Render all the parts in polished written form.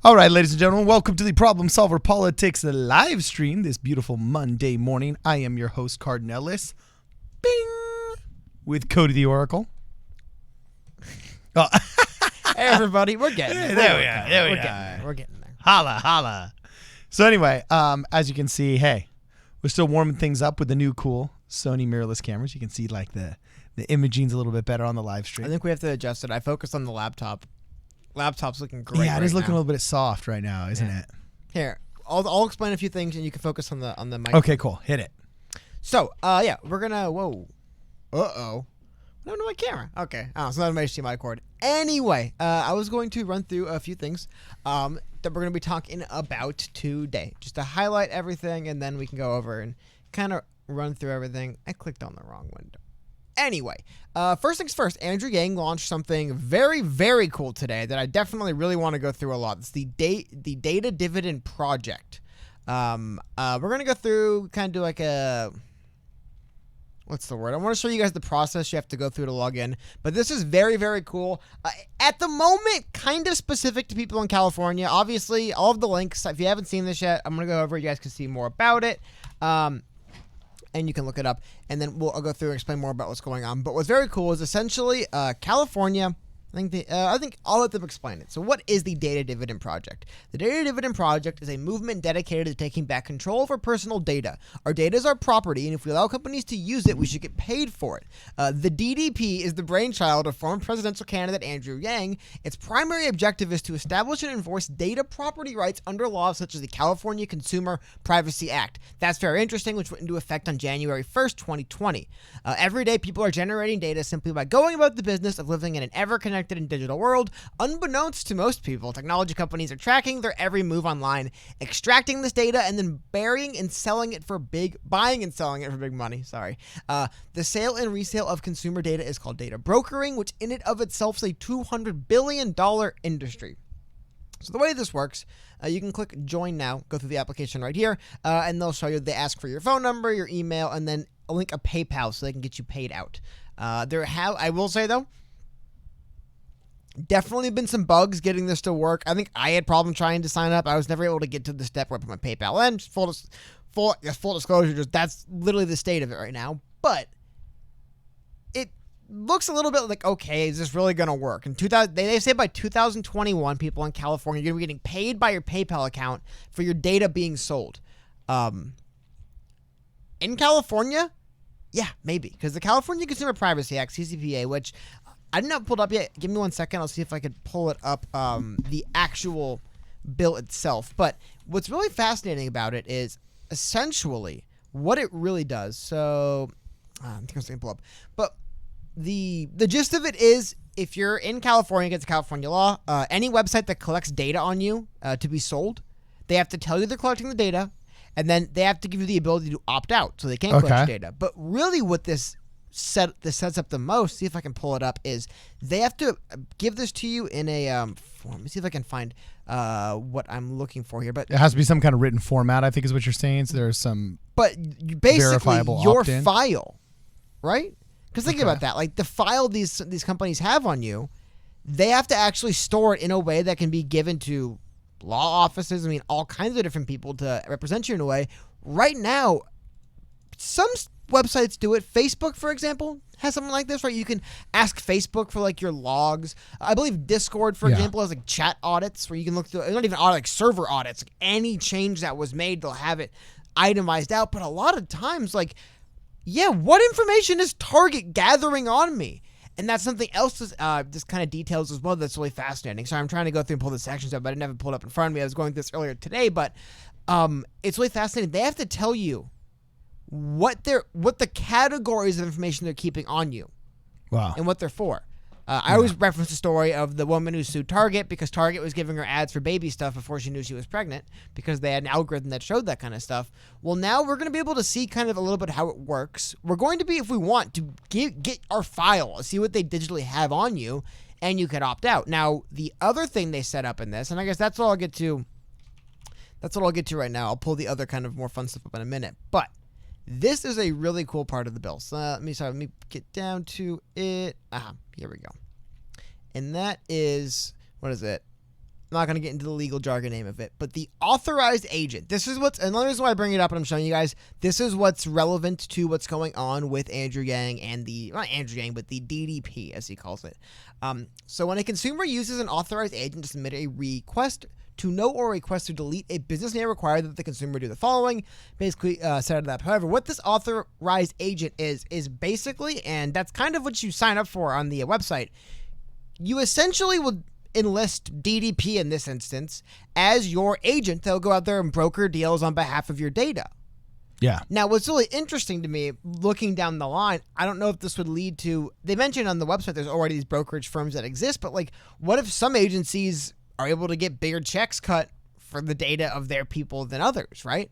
All right, ladies and gentlemen, welcome to the Problem Solver Politics live stream this beautiful Monday morning. I am your host, Cardinellis. Bing! With Cody the Oracle. Oh. Hey, everybody. We're getting there. There we are. We're getting there. Holla, holla. So anyway, as you can see, hey, we're still warming things up with the new cool Sony mirrorless cameras. You can see like the imaging's a little bit better on the live stream. I think we have to adjust it. I focused on the laptop. Laptop's looking great. Yeah, it is looking a little bit soft right now, isn't it? Here, I'll explain a few things, and you can focus on the mic. Okay, cool. Hit it. So, yeah, we're gonna. Whoa. No, my camera. Okay. Oh, it's not an HDMI cord. Anyway, I was going to run through a few things that we're going to be talking about today, just to highlight everything, and then we can go over and kind of run through everything. I clicked on the wrong window. Anyway, first things first, Andrew Yang launched something very, very cool today that I definitely really want to go through a lot. It's the Data Dividend project. We're going to go through, kind of do like a... What's the word? I want to show you guys the process you have to go through to log in. But this is very, very cool. At the moment, kind of specific to people in California. Obviously, all of the links, if you haven't seen this yet, I'm going to go over. You guys can see more about it. And you can look it up. And then I'll go through and explain more about what's going on. But what's very cool is essentially California... I think I'll let them explain it. So what is the Data Dividend Project? The Data Dividend Project is a movement dedicated to taking back control of our personal data. Our data is our property, and if we allow companies to use it, we should get paid for it. The DDP is the brainchild of former presidential candidate Andrew Yang. Its primary objective is to establish and enforce data property rights under laws such as the California Consumer Privacy Act. That's very interesting, which went into effect on January 1st, 2020. Every day, people are generating data simply by going about the business of living in an ever-connected and digital world. Unbeknownst to most people, technology companies are tracking their every move online, extracting this data, and then buying and selling it for big money. The sale and resale of consumer data is called data brokering, which in and of itself is a $200 billion industry. So the way this works, you can click join now, go through the application right here, and they'll show you, they ask for your phone number, your email, and then a link a PayPal so they can get you paid out. I will say though, definitely been some bugs getting this to work. I think I had problems trying to sign up. I was never able to get to the step where I put my PayPal in. Full disclosure, just that's literally the state of it right now. But it looks a little bit like, okay, is this really going to work? And they say by 2021, people in California are going to be getting paid by your PayPal account for your data being sold. In California, yeah, maybe. Because the California Consumer Privacy Act, CCPA, which... I didn't have it pulled up yet. Give me 1 second. I'll see if I could pull it up, the actual bill itself. But what's really fascinating about it is essentially what it really does. So I think I'm going to pull up. But the gist of it is, if you're in California, against California law, any website that collects data on you to be sold, they have to tell you they're collecting the data, and then they have to give you the ability to opt out so they can't collect your data. But really what this sets up the most, see if I can pull it up, is they have to give this to you in a form. Let me see if I can find what I'm looking for here. But it has to be some kind of written format, I think is what you're saying. So there's some basically your opt-in. file, right? Because think about that. Like the file these companies have on you, they have to actually store it in a way that can be given to law offices. I mean, all kinds of different people to represent you in a way. Right now, some websites do it. Facebook, for example, has something like this, right? You can ask Facebook for like your logs. I believe Discord, for example, has like chat audits where you can look through, not even audit, like server audits. Like any change that was made, they'll have it itemized out. But a lot of times, like, yeah, what information is Target gathering on me? And that's something else this kind of details as well that's really fascinating. So I'm trying to go through and pull the sections up, but I didn't have it pulled up in front of me. I was going through this earlier today, but it's really fascinating. They have to tell you what the categories of information they're keeping on you. Wow. And what they're for. I always reference the story of the woman who sued Target because Target was giving her ads for baby stuff before she knew she was pregnant because they had an algorithm that showed that kind of stuff. Well, now we're going to be able to see kind of a little bit how it works. We're going to be, if we want, to get our file, see what they digitally have on you, and you could opt out. Now, the other thing they set up in this, and I guess that's what I'll get to right now. I'll pull the other kind of more fun stuff up in a minute. But this is a really cool part of the bill. So let me get down to it. Here we go. And that is, what is it? I'm not going to get into the legal jargon name of it, but the authorized agent. This is another reason why I bring it up and I'm showing you guys. This is what's relevant to what's going on with Andrew Yang and not Andrew Yang, but the DDP, as he calls it. So when a consumer uses an authorized agent to submit a request to know or request to delete a business may require that the consumer do the following. Basically, set it up. However, what this authorized agent is basically, and that's kind of what you sign up for on the website, you essentially will enlist DDP in this instance as your agent. They'll go out there and broker deals on behalf of your data. Yeah. Now, what's really interesting to me, looking down the line, I don't know if this would lead to, they mentioned on the website there's already these brokerage firms that exist, but like, what if some agencies are able to get bigger checks cut for the data of their people than others, right?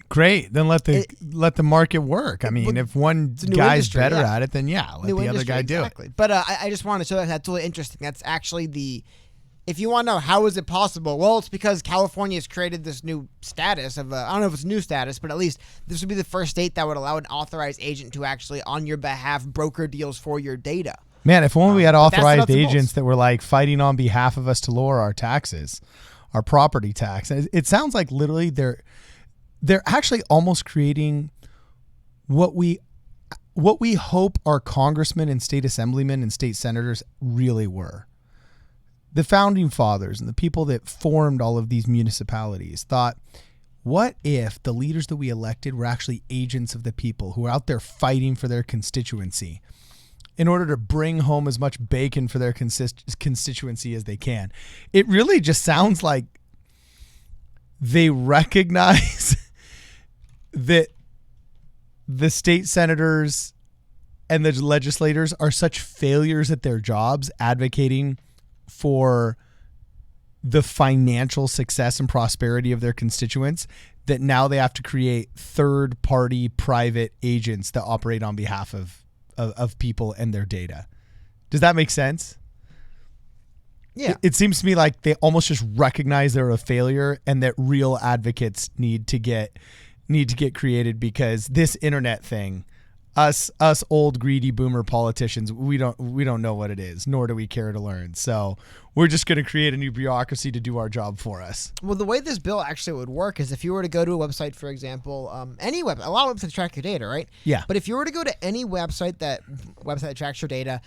Great. Then let the market work. I mean, if one guy's industry, better yeah. at it, then yeah, let the other guy do it. But I just want to show that's really interesting. That's actually if you want to know how is it possible, well, it's because California has created this new status of, I don't know if it's new status, but at least this would be the first state that would allow an authorized agent to actually, on your behalf, broker deals for your data. Man, if only we had authorized agents bolts. that were like fighting on behalf of us to lower our taxes, our property tax. It sounds like literally they're actually almost creating what we hope our congressmen and state assemblymen and state senators really were. The founding fathers and the people that formed all of these municipalities thought, what if the leaders that we elected were actually agents of the people who are out there fighting for their constituency in order to bring home as much bacon for their constituency as they can? It really just sounds like they recognize that the state senators and the legislators are such failures at their jobs advocating for the financial success and prosperity of their constituents that now they have to create third-party private agents that operate on behalf of people and their data. Does that make sense? Yeah. It seems to me like they almost just recognize they're a failure and that real advocates need to get created, because this internet thing, us old greedy boomer politicians, we don't know what it is, nor do we care to learn. So we're just going to create a new bureaucracy to do our job for us. Well, the way this bill actually would work is if you were to go to a website, for example, any web, a lot of websites track your data, right? Yeah. But if you were to go to any website that tracks your data,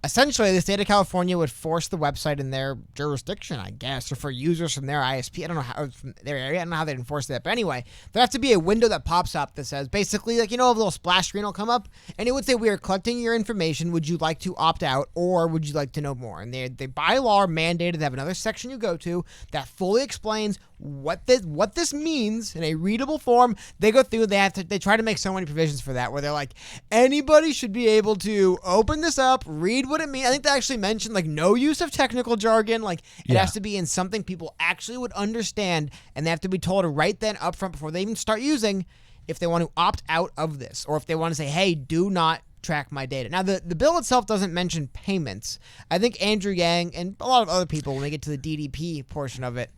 essentially the state of California would force the website in their jurisdiction, I guess, or for users from their ISP. I don't know how, from their area. I don't know how they'd enforce that. But anyway, there has to be a window that pops up that says, basically, like, a little splash screen will come up, and it would say, we are collecting your information. Would you like to opt out, or would you like to know more? And they by law are mandated to have another section you go to that fully explains what this means in a readable form. They go through, they try to make so many provisions for that, where they're like, anybody should be able to open this up, read what it means. I think they actually mentioned, like, no use of technical jargon. Like, it has to be in something people actually would understand, and they have to be told right then up front before they even start using, if they want to opt out of this, or if they want to say, hey, do not track my data. Now, the bill itself doesn't mention payments. I think Andrew Yang and a lot of other people, when they get to the DDP portion of it,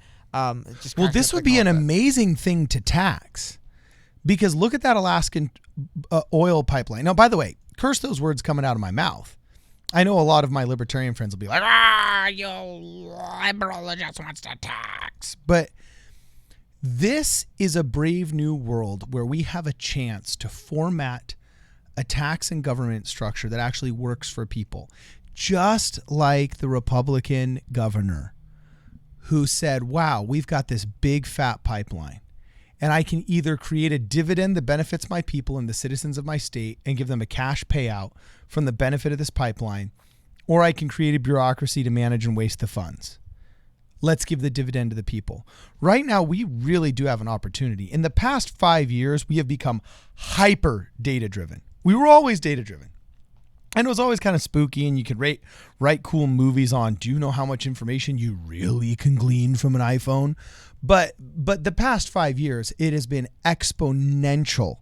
this would be an amazing thing to tax, because look at that Alaskan oil pipeline. Now, by the way, curse those words coming out of my mouth. I know a lot of my libertarian friends will be like, you liberal just wants to tax. But this is a brave new world where we have a chance to format a tax and government structure that actually works for people. Just like the Republican governor who said, wow, we've got this big fat pipeline, and I can either create a dividend that benefits my people and the citizens of my state and give them a cash payout from the benefit of this pipeline, or I can create a bureaucracy to manage and waste the funds. Let's give the dividend to the people. Right now, we really do have an opportunity. In the past 5 years, we have become hyper data-driven. We were always data-driven. And it was always kind of spooky, and you could write cool movies on, do you know how much information you really can glean from an iPhone? But the past 5 years, it has been exponential,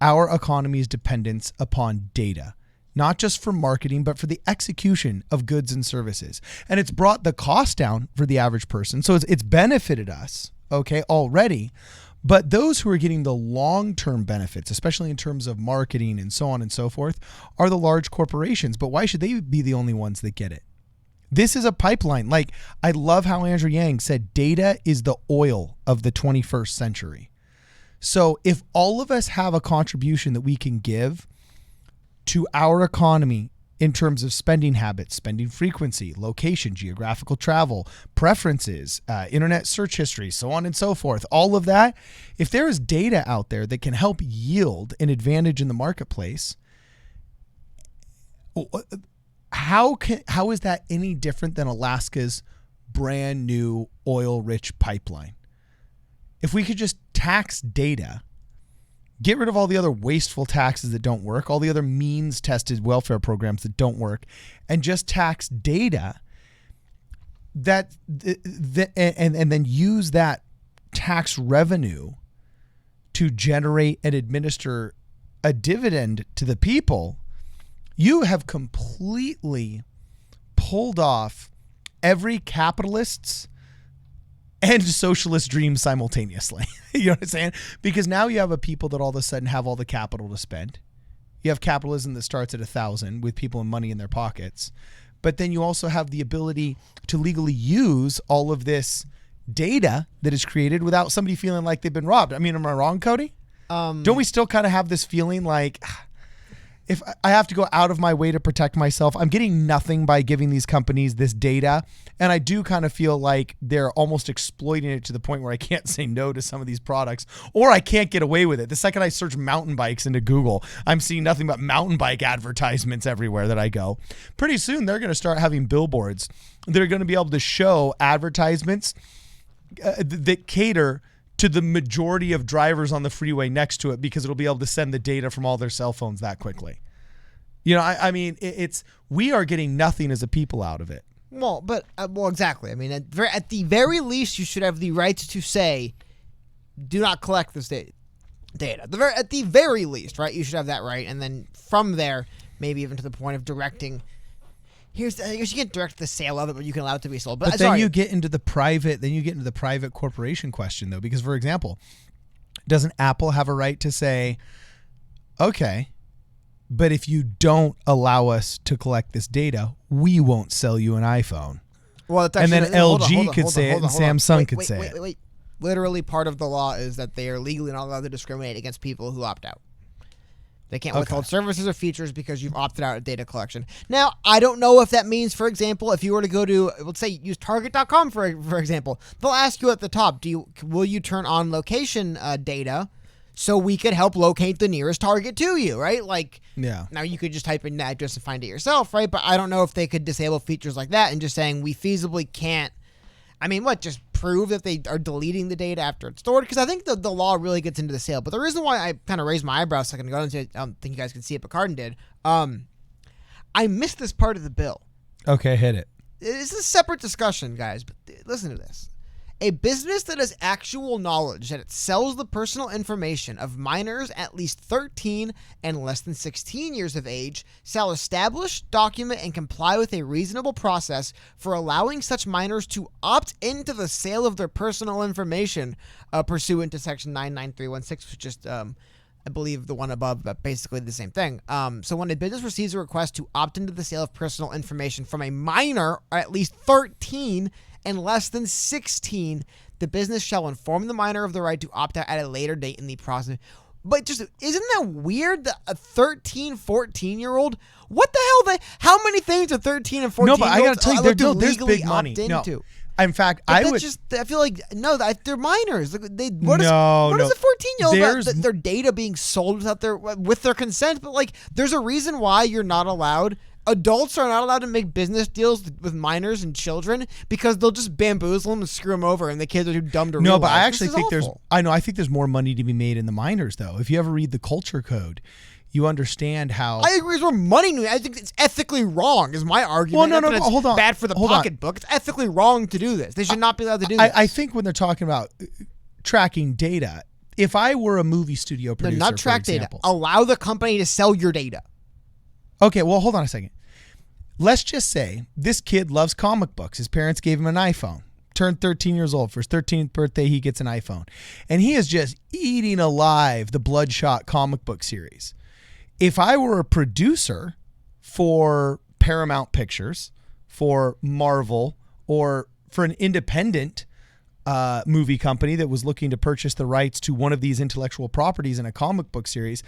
our economy's dependence upon data, not just for marketing, but for the execution of goods and services. And it's brought the cost down for the average person. So it's benefited us, okay, already. But those who are getting the long-term benefits, especially in terms of marketing and so on and so forth, are the large corporations. But why should they be the only ones that get it? This is a pipeline. Like, I love how Andrew Yang said data is the oil of the 21st century. So if all of us have a contribution that we can give to our economy in terms of spending habits, spending frequency, location, geographical travel, preferences, internet search history, so on and so forth, all of that, if there is data out there that can help yield an advantage in the marketplace, how is that any different than Alaska's brand new oil-rich pipeline? If we could just tax data Get rid of all the other wasteful taxes that don't work, all the other means-tested welfare programs that don't work, and just tax data and then use that tax revenue to generate and administer a dividend to the people. You have completely pulled off every capitalist's and socialist dream simultaneously. You know what I'm saying? Because now you have a people that all of a sudden have all the capital to spend. You have capitalism that starts at 1,000 with people and money in their pockets. But then you also have the ability to legally use all of this data that is created without somebody feeling like they've been robbed. I mean, am I wrong, Cody? Don't we still kind of have this feeling like, if I have to go out of my way to protect myself, I'm getting nothing by giving these companies this data. And I do kind of feel like they're almost exploiting it to the point where I can't say no to some of these products, or I can't get away with it. The second I search mountain bikes into Google, I'm seeing nothing but mountain bike advertisements everywhere that I go. Pretty soon they're going to start having billboards. They're going to be able to show advertisements that cater to the majority of drivers on the freeway next to it, because it'll be able to send the data from all their cell phones that quickly. You know, I mean, we are getting nothing as a people out of it. Well, exactly. I mean, at the very least, you should have the right to say, do not collect this data. At the very least, right? You should have that right. And then from there, maybe even to the point of directing. I guess you can't direct the sale of it, but you can allow it to be sold. But then you get into the private corporation question, though, because, for example, doesn't Apple have a right to say, okay, but if you don't allow us to collect this data, we won't sell you an iPhone? Well, and then LG could say it, and Samsung could say it. Wait. Literally, part of the law is that they are legally not allowed to discriminate against people who opt out. They can't withhold services or features because you've opted out of data collection. Now, I don't know if that means, for example, if you were to go to, let's say, use Target.com, for example, they'll ask you at the top, will you turn on location data so we could help locate the nearest Target to you, right? Like, yeah. Now you could just type in that address and find it yourself, right? But I don't know if they could disable features like that and just saying we feasibly can't. I mean, just prove that they are deleting the data after it's stored? Because I think the law really gets into the sale. But the reason why I kind of raised my eyebrows a second ago, I don't think you guys can see it, but Cardin did. I missed this part of the bill. Okay, hit it. It's a separate discussion, guys, but listen to this. A business that has actual knowledge that it sells the personal information of minors at least 13 and less than 16 years of age shall establish, document, and comply with a reasonable process for allowing such minors to opt into the sale of their personal information pursuant to Section 99316, which is, I believe, the one above, but basically the same thing. So when a business receives a request to opt into the sale of personal information from a minor at least 13 and less than 16, the business shall inform the minor of the right to opt out at a later date in the process. But just, isn't that weird that a 13, 14-year-old, what the hell, how many things are 13 and 14 No, but I got to tell you, there's big money. Into? No. In fact, I feel like, no, they're minors. What is a 14-year-old about their data being sold with their consent? But like, there's a reason why you're not allowed. Adults are not allowed to make business deals with minors and children because they'll just bamboozle them and screw them over, and the kids are too dumb to realize. No, but I actually think I think there's more money to be made in the minors, though. If you ever read the Culture Code, you understand how. I agree. There's more money. I think it's ethically wrong. Is my argument. Well, no, hold on. Bad for the pocketbook. It's ethically wrong to do this. They should not be allowed to do this. I think when they're talking about tracking data, if I were a movie studio producer, not track data. Allow the company to sell your data. Okay, well, hold on a second. Let's just say this kid loves comic books. His parents gave him an iPhone. Turned 13 years old. For his 13th birthday, he gets an iPhone. And he is just eating alive the Bloodshot comic book series. If I were a producer for Paramount Pictures, for Marvel, or for an independent movie company that was looking to purchase the rights to one of these intellectual properties in a comic book series,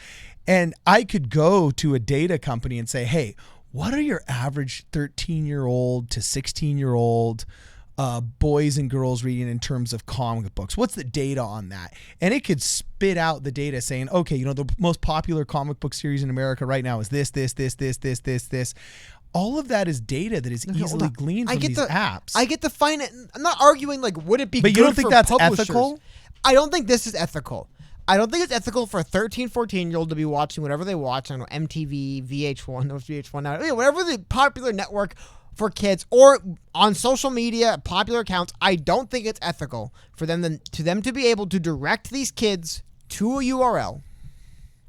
and I could go to a data company and say, hey, what are your average 13-year-old to 16-year-old boys and girls reading in terms of comic books? What's the data on that? And it could spit out the data saying, okay, the most popular comic book series in America right now is this. All of that is data that is easily gleaned from these apps. I get to find it. I'm not arguing, would it be good for publishers? But you don't think that's ethical? I don't think this is ethical. I don't think it's ethical for a 13, 14-year-old to be watching whatever they watch on MTV, VH1, no, it's VH1 now, whatever the popular network for kids, or on social media, popular accounts. I don't think it's ethical for them to be able to direct these kids to a URL.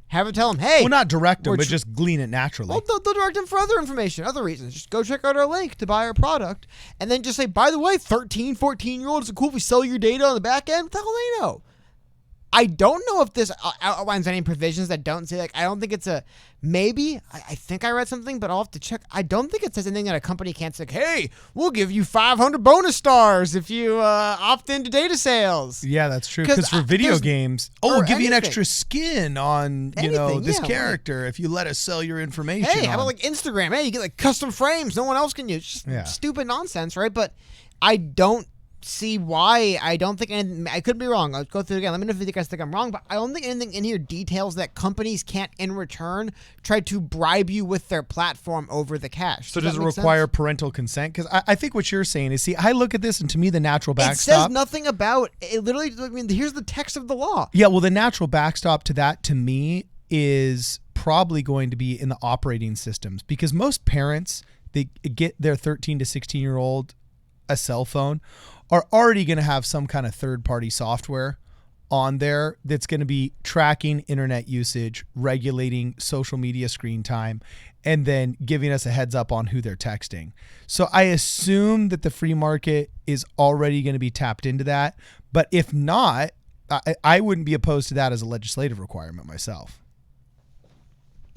Have them tell them, hey. Well, not direct them, but just glean it naturally. Well, they'll direct them for other information, other reasons. Just go check out our link to buy our product. And then just say, by the way, 13, 14-year-olds, is it cool if we sell your data on the back end? What the hell do they know? I don't know if this outlines any provisions that don't say, like, I don't think it's a, maybe, I think I read something, but I'll have to check. I don't think it says anything that a company can't say, hey, we'll give you 500 bonus stars if you opt into data sales. Yeah, that's true. Because for video games, we'll give you an extra skin on, this character if you let us sell your information. Hey, how about like Instagram? Hey, you get like custom frames no one else can use. Just stupid nonsense, right? But I don't see why. I don't think anything, I could be wrong. I'll go through it again. Let me know if you guys think I'm wrong, but I don't think anything in here details that companies can't in return try to bribe you with their platform over the cash. So does it require parental consent? Because I think what you're saying is, see, I look at this and to me the natural backstop. It says nothing about it. Literally, I mean, here's the text of the law. Yeah, well, the natural backstop to that to me is probably going to be in the operating systems, because most parents, they get their 13 to 16-year-old a cell phone, are already going to have some kind of third-party software on there that's going to be tracking internet usage, regulating social media screen time, and then giving us a heads up on who they're texting. So I assume that the free market is already going to be tapped into that. But if not, I wouldn't be opposed to that as a legislative requirement myself.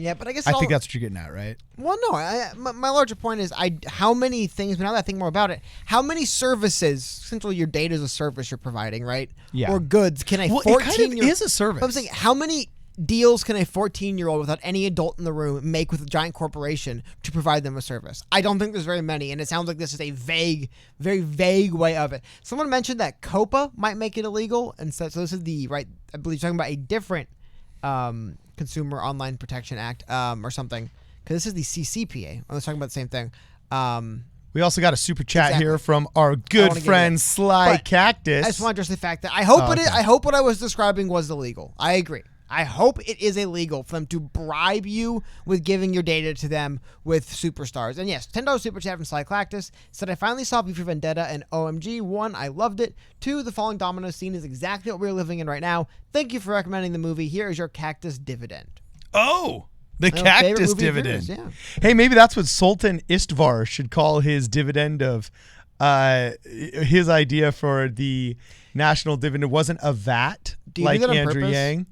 Yeah, but I guess I think that's what you're getting at, right? Well, no. My larger point is, how many things? But now that I think more about it, how many services? Essentially, your data is a service you're providing, right? Yeah. Or goods? Can a 14-year-old? It kind of is a service. I'm saying, how many deals can a 14-year-old without any adult in the room make with a giant corporation to provide them a service? I don't think there's very many, and it sounds like this is a vague, very vague way of it. Someone mentioned that COPA might make it illegal, and so this is the right. I believe talking about a different Consumer Online Protection Act or something, because this is the CCPA. I was talking about the same thing. We also got a super chat here from our good friend Sly Cactus. I just want to address the fact that I hope I hope what I was describing was illegal. I agree. I hope it is illegal for them to bribe you with giving your data to them with superstars. And yes, $10 super chat from Sly Cactus said, I finally saw V for Vendetta, and OMG, 1, I loved it. 2, the falling domino scene is exactly what we're living in right now. Thank you for recommending the movie. Here is your Cactus Dividend. Oh, the Cactus Dividend. Yours, yeah. Hey, maybe that's what Sultan Istvar should call his dividend of his idea for the national dividend. It wasn't a VAT like Andrew Yang.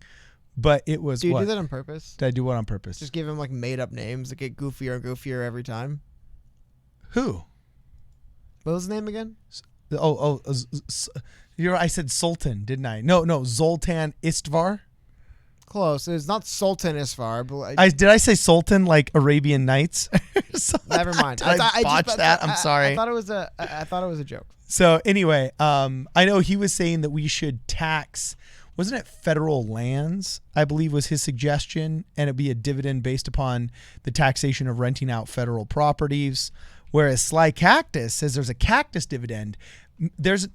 But it was Do you do that on purpose? Did I do what on purpose? Just give him like made up names that get goofier and goofier every time. Who? What was his name again? I said Sultan, didn't I? No, Zoltan Istvar. Close. It's not Sultan Istvar. But did I say Sultan like Arabian Nights? Never mind. I botched that. I'm sorry. I thought it was a joke. So anyway, I know he was saying that we should tax. Wasn't it federal lands, I believe was his suggestion, and it'd be a dividend based upon the taxation of renting out federal properties, whereas Sly Cactus says there's a cactus dividend. There's,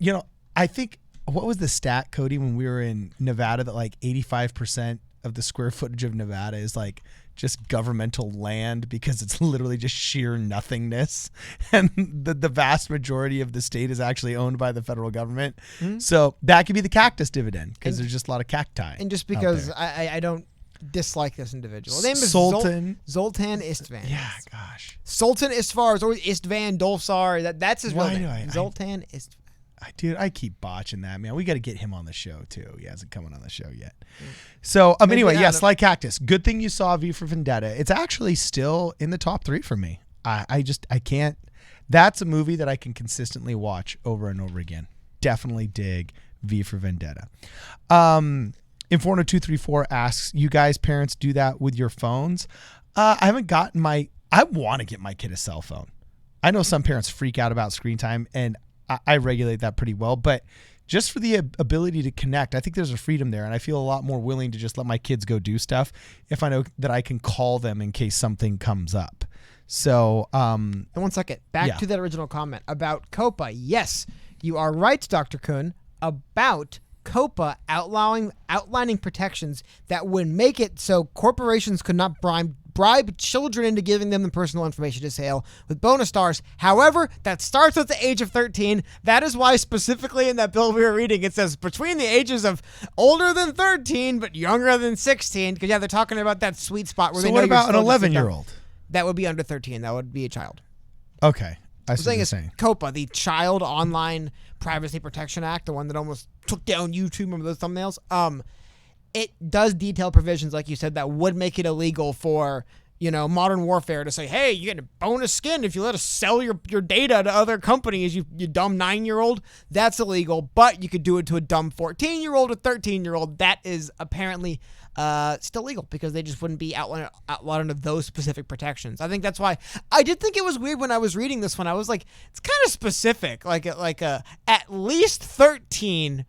I think, what was the stat, Cody, when we were in Nevada, that like 85% of the square footage of Nevada is like just governmental land because it's literally just sheer nothingness, and the vast majority of the state is actually owned by the federal government. Mm-hmm. So that could be the cactus dividend because there's just a lot of cacti. And just because I don't dislike this individual. His name is Zoltan Istvan. Yeah, gosh. Sultan Istvar is always Istvan Dolsar. That's his real name. Zoltan Istvan. Dude, I keep botching that, man. We got to get him on the show too. He hasn't come on the show yet. So anyway, yeah, Sly Cactus. Good thing you saw V for Vendetta. It's actually still in the top 3 for me. I can't. That's a movie that I can consistently watch over and over again. Definitely dig V for Vendetta. Informer234 asks, you guys parents do that with your phones? I haven't gotten I want to get my kid a cell phone. I know some parents freak out about screen time, and I regulate that pretty well, but just for the ability to connect, I think there's a freedom there, and I feel a lot more willing to just let my kids go do stuff if I know that I can call them in case something comes up. So, and 1 second, back to that original comment about COPA. Yes, you are right, Dr. Kuhn, about COPA outlining protections that would make it so corporations could not bribe children into giving them the personal information to sale with bonus stars. However, that starts at the age of 13. That is why specifically in that bill we were reading, it says between the ages of older than 13 but younger than 16. Because, yeah, they're talking about that sweet spot where so what about an 11-year-old? That would be under 13. That would be a child. Okay. I see what you're saying. COPA, the Child Online Privacy Protection Act, the one that almost took down YouTube. Remember those thumbnails? It does detail provisions, like you said, that would make it illegal for, Modern Warfare to say, hey, you get a bonus skin if you let us sell your data to other companies, you dumb 9-year-old. That's illegal, but you could do it to a dumb 14-year-old or 13-year-old. That is apparently still legal because they just wouldn't be outlawed under those specific protections. I think that's why I did think it was weird when I was reading this one. I was like, it's kind of specific, like at least 13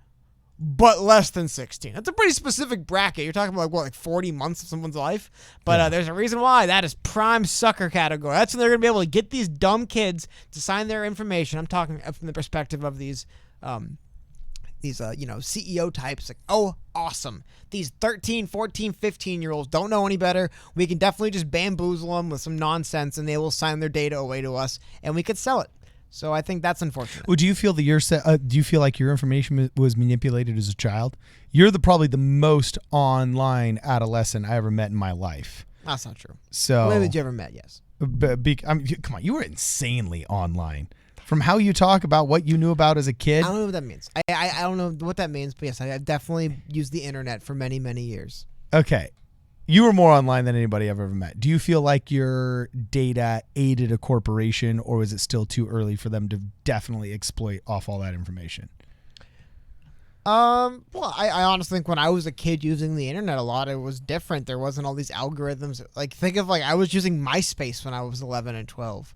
but less than 16. That's a pretty specific bracket. You're talking about like 40 months of someone's life, but there's a reason why. That is prime sucker category. That's when they're gonna be able to get these dumb kids to sign their information. I'm talking from the perspective of these CEO types, like, oh, awesome. These 13, 14, 15-year-olds don't know any better. We can definitely just bamboozle them with some nonsense, and they will sign their data away to us, and we could sell it. So I think that's unfortunate. Would you feel that do you feel like your information was manipulated as a child? You're probably the most online adolescent I ever met in my life. That's not true. So maybe you ever met, yes. Come on, you were insanely online. From how you talk about what you knew about as a kid. I don't know what that means. I don't know what that means, but yes, I've definitely used the internet for many, many years. Okay. You were more online than anybody I've ever met. Do you feel like your data aided a corporation, or was it still too early for them to definitely exploit off all that information? Well, I honestly think when I was a kid using the internet a lot, it was different. There wasn't all these algorithms. Like, think of I was using MySpace when I was 11 and 12.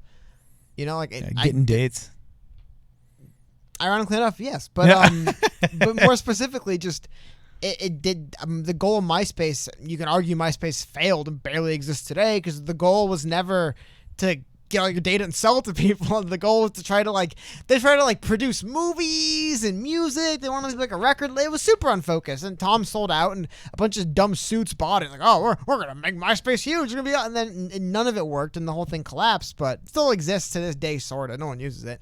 Getting dates. Ironically enough, yes, but but more specifically, just it did. The goal of MySpace, you can argue MySpace failed and barely exists today because the goal was never to get all your data and sell it to people. The goal was to try to produce movies and music. They wanted to be like a record. It was super unfocused, and Tom sold out, and a bunch of dumb suits bought it. Like, oh, we're gonna make MySpace huge. We're gonna be out, and then none of it worked, and the whole thing collapsed. But it still exists to this day, sorta. No one uses it.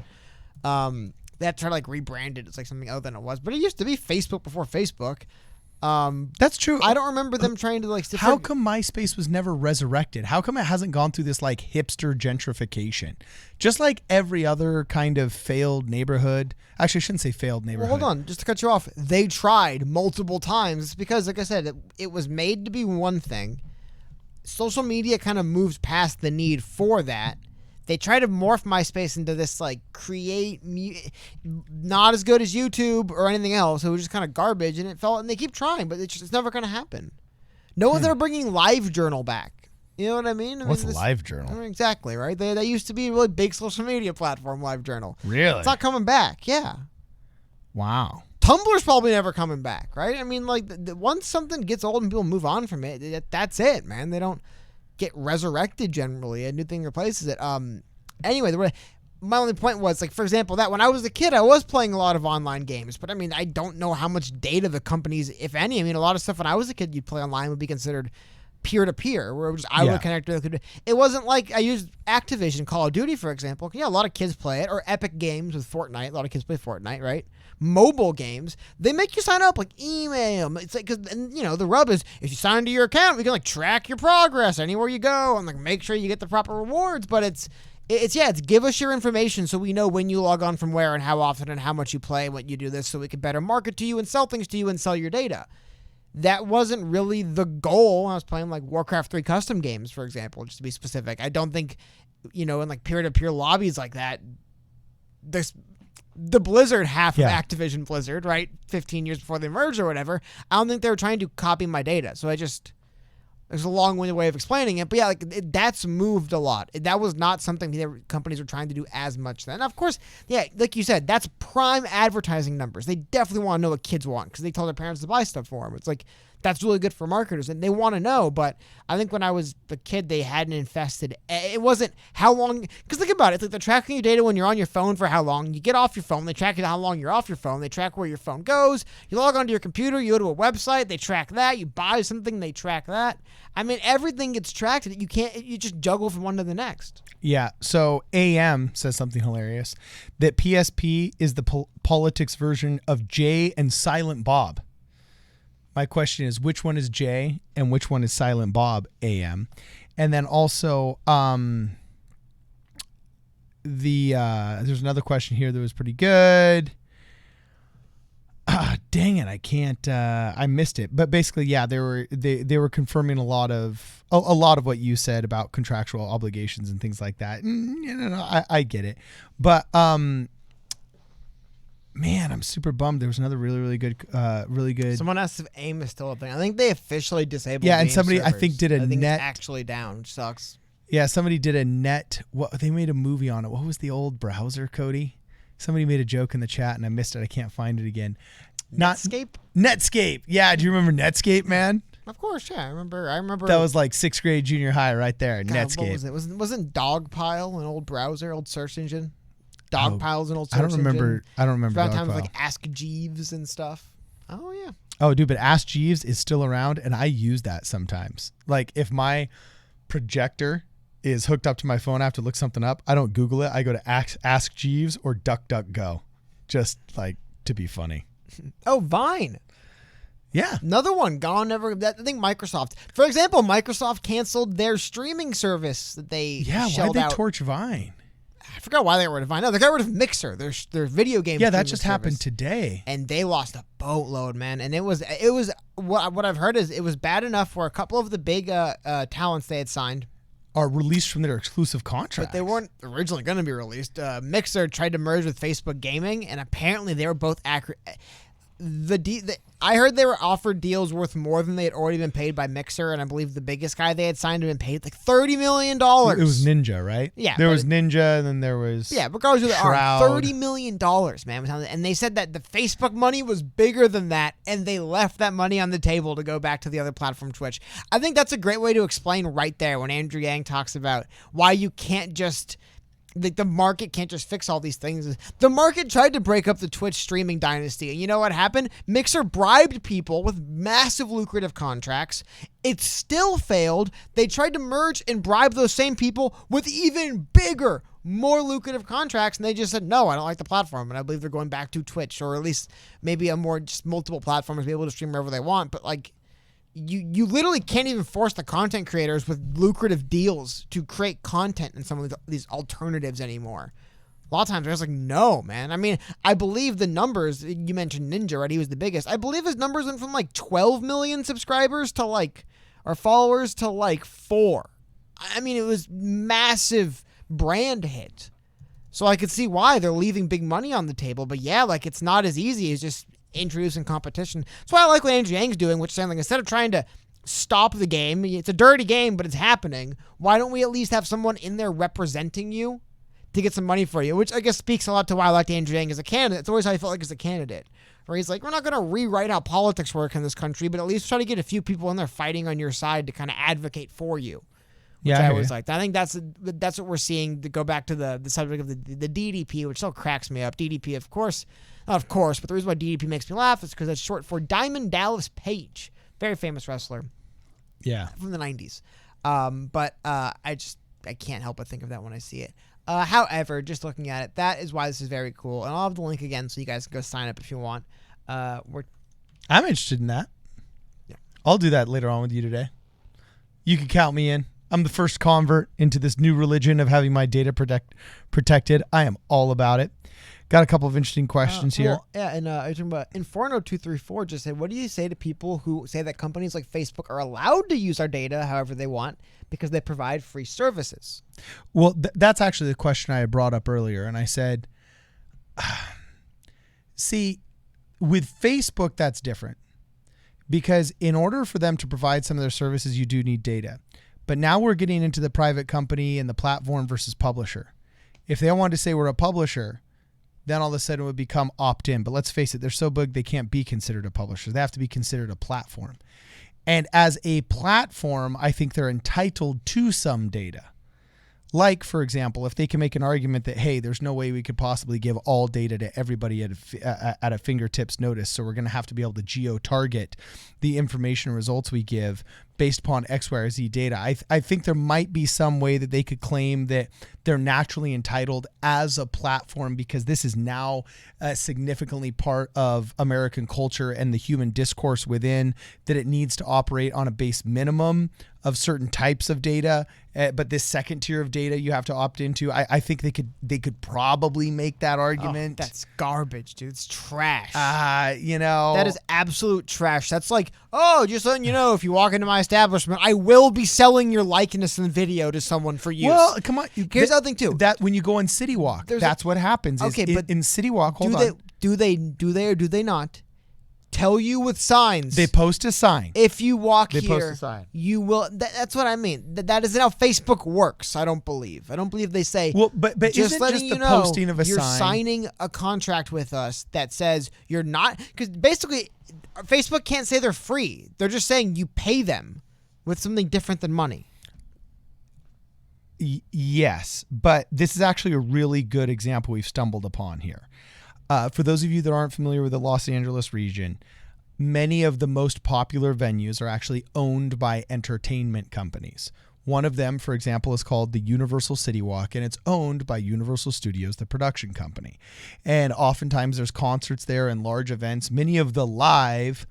They had to try to rebrand it. It's like something other than it was, but it used to be Facebook before Facebook. That's true. I don't remember them trying to How come MySpace was never resurrected? How come it hasn't gone through this hipster gentrification? Just like every other kind of failed neighborhood. Actually, I shouldn't say failed neighborhood. Well, hold on, just to cut you off. They tried multiple times. It's because, like I said, it was made to be one thing. Social media kind of moves past the need for that. They try to morph MySpace into this not as good as YouTube or anything else. It was just kind of garbage, and they keep trying, but it's never going to happen. No one's ever bringing LiveJournal back. You know what I mean? What's LiveJournal? Exactly, right? They used to be a really big social media platform, LiveJournal. Really? It's not coming back. Yeah. Wow. Tumblr's probably never coming back, right? I mean, once something gets old and people move on from it, that's it, man. They don't get resurrected generally. A new thing replaces it. Anyway, my only point was, for example, that when I was a kid, I was playing a lot of online games, but I don't know how much data the companies, if any. A lot of stuff when I was a kid you'd play online would be considered peer-to-peer, where I would connect to. It wasn't like I used Activision, Call of Duty, for example. Yeah, a lot of kids play it, or Epic Games with Fortnite. A lot of kids play Fortnite, right? Mobile games, they make you sign up, email. It's because the rub is if you sign into your account, we can track your progress anywhere you go and make sure you get the proper rewards. But it's give us your information so we know when you log on from where and how often and how much you play and what you do this, so we can better market to you and sell things to you and sell your data. That wasn't really the goal. I was playing Warcraft 3 custom games, for example, just to be specific. I don't think, in peer-to-peer lobbies like that, the Blizzard half of Activision Blizzard, right? 15 years before they merged or whatever. I don't think they were trying to copy my data. So There's a long-winded way of explaining it, but yeah, that's moved a lot. That was not something that companies were trying to do as much then. Of course, yeah, like you said, that's prime advertising numbers. They definitely want to know what kids want because they tell their parents to buy stuff for them. It's like, that's really good for marketers, and they want to know. But I think when I was a kid, they hadn't invested. It wasn't how long, because think about it. It's like they're tracking your data when you're on your phone for how long. You get off your phone, they track how long you're off your phone. They track where your phone goes. You log onto your computer, you go to a website, they track that. You buy something, they track that. I mean, everything gets tracked. You just juggle from one to the next. Yeah. So AM says something hilarious, that PSP is the politics version of Jay and Silent Bob. My question is, which one is Jay and which one is Silent Bob, AM? And then also, there's another question here that was pretty good. Dang it, I can't. I missed it. But basically, yeah, they were confirming a lot of what you said about contractual obligations and things like that. I get it, but man, I'm super bummed. There was another really good. Someone asked if AIM is still a thing. I think they officially disabled. Yeah, and AIM somebody servers. I think did a I think net it's actually down, which sucks. Yeah, somebody did a net. What they made a movie on it. What was the old browser, Cody? Somebody made a joke in the chat and I missed it. I can't find it again. Netscape. Yeah, do you remember Netscape, man? Of course, yeah. I remember. That was like 6th grade, junior high, right there. God, Netscape. What was it? Wasn't Dogpile an old browser, old search engine? Dogpile's an old search I don't remember. engine. I don't remember. Around times Dogpile. like Ask Jeeves and stuff. Oh yeah. Oh, dude, but Ask Jeeves is still around, and I use that sometimes. Like if my projector is hooked up to my phone, I have to look something up. I don't Google it. I go to Ask Jeeves or DuckDuckGo, just like to be funny. Oh, Vine. Yeah. Another one gone. I think Microsoft. For example, Microsoft canceled their streaming service that they why'd they torch Vine? I forgot why they got rid of Vine. No, they got rid of Mixer, their video game. Yeah, that just happened today. And they lost a boatload, man. And it was what I've heard is it was bad enough where a couple of the big talents they had signed are released from their exclusive contract. But they weren't originally going to be released. Mixer tried to merge with Facebook Gaming, and apparently they were both accurate. I heard they were offered deals worth more than they had already been paid by Mixer, and I believe the biggest guy they had signed had been paid like $30 million. It was Ninja, right? Yeah. There was Ninja, and then there was regardless of the Shroud. $30 million, man. And they said that the Facebook money was bigger than that, and they left that money on the table to go back to the other platform, Twitch. I think that's a great way to explain right there when Andrew Yang talks about why you can't just... the market can't just fix all these things. The market tried to break up the Twitch streaming dynasty. And you know what happened? Mixer bribed people with massive lucrative contracts. It still failed. They tried to merge and bribe those same people with even bigger, more lucrative contracts. And they just said, no, I don't like the platform. And I believe they're going back to Twitch, or at least maybe a more just multiple platforms to be able to stream wherever they want. But like, You literally can't even force the content creators with lucrative deals to create content in some of these alternatives anymore. A lot of times, they're just like, no, man. I mean, I believe the numbers, you mentioned Ninja, right? He was the biggest. I believe his numbers went from like 12 million subscribers to like, or followers to like 4. I mean, it was massive brand hit. So I could see why they're leaving big money on the table. But yeah, like it's not as easy as just introducing competition. That's why I like what Andrew Yang's doing, which is saying like instead of trying to stop the game, it's a dirty game, but it's happening. Why don't we at least have someone in there representing you to get some money for you? Which I guess speaks a lot to why I liked Andrew Yang as a candidate. It's always how I felt like as a candidate, where he's like, we're not going to rewrite how politics work in this country, but at least try to get a few people in there fighting on your side to kind of advocate for you. Which I always liked. I think that's what we're seeing, to go back to the subject of the DDP, which still cracks me up. DDP, of course, not of course, but the reason why DDP makes me laugh is because it's short for Diamond Dallas Page, very famous wrestler. Yeah, from the 90s. But I can't help but think of that when I see it. However, just looking at it, that is why this is very cool, and I'll have the link again so you guys can go sign up if you want. I'm interested in that. Yeah, I'll do that later on with you today. You can count me in. I'm the first convert into this new religion of having my data protected. I am all about it. Got a couple of interesting questions here. Yeah, and I was talking about Inferno234 just said, what do you say to people who say that companies like Facebook are allowed to use our data however they want because they provide free services? Well, that's actually the question I brought up earlier. And I said, see, with Facebook, that's different. because in order for them to provide some of their services, you do need data. But now we're getting into the private company and the platform versus publisher. If they wanted to say we're a publisher, then all of a sudden it would become opt-in. But let's face it, they're so big they can't be considered a publisher. They have to be considered a platform. And as a platform, I think they're entitled to some data. Like, for example, if they can make an argument that, hey, there's no way we could possibly give all data to everybody at a fingertips notice, so we're going to have to be able to geo-target the information and results we give based upon X, Y, or Z data. I think there might be some way that they could claim that they're naturally entitled as a platform because this is now significantly part of American culture and the human discourse within, that it needs to operate on a base minimum of certain types of data. But this second tier of data you have to opt into. I think they could probably make that argument. Oh, that's garbage, dude. It's trash. That is absolute trash. That's like, oh, just letting you know, if you walk into my establishment, I will be selling your likeness and video to someone for use. Well, come on. Here's the other thing too. That when you go on CityWalk, that's what happens. Okay, but in CityWalk, do they or do they not tell you with signs? They post a sign. If you walk they here, post a sign. You will. That's what I mean. That isn't how Facebook works. I don't believe they say. Well, but just isn't letting just you the know, posting of a you're sign. signing a contract with us that says you're not, because basically Facebook can't say they're free. They're just saying you pay them with something different than money. Yes, but this is actually a really good example we've stumbled upon here. For those of you that aren't familiar with the Los Angeles region, many of the most popular venues are actually owned by entertainment companies. One of them, for example, is called the Universal CityWalk, and it's owned by Universal Studios, the production company. And oftentimes there's concerts there and large events. Many of the live,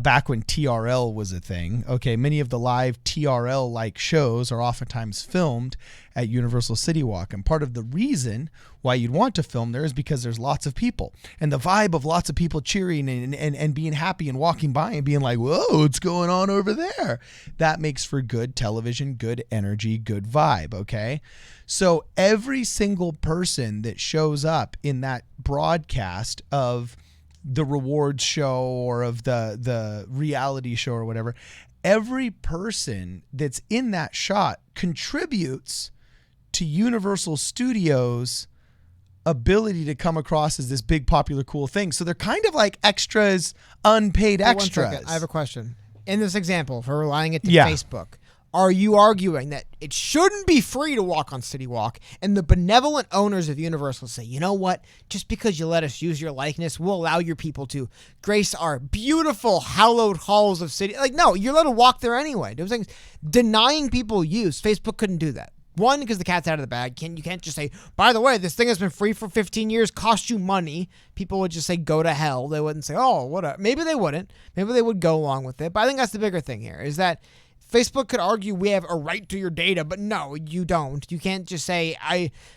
back when TRL was a thing, many of the live TRL-like shows are oftentimes filmed at Universal CityWalk. And part of the reason why you'd want to film there is because there's lots of people. And the vibe of lots of people cheering and being happy and walking by and being like, whoa, what's going on over there? That makes for good television, good energy, good vibe, okay? So every single person that shows up in that broadcast of the rewards show or of the reality show or whatever, every person that's in that shot contributes to Universal Studios' ability to come across as this big, popular, cool thing. So they're kind of like extras, unpaid extras. I have a question. In this example, for relying it to Facebook, are you arguing that it shouldn't be free to walk on CityWalk, and the benevolent owners of Universal say, you know what, just because you let us use your likeness, we'll allow your people to grace our beautiful hallowed halls of city? Like, no, you're allowed to walk there anyway. Those things, denying people use, Facebook couldn't do that. One, because the cat's out of the bag. You can't just say, by the way, this thing has been free for 15 years, cost you money. People would just say, go to hell. They wouldn't say, oh, what? Maybe they wouldn't. Maybe they would go along with it. But I think that's the bigger thing here, is that Facebook could argue we have a right to your data, but no, you don't. You can't just say,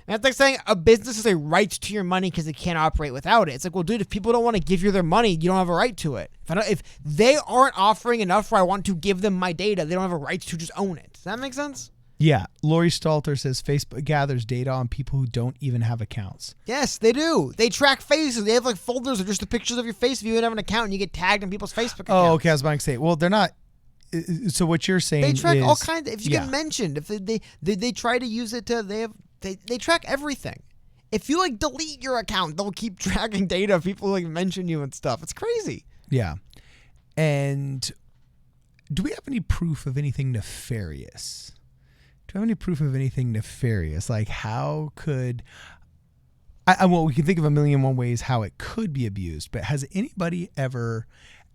that's like saying a business has a right to your money because it can't operate without it. It's like, well, dude, if people don't want to give you their money, you don't have a right to it. If they aren't offering enough where I want to give them my data, they don't have a right to just own it. Does that make sense? Yeah. Lori Stalter says Facebook gathers data on people who don't even have accounts. Yes, they do. They track faces. They have like folders of just the pictures of your face. If you don't have an account and you get tagged in people's Facebook accounts. Oh, okay. I was about to say, well, they're not. So what you're saying they track is, all kinds of, if you get mentioned, if they try to use it to, they track everything. If you like delete your account, they'll keep tracking data of people like mention you and stuff. It's crazy. Yeah. And do we have any proof of anything nefarious? Do we have any proof of anything nefarious? Like, how could well, we can think of a million and one ways how it could be abused, but has anybody ever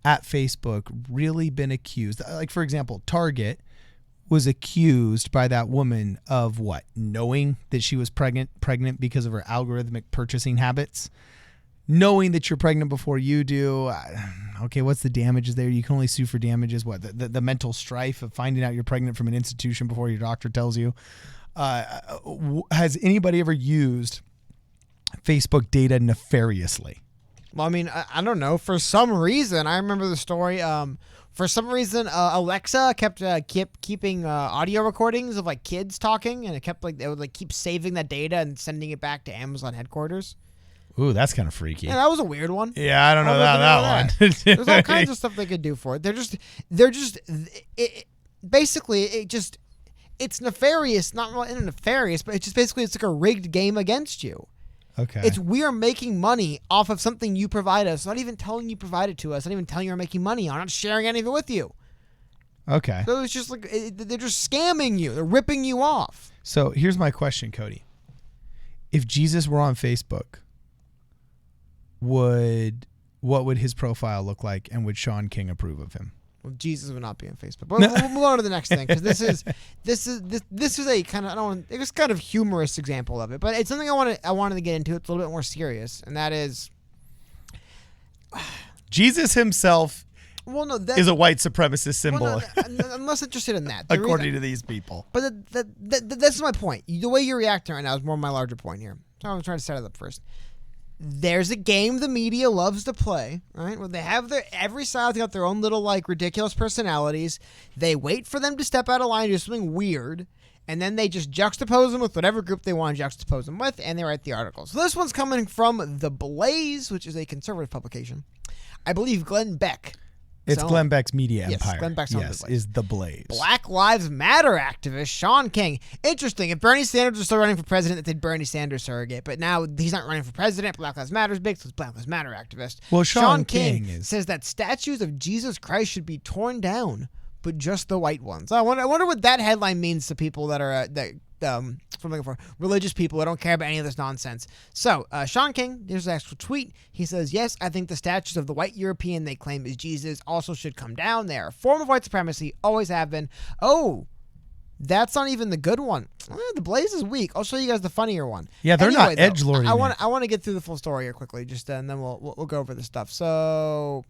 at Facebook really been accused? Like, for example, Target was accused by that woman of what? Knowing that she was pregnant because of her algorithmic purchasing habits. Knowing that you're pregnant before you do. Okay, what's the damages there? You can only sue for damages. What? The mental strife of finding out you're pregnant from an institution before your doctor tells you. Has anybody ever used Facebook data nefariously? Well, I mean, I don't know. For some reason, I remember the story. For some reason, Alexa kept keeping audio recordings of like kids talking, and it kept like they would like keep saving that data and sending it back to Amazon headquarters. Ooh, that's kind of freaky. Yeah, that was a weird one. Yeah, I don't know that one. There's all kinds of stuff they could do for it. It's nefarious, not really nefarious, but it's just basically it's like a rigged game against you. Okay. We are making money off of something you provide us, not even telling you provide it to us, not even telling you we're making money on, not sharing any of it with you. Okay. So it's just like they're just scamming you. They're ripping you off. So here's my question, Cody. If Jesus were on Facebook, what would his profile look like, and would Shaun King approve of him? Well, Jesus would not be on Facebook. But we'll move on to the next thing, because this is a kind of it's kind of humorous example of it, but it's something I wanted to get into. It's a little bit more serious, and that is Jesus himself. Well, no, is a white supremacist symbol. Well, no, I'm less interested in that. According to these people. But that's my point. The way you're reacting right now is more my larger point here. So I'm trying to set it up first. There's a game the media loves to play, right? Where they have every side's got their own little like ridiculous personalities. They wait for them to step out of line, do something weird, and then they just juxtapose them with whatever group they want to juxtapose them with, and they write the articles. So this one's coming from The Blaze, which is a conservative publication. I believe Glenn Beck. It's Glenn Beck's media empire. Yes, Glenn Beck's is The Blaze. Black Lives Matter activist Shaun King. Interesting. If Bernie Sanders was still running for president, they did Bernie Sanders surrogate. But now he's not running for president. Black Lives Matter is big, so it's Black Lives Matter activist. Well, Shaun King says that statues of Jesus Christ should be torn down, but just the white ones. I wonder what that headline means to people that are religious people who don't care about any of this nonsense. So, Shaun King, here's the actual tweet. He says, yes, I think the statues of the white European they claim is Jesus also should come down. They are a form of white supremacy, always have been. Oh, that's not even the good one. The Blaze is weak. I'll show you guys the funnier one. Yeah, they're not edgelording. I want to get through the full story here quickly, just and then we'll go over the stuff. So,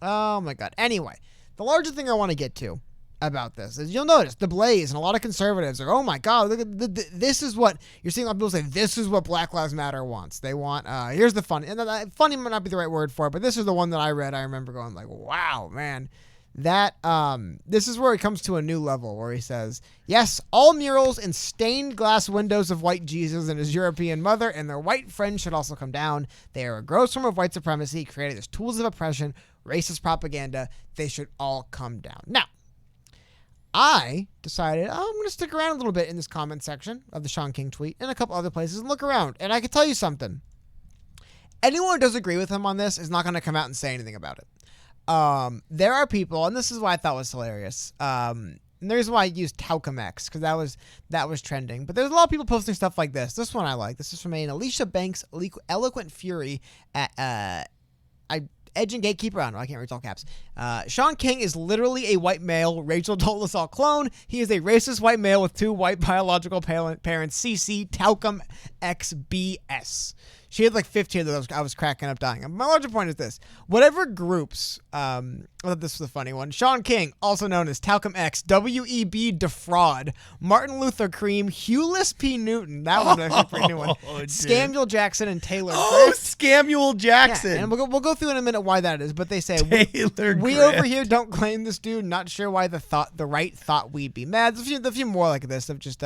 oh my God. Anyway, the larger thing I want to get to about this is you'll notice The Blaze and a lot of conservatives are, oh my God, look at this is what you're seeing. A lot of people say this is what Black Lives Matter wants. They want here's the funny, and funny might not be the right word for it, but this is the one that I read. I remember going like, wow, man, that this is where it comes to a new level where he says, yes, all murals and stained glass windows of white Jesus and his European mother and their white friends should also come down. They are a gross form of white supremacy created as tools of oppression, racist propaganda. They should all come down. Now, I decided I'm going to stick around a little bit in this comment section of the Shaun King tweet and a couple other places and look around. And I can tell you something. Anyone who does agree with him on this is not going to come out and say anything about it. There are people, and this is why I thought was hilarious. And the reason why I used Talcum X, because that was trending. But there's a lot of people posting stuff like this. This one I like. This is from an Alicia Banks eloquent fury at Edge and Gatekeeper. I don't know. I can't read all caps. Shaun King is literally a white male Rachel Dolezal clone. He is a racist white male with two white biological parents. CC Talcum XBS. She had like 15 of those. I was cracking up dying. My larger point is this. Whatever groups, I thought this was a funny one. Shaun King, also known as Talcum X, WEB Defraud, Martin Luther Cream, Hulis P. Newton. That one's actually a pretty new one. Samuel Jackson and Taylor Griff. Samuel Jackson. Yeah, and we'll go through in a minute why that is. But they say, we over here don't claim this dude. Not sure why the right thought we'd be mad. There's a few more like this of just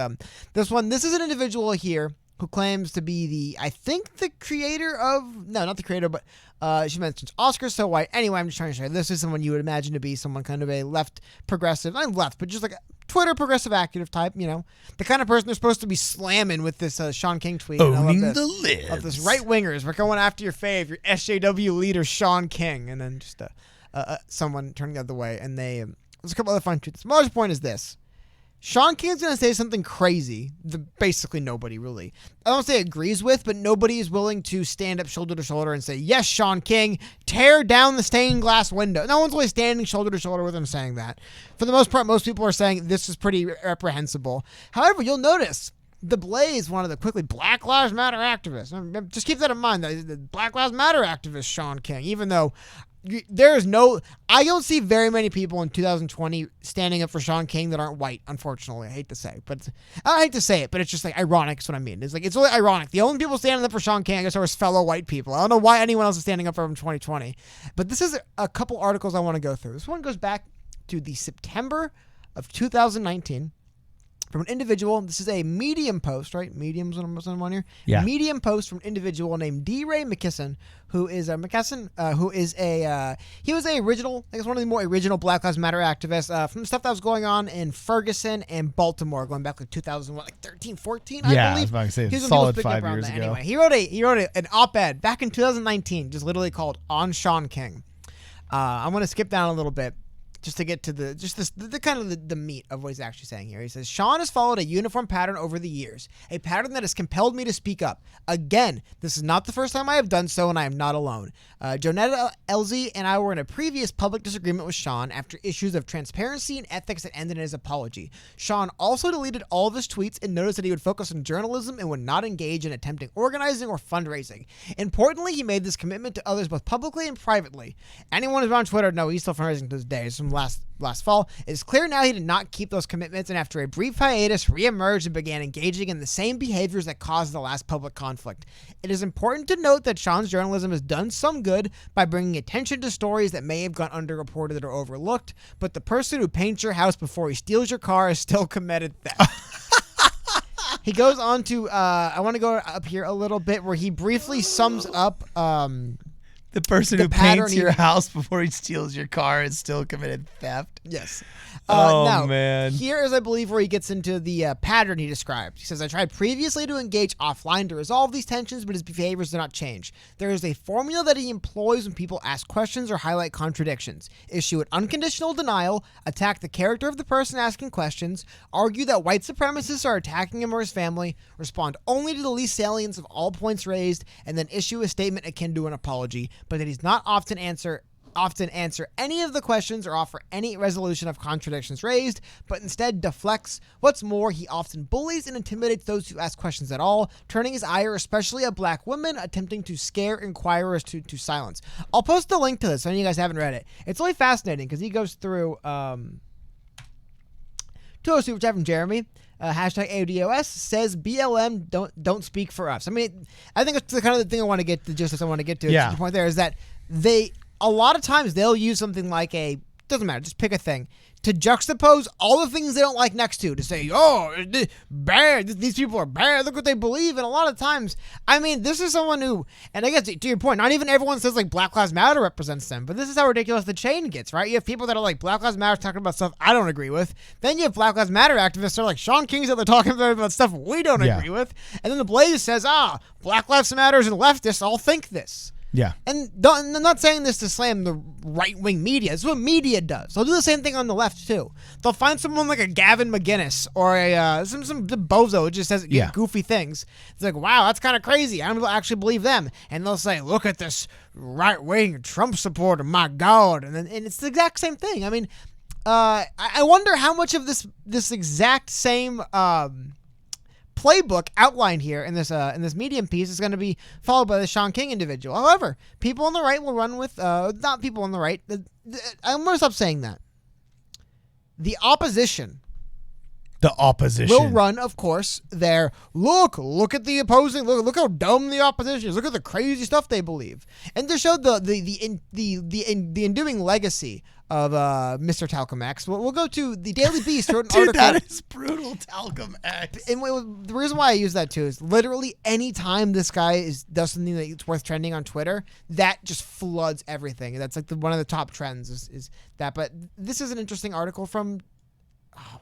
this one. This is an individual here who claims to be the creator of, no, not the creator, but she mentions Oscar So White. Anyway, I'm just trying to show you, this is someone you would imagine to be someone kind of a left progressive, not left, but just like a Twitter progressive active type, you know, the kind of person they're supposed to be slamming with this Shaun King tweet. Owning the libs. Of this right-wingers. We're going after your fave, your SJW leader, Shaun King. And then just someone turning the other way. And there's a couple other fun tweets. My large point is this. Shaun King's going to say something crazy that basically nobody really, I don't say agrees with, but nobody is willing to stand up shoulder to shoulder and say, yes, Shaun King, tear down the stained glass window. No one's really standing shoulder to shoulder with him saying that. For the most part, most people are saying this is pretty reprehensible. However, you'll notice The Blaze, one of the quickly Black Lives Matter activists. Just keep that in mind, the Black Lives Matter activist Shaun King, even though I don't see very many people in 2020 standing up for Shaun King that aren't white, unfortunately. I hate to say it, but it's just like ironic is what I mean. It's like, it's really ironic. The only people standing up for Shaun King, I guess, are his fellow white people. I don't know why anyone else is standing up for him in 2020, but this is a couple articles I want to go through. This one goes back to the September of 2019. from an individual. This is a Medium post, right? Medium's what I'm on here. Yeah. Medium post from an individual named DeRay who was a original, I guess one of the more original Black Lives Matter activists from stuff that was going on in Ferguson and Baltimore, going back like 2001, like 13, 14, I believe. I was about to say, He was solid picking up 5 around years that. ago. Anyway, he wrote an op-ed back in 2019, just literally called "On Shaun King." I'm going to skip down a little bit just to get to the kind of the meat of what he's actually saying here. He says, Shaun has followed a uniform pattern over the years, a pattern that has compelled me to speak up. Again, this is not the first time I have done so, and I am not alone. Jonetta Elzie and I were in a previous public disagreement with Shaun after issues of transparency and ethics that ended in his apology. Shaun also deleted all of his tweets and noticed that he would focus on journalism and would not engage in attempting organizing or fundraising. Importantly, he made this commitment to others both publicly and privately. Anyone who's on Twitter, no, he's still fundraising to this day. It's from last fall. It is clear now he did not keep those commitments, and after a brief hiatus, reemerged and began engaging in the same behaviors that caused the last public conflict. It is important to note that Shaun's journalism has done some good by bringing attention to stories that may have gone underreported or overlooked, but the person who paints your house before he steals your car is still committed theft. He goes on to, I want to go up here a little bit where he briefly sums up the person who paints your house before he steals your car is still committed theft. Yes. Now, man. Here is, I believe, where he gets into the pattern he described. He says, I tried previously to engage offline to resolve these tensions, but his behaviors do not change. There is a formula that he employs when people ask questions or highlight contradictions. Issue an unconditional denial, attack the character of the person asking questions, argue that white supremacists are attacking him or his family, respond only to the least salience of all points raised, and then issue a statement akin to an apology, but that he's not often answer any of the questions or offer any resolution of contradictions raised, but instead deflects. What's more, he often bullies and intimidates those who ask questions at all, turning his ire especially at black women, attempting to scare inquirers to silence. I'll post the link to this, so you guys haven't read it. It's really fascinating because he goes through 202 chat from Jeremy. Hashtag ADOS says BLM don't speak for us. I mean, I think it's the kind of the thing I want to get to. Just as I want to get to. Yeah. The point there is that a lot of times they'll use something like doesn't matter, just pick a thing to juxtapose all the things they don't like next to say, oh, bad, these people are bad, look what they believe. And a lot of times, I mean, this is someone who, and I guess to your point, not even everyone says like Black Lives Matter represents them, but this is how ridiculous the chain gets, right? You have people that are like, Black Lives Matter talking about stuff I don't agree with. Then you have Black Lives Matter activists that are like, Shaun King said they're talking about stuff we don't agree with. And then the Blaze says, Black Lives Matters and leftists all think this. Yeah. And I'm not saying this to slam the right-wing media. This is what media does. They'll do the same thing on the left, too. They'll find someone like a Gavin McGinnis or some bozo who just says goofy things. It's like, wow, that's kind of crazy. I don't actually believe them. And they'll say, look at this right-wing Trump supporter, my God. And it's the exact same thing. I mean, I wonder how much of this exact same playbook outlined here in this Medium piece is going to be followed by the Shaun King individual. However, people on the right will run with not people on the right. I'm going to stop saying that. The opposition will run, of course, their look at the opposing, look how dumb the opposition is, look at the crazy stuff they believe, and to show the enduring legacy of Mr. Talcum X. We'll go to the Daily Beast wrote an article. That is brutal, Talcum X. And the reason why I use that too is literally any time this guy does something that's worth trending on Twitter, that just floods everything. That's like one of the top trends is that. But this is an interesting article from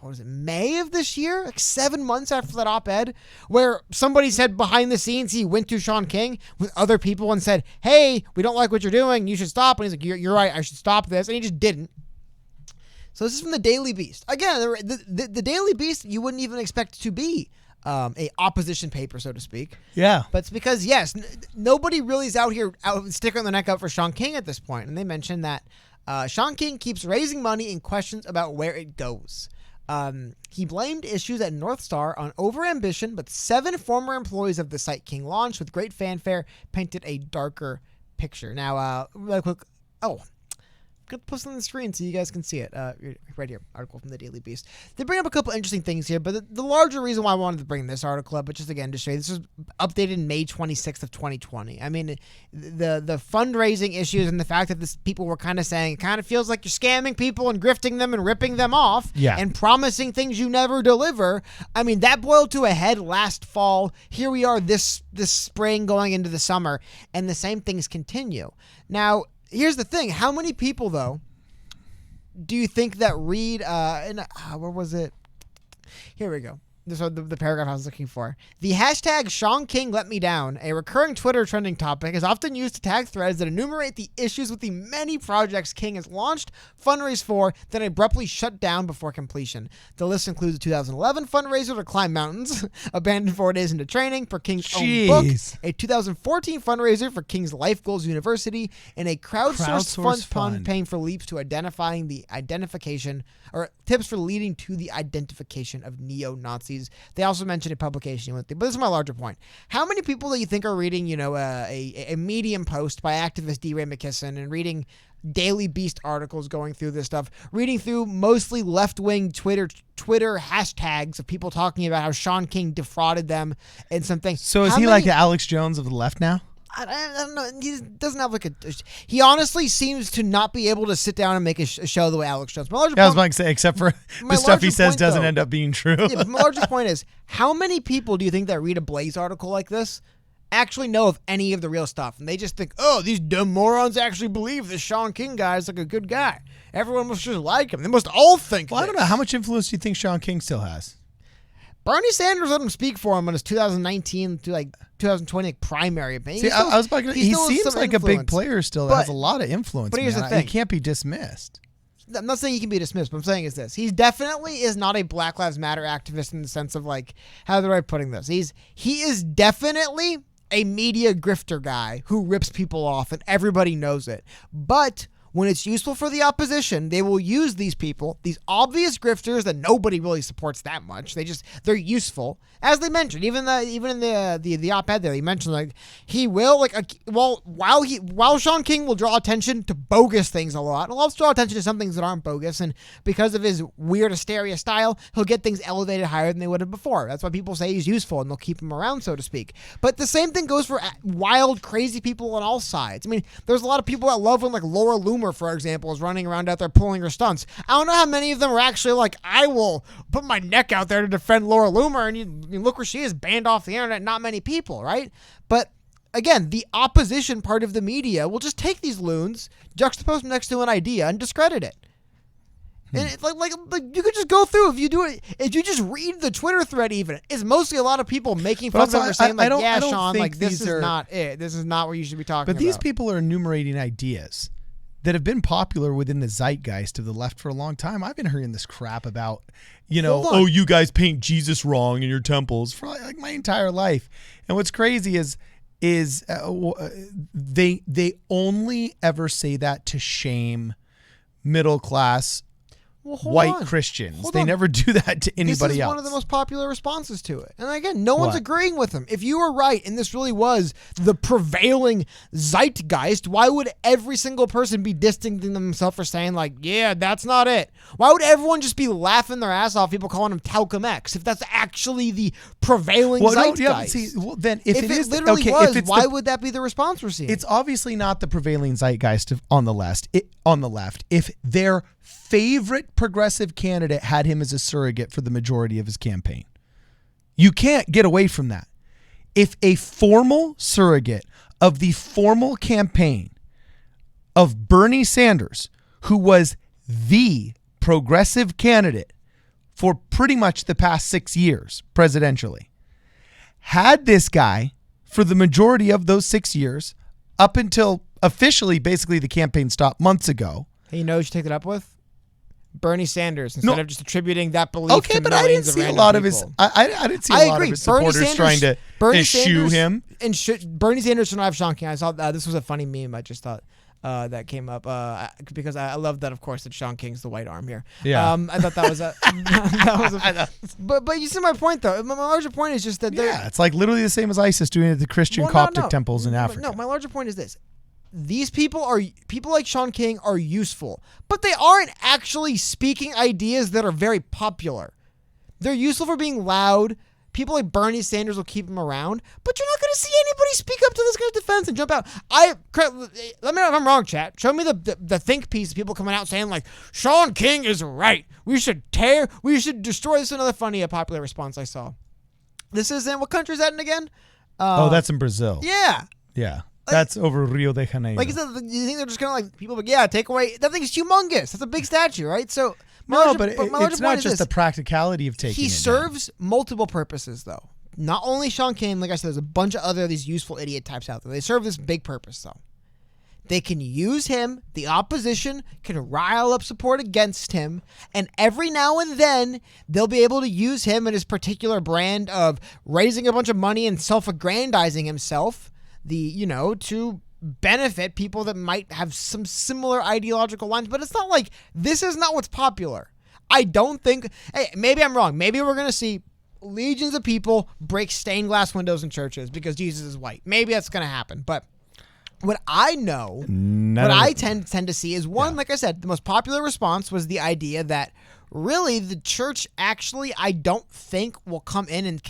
what was it, May of this year, like 7 months after that op-ed, where somebody said behind the scenes he went to Shaun King with other people and said, hey, we don't like what you're doing, you should stop. And he's like, you're right, I should stop this. And he just didn't. So this is from the Daily Beast. Again, the Daily Beast you wouldn't even expect to be a opposition paper, so to speak. Yeah. But it's because, yes, nobody really is out here sticking their neck out for Shaun King at this point. And they mentioned that Shaun King keeps raising money and questions about where it goes. He blamed issues at North Star on overambition, but 7 former employees of the site King launched with great fanfare painted a darker picture. Now, real quick, Could post it on the screen so you guys can see it. Right here, article from the Daily Beast. They bring up a couple interesting things here, but the larger reason why I wanted to bring this article up, but just again to show you, this was updated May 26th of 2020. I mean, the fundraising issues and the fact that people were kind of saying it kind of feels like you're scamming people and grifting them and ripping them off and promising things you never deliver. I mean, that boiled to a head last fall. Here we are this spring going into the summer, and the same things continue. Now, here's the thing. How many people, though, do you think that read, where was it? Here we go. This is the paragraph I was looking for. The hashtag Shaun King let me down, a recurring Twitter trending topic, is often used to tag threads that enumerate the issues with the many projects King has launched, fundraised for, then abruptly shut down before completion. The list includes a 2011 fundraiser to climb mountains, abandoned 4 days into training for King's own book, a 2014 fundraiser for King's Life Goals University, and a crowdsourced fund paying for leaps to identifying the identification, or tips for leading to the identification of neo-Nazis. They also mentioned a publication, but this is my larger point. How many people do you think are reading, a Medium post by activist DeRay and reading Daily Beast articles going through this stuff, reading through mostly left-wing Twitter hashtags of people talking about how Shaun King defrauded them and some things? So is he like the Alex Jones of the left now? I don't know. He doesn't have he honestly seems to not be able to sit down and make a show the way Alex Jones. I was about to say, except for the stuff he says doesn't end up being true. But my larger point is, how many people do you think that read a Blaze article like this actually know of any of the real stuff? And they just think, oh, these dumb morons actually believe this Shaun King guy is like a good guy. Everyone must just like him. They must all think I don't know. How much influence do you think Shaun King still has? Bernie Sanders let him speak for him on his 2019 to 2020 primary. See, I was about to, he seems like a big player still that has a lot of influence. But here's the thing. He can't be dismissed. I'm not saying he can be dismissed, but I'm saying is this. He definitely is not a Black Lives Matter activist in the sense of how do I putting this? He is definitely a media grifter guy who rips people off and everybody knows it. But when it's useful for the opposition, they will use these people, these obvious grifters that nobody really supports that much. They're useful. As they mentioned, even in the op-ed there, he mentioned he will while Shaun King will draw attention to bogus things a lot, he'll also draw attention to some things that aren't bogus, and because of his weird hysteria style, he'll get things elevated higher than they would have before. That's why people say he's useful, and they'll keep him around, so to speak. But the same thing goes for wild, crazy people on all sides. I mean, there's a lot of people that love when Laura Loomer, for example, is running around out there pulling her stunts. I don't know how many of them are actually I will put my neck out there to defend Laura Loomer, and you look where she is, banned off the internet. Not many people, right? But again, the opposition part of the media will just take these loons, juxtapose them next to an idea, and discredit it. And it's like you could just go through, if you just read the Twitter thread, even it's mostly a lot of people making fun of them, saying Shaun, this is not it. This is not what you should be talking about. But these people are enumerating ideas that have been popular within the zeitgeist of the left for a long time. I've been hearing this crap about, you guys paint Jesus wrong in your temples for my entire life. And what's crazy is they only ever say that to shame middle class white Christians. They never do that to anybody else. This is one of the most popular responses to it. And again, no one's agreeing with him. If you were right and this really was the prevailing zeitgeist, why would every single person be distancing themselves for saying that's not it? Why would everyone just be laughing their ass off, people calling him Talcum X, if that's actually the prevailing zeitgeist? Then if it is literally was, why would that be the response we're seeing? It's obviously not the prevailing zeitgeist on the left. If their favorite progressive candidate had him as a surrogate for the majority of his campaign, you can't get away from that. If a formal surrogate of the formal campaign of Bernie Sanders, who was the progressive candidate for pretty much the past 6 years presidentially, had this guy for the majority of those 6 years up until officially basically the campaign stopped months ago. Hey, you know who you should take it up with? Bernie Sanders, instead of just attributing that belief to millions of random people. I didn't see a lot of his supporters trying to eschew him. And Bernie Sanders should not have Shaun King. I saw this was a funny meme. I just thought that came up because I love that, of course, that Shaun King's the white arm here. Yeah. I thought that was but you see my point, though. My larger point is just that it's like literally the same as ISIS doing it at the Christian Coptic temples in Africa. No, my larger point is this. these people like Shaun King are useful, but they aren't actually speaking ideas that are very popular. They're useful for being loud. People like Bernie Sanders will keep him around, but you're not going to see anybody speak up to this guy's defense and jump out. Let me know if I'm wrong, chat. Show me the think piece of people coming out saying like, Shaun King is right. We should destroy this. Another funny popular response I saw. This is in, what country is that in again? That's in Brazil. Yeah. Yeah. That's over Rio de Janeiro. Like, you think they're just going to like, people like, yeah, take away, that thing's humongous. That's a big statue, right? So, no, but it's not just the practicality of taking it. He serves multiple purposes, though. Not only Shaun King, like I said, there's a bunch of other these useful idiot types out there. They serve this big purpose, though. They can use him. The opposition can rile up support against him. And every now and then, they'll be able to use him and his particular brand of raising a bunch of money and self-aggrandizing himself, to benefit people that might have some similar ideological lines. But it's not like, this is not what's popular. I don't think, hey, maybe I'm wrong. Maybe we're going to see legions of people break stained glass windows in churches because Jesus is white. Maybe that's going to happen. But what I know, I tend to see is one, like I said, the most popular response was the idea that really the church actually, I don't think will come in and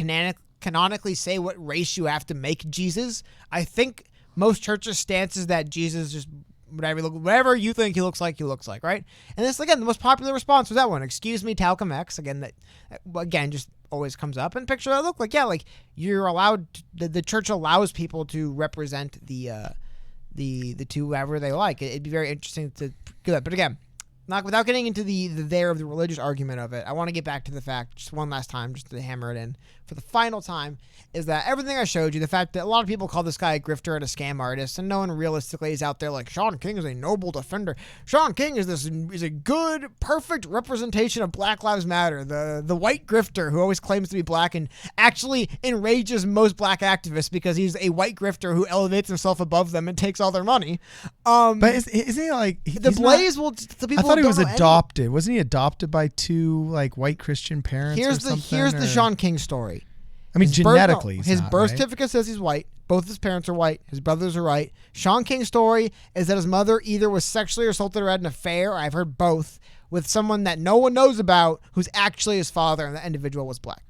canonically say what race you have to make Jesus. I think most churches' stance is that Jesus just whatever you think he looks like, right? And this, again, the most popular response was that one. Excuse me, Talcum X. Again, just always comes up. And picture that look like, yeah, like you're allowed, the church allows people to represent the two whoever they like. It'd be very interesting to do that. But again, not without getting into the religious argument of it, I want to get back to the fact, just one last time, just to hammer it in for the final time, is that everything I showed you, the fact that a lot of people call this guy a grifter and a scam artist, and no one realistically is out there like, Shaun King is a noble defender. Shaun King is a good, perfect representation of Black Lives Matter. The white grifter who always claims to be black and actually enrages most black activists because he's a white grifter who elevates himself above them and takes all their money. But isn't he like the Blaze? The people. I thought he was adopted. Wasn't he adopted by two like white Christian parents? Here's the Shaun King story. I mean, genetically, his birth certificate says he's white. Both his parents are white. His brothers are white. Shaun King's story is that his mother either was sexually assaulted or had an affair, I've heard both, with someone that no one knows about who's actually his father, and the individual was black.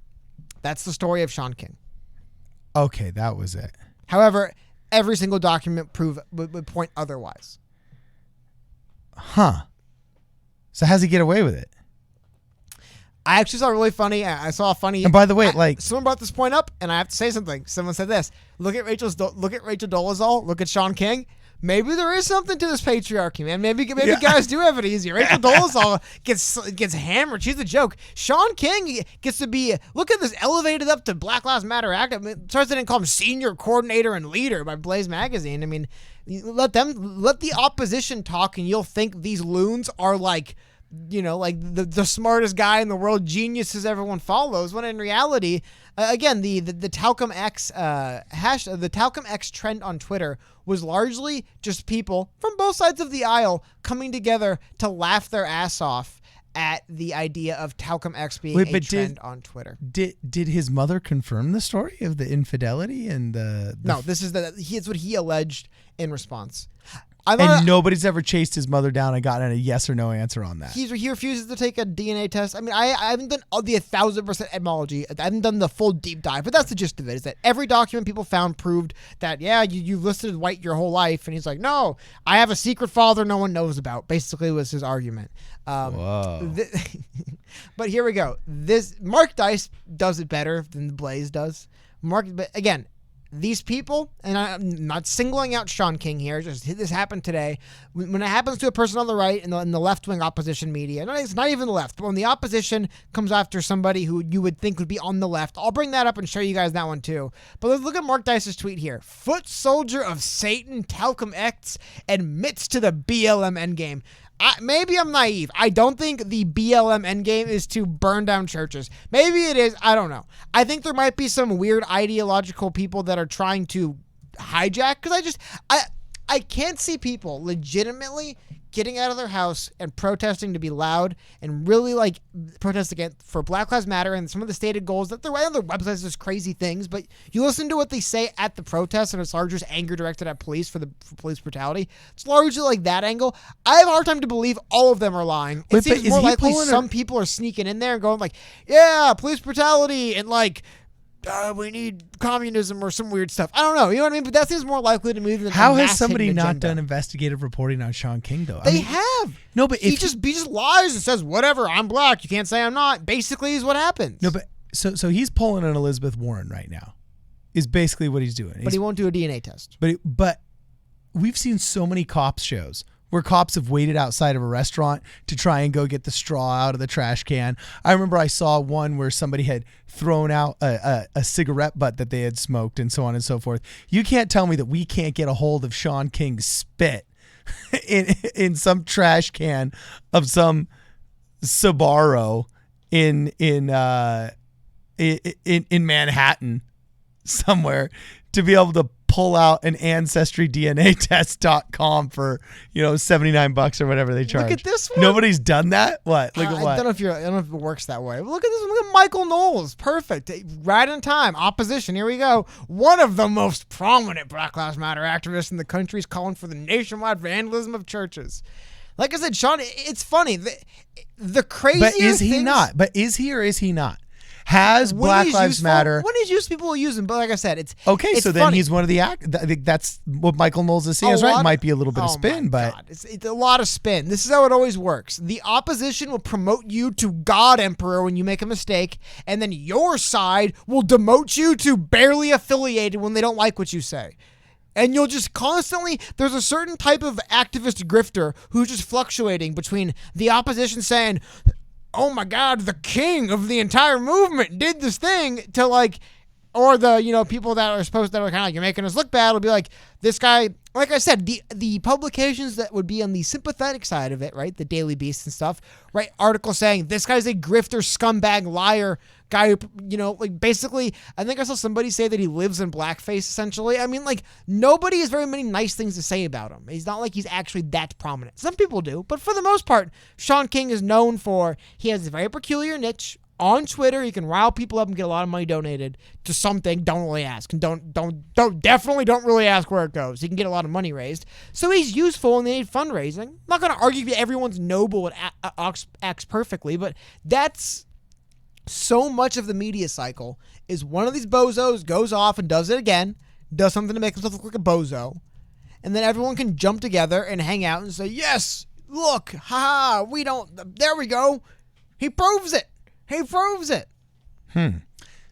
That's the story of Shaun King. Okay, that was it. However, every single document would point otherwise. Huh. So how does he get away with it? I actually saw really funny. I saw a funny. And by the way, someone brought this point up, and I have to say something. Someone said this: Look at Rachel Dolezal. Look at Shaun King. Maybe there is something to this patriarchy, man. Maybe guys do have it easier. Rachel Dolezal gets hammered. She's a joke. Shaun King gets to be, look at this, elevated up to Black Lives Matter act. I mean, President called him senior coordinator and leader by Blaze Magazine. I mean, let the opposition talk, and you'll think these loons are like, like the smartest guy in the world, geniuses everyone follows, when in reality, again, the Talcum X the Talcum X trend on Twitter was largely just people from both sides of the aisle coming together to laugh their ass off at the idea of Talcum X being a trend on Twitter. Did his mother confirm the story of the infidelity and No, this is what he alleged in response. And nobody's ever chased his mother down and gotten a yes or no answer on that. He refuses to take a DNA test. I mean, I haven't done the 1,000% etymology. I haven't done the full deep dive, but that's the gist of it, is that every document people found proved that, yeah, you listed white your whole life. And he's like, no, I have a secret father no one knows about, basically was his argument. Whoa. But here we go. Mark Dice does it better than the Blaze does. But again, these people, and I'm not singling out Shaun King here, just this happened today. When it happens to a person on the right in the left-wing opposition media, it's not even the left, but when the opposition comes after somebody who you would think would be on the left, I'll bring that up and show you guys that one too. But let's look at Mark Dice's tweet here. Foot soldier of Satan, Talcum X admits to the BLM endgame. Maybe I'm naive. I don't think the BLM endgame is to burn down churches. Maybe it is. I don't know. I think there might be some weird ideological people that are trying to hijack, because I can't see people legitimately getting out of their house and protesting to be loud and really like protest again for Black Lives Matter and some of the stated goals that they're right on their websites, there's crazy things, but you listen to what they say at the protest and it's largely just anger directed at police for police brutality. It's largely like that angle. I have a hard time to believe all of them are lying. It seems more likely some people are sneaking in there and going like, yeah, police brutality and like, we need communism or some weird stuff. I don't know. You know what I mean? But that seems more likely to me than how has somebody not done investigative reporting on Shaun King though? They have. No, but he just lies and says whatever. I'm black. You can't say I'm not. Basically, is what happens. No, but so he's pulling an Elizabeth Warren right now. Is basically what he's doing. But he won't do a DNA test. But we've seen so many cops shows where cops have waited outside of a restaurant to try and go get the straw out of the trash can. I remember I saw one where somebody had thrown out a cigarette butt that they had smoked and so on and so forth. You can't tell me that we can't get a hold of Shaun King's spit in some trash can of some Sbarro in Manhattan somewhere to be able to pull out an ancestry.dna-test.com for, $79 or whatever they charge. Look at this one. Nobody's done that? What? Look at what? I don't know if it works that way. Look at this one. Look at Michael Knowles. Perfect. Right on time. Opposition. Here we go. One of the most prominent Black Lives Matter activists in the country is calling for the nationwide vandalism of churches. Like I said, Shaun, it's funny. The crazier But is he things, not? But is he or is he not? Has Black Lives Matter? When he's used, people will use him. But like I said, it's okay. It's so then funny. he's one of the I think that's what Michael Knowles is saying. Is right. It might be a little bit of spin, but it's a lot of spin. This is how it always works. The opposition will promote you to God Emperor when you make a mistake, and then your side will demote you to barely affiliated when they don't like what you say. And you'll just constantly, there's a certain type of activist grifter who's just fluctuating between the opposition saying, oh my God, the king of the entire movement did this thing, to like, or the, people that are kind of like, you're making us look bad, will be like, this guy, like I said, the publications that would be on the sympathetic side of it, right? The Daily Beast and stuff, right? Article saying this guy's a grifter, scumbag, liar guy who, like basically, I think I saw somebody say that he lives in blackface essentially. I mean, like nobody has very many nice things to say about him. He's not like he's actually that prominent. Some people do, but for the most part, Shaun King is known for, he has a very peculiar niche. On Twitter, he can rile people up and get a lot of money donated to something. Don't really ask, and definitely don't really ask where it goes. He can get a lot of money raised, so he's useful and they need fundraising. I'm not going to argue that everyone's noble and acts perfectly, but that's so much of the media cycle. Is one of these bozos goes off and does it again, does something to make himself look like a bozo, and then everyone can jump together and hang out and say, "Yes, look, haha, we don't." There we go. He proves it. He proves it.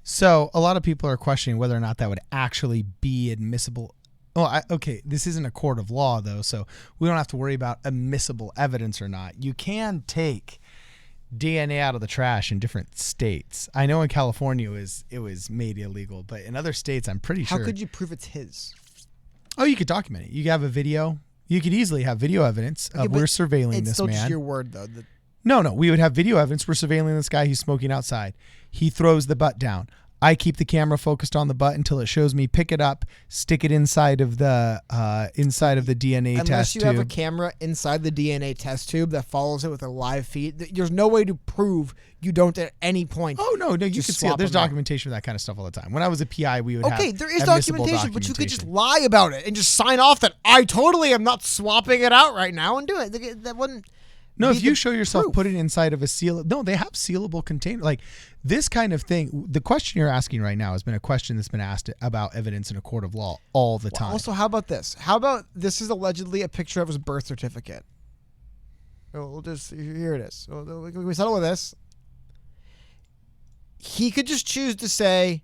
So a lot of people are questioning whether or not that would actually be admissible. Oh, okay. This isn't a court of law, though, so we don't have to worry about admissible evidence or not. You can take DNA out of the trash in different states. I know in California it was made illegal, but in other states, I'm pretty sure. How could you prove it's his? Oh, you could document it. You could have a video. You could easily have video evidence of we're surveilling this man. It's still just your word, though. No, we would have video evidence. We're surveilling this guy. He's smoking outside. He throws the butt down. I keep the camera focused on the butt until it shows me pick it up, stick it inside of the DNA test tube. Unless you have a camera inside the DNA test tube that follows it with a live feed, there's no way to prove you don't at any point. Oh, no, you can see it. There's documentation of that kind of stuff all the time. When I was a PI, we would have there is documentation, but you could just lie about it and just sign off that I totally am not swapping it out right now and do it. That wouldn't... No, if you show yourself, put it inside of a seal. No, they have sealable container. Like this kind of thing. The question you're asking right now has been a question that's been asked about evidence in a court of law all the time. Also, how about this? How about this is allegedly a picture of his birth certificate? We'll just, here it is. We settle with this. He could just choose to say,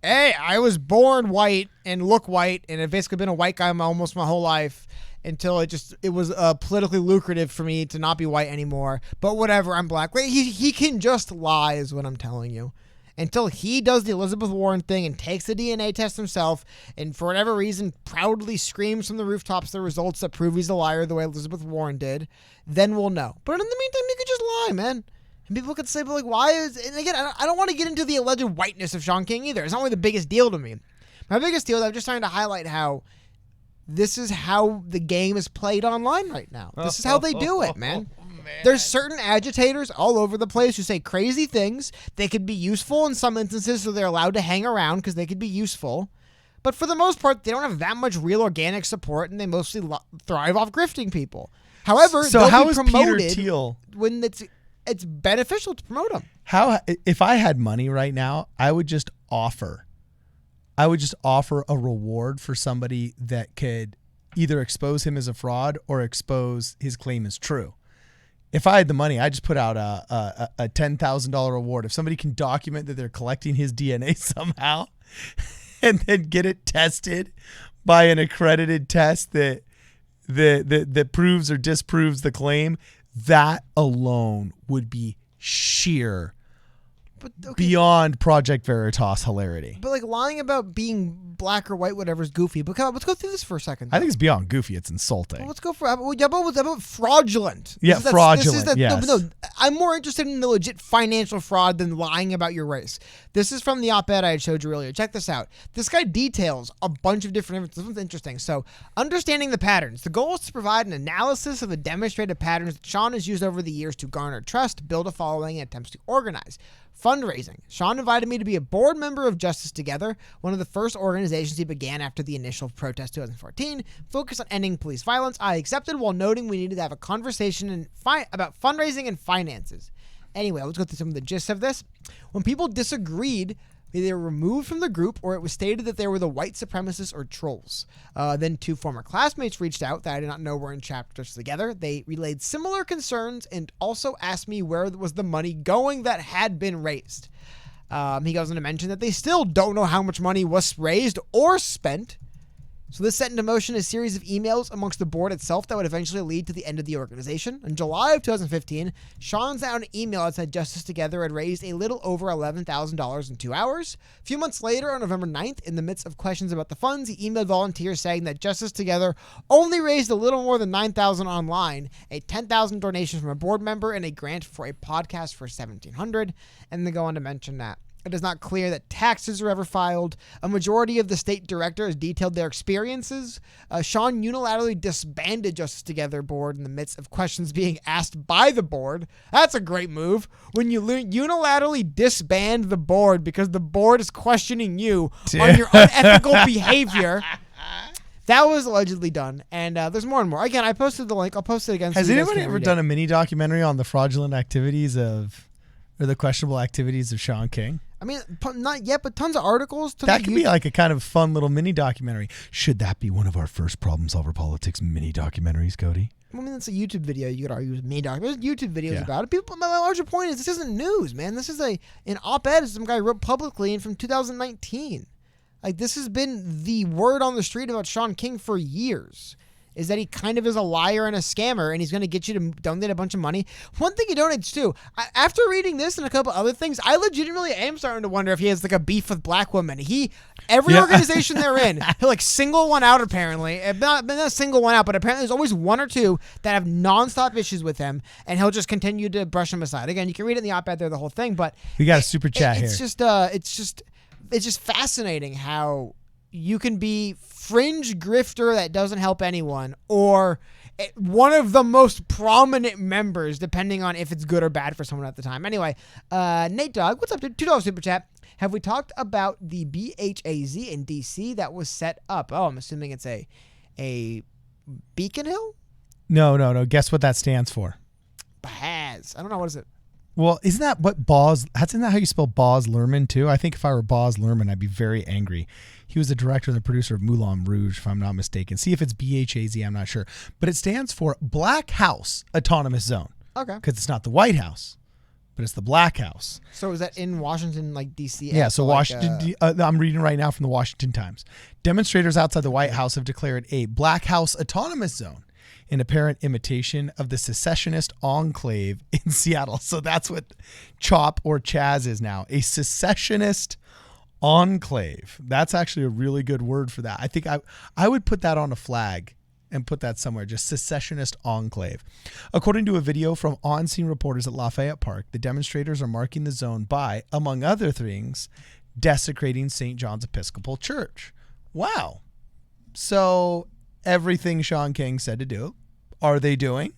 hey, I was born white and look white and I've basically been a white guy almost my whole life. Until it was politically lucrative for me to not be white anymore. But whatever, I'm black. He can just lie is what I'm telling you. Until he does the Elizabeth Warren thing and takes the DNA test himself and for whatever reason proudly screams from the rooftops the results that prove he's a liar the way Elizabeth Warren did, then we'll know. But in the meantime, he could just lie, man. And people could say, but like, why is... And again, I don't want to get into the alleged whiteness of Shaun King either. It's not really the biggest deal to me. My biggest deal, I'm just trying to highlight how... this is how the game is played online right now. This is how they do it, man. There's certain agitators all over the place who say crazy things. They could be useful in some instances, so they're allowed to hang around because they could be useful. But for the most part, they don't have that much real organic support, and they mostly thrive off grifting people. However, so they'll how be is promoted Peter Thiel when it's beneficial to promote them. How if I had money right now, I would just offer a reward for somebody that could either expose him as a fraud or expose his claim as true. If I had the money, I'd just put out a $10,000 reward. If somebody can document that they're collecting his DNA somehow and then get it tested by an accredited test that proves or disproves the claim, that alone would be sheer beyond Project Veritas hilarity. But like lying about being black or white, whatever, is goofy. But come on, let's go through this for a second. I think it's beyond goofy. It's insulting. Well, let's go for about fraudulent. Yeah, fraudulent. Yes. No, I'm more interested in the legit financial fraud than lying about your race. This is from the op-ed I had showed you earlier. Check this out. This guy details a bunch of different. This one's interesting. So, understanding the patterns. The goal is to provide an analysis of the demonstrated patterns that Shaun has used over the years to garner trust, build a following, and attempts to organize. Fundraising. Shaun invited me to be a board member of Justice Together, one of the first organizations he began after the initial protest 2014, focused on ending police violence. I accepted while noting we needed to have a conversation about fundraising and finances. Anyway, let's go through some of the gist of this. When people disagreed, they were removed from the group, or it was stated that they were the white supremacists or trolls. Then 2 former classmates reached out that I did not know were in chapters together. They relayed similar concerns and also asked me where was the money going that had been raised. He goes on to mention that they still don't know how much money was raised or spent. So this set into motion a series of emails amongst the board itself that would eventually lead to the end of the organization. In July of 2015, Shaun sent out an email that said Justice Together had raised a little over $11,000 in 2 hours. A few months later, on November 9th, in the midst of questions about the funds, he emailed volunteers saying that Justice Together only raised a little more than $9,000 online, a $10,000 donation from a board member, and a grant for a podcast for $1,700. And they go on to mention that it is not clear that taxes are ever filed. A majority of the state directors detailed their experiences. Shaun unilaterally disbanded Justice Together board in the midst of questions being asked by the board. That's a great move. When you unilaterally disband the board because the board is questioning you on your unethical behavior. That was allegedly done, and there's more and more. Again, I posted the link. I'll post it again. Has anyone ever done a mini documentary on the fraudulent activities or the questionable activities of Shaun King? I mean, not yet, but tons of articles. That could be like a kind of fun little mini documentary. Should that be one of our first Problem Solver Politics mini documentaries, Cody? I mean, it's a YouTube video. You could argue with mini documentary. There's YouTube videos about it. People, my larger point is this isn't news, man. This is an op-ed some guy wrote publicly and from 2019. Like, this has been the word on the street about Shaun King for years. Is that he kind of is a liar and a scammer, and he's going to get you to donate a bunch of money. One thing he donates too. After reading this and a couple other things, I legitimately am starting to wonder if he has like a beef with black women. Every organization they're in, he'll like single one out apparently. Not single one out, but apparently there's always one or two that have nonstop issues with him, and he'll just continue to brush them aside. Again, you can read it in the op-ed there, the whole thing, but we got a super chat here. It's just fascinating how you can be fringe grifter that doesn't help anyone, or one of the most prominent members, depending on if it's good or bad for someone at the time. Anyway, Nate Dogg, what's up, dude? $2 super chat. Have we talked about the BHAZ in DC that was set up? Oh, I'm assuming it's a Beacon Hill? No. Guess what that stands for? BHAZ. I don't know. What is it? Well, isn't that how you spell Boz Luhrmann too? I think if I were Boz Luhrmann, I'd be very angry. He was the director and the producer of Moulin Rouge, if I'm not mistaken. See if it's BHAZ, I'm not sure. But it stands for Black House Autonomous Zone. Okay. Because it's not the White House, but it's the Black House. So is that in Washington, like D.C.? Yeah, so Washington, I'm reading right now from the Washington Times. Demonstrators outside the White House have declared a Black House Autonomous Zone in apparent imitation of the secessionist enclave in Seattle. So that's what CHOP or Chaz is now, a secessionist enclave. That's actually a really good word for that. I think I would put that on a flag and put that somewhere, just secessionist enclave. According to a video from on-scene reporters at Lafayette Park, the demonstrators are marking the zone by, among other things, desecrating St. John's Episcopal Church. Wow. So everything Shaun King said to do. Are they doing?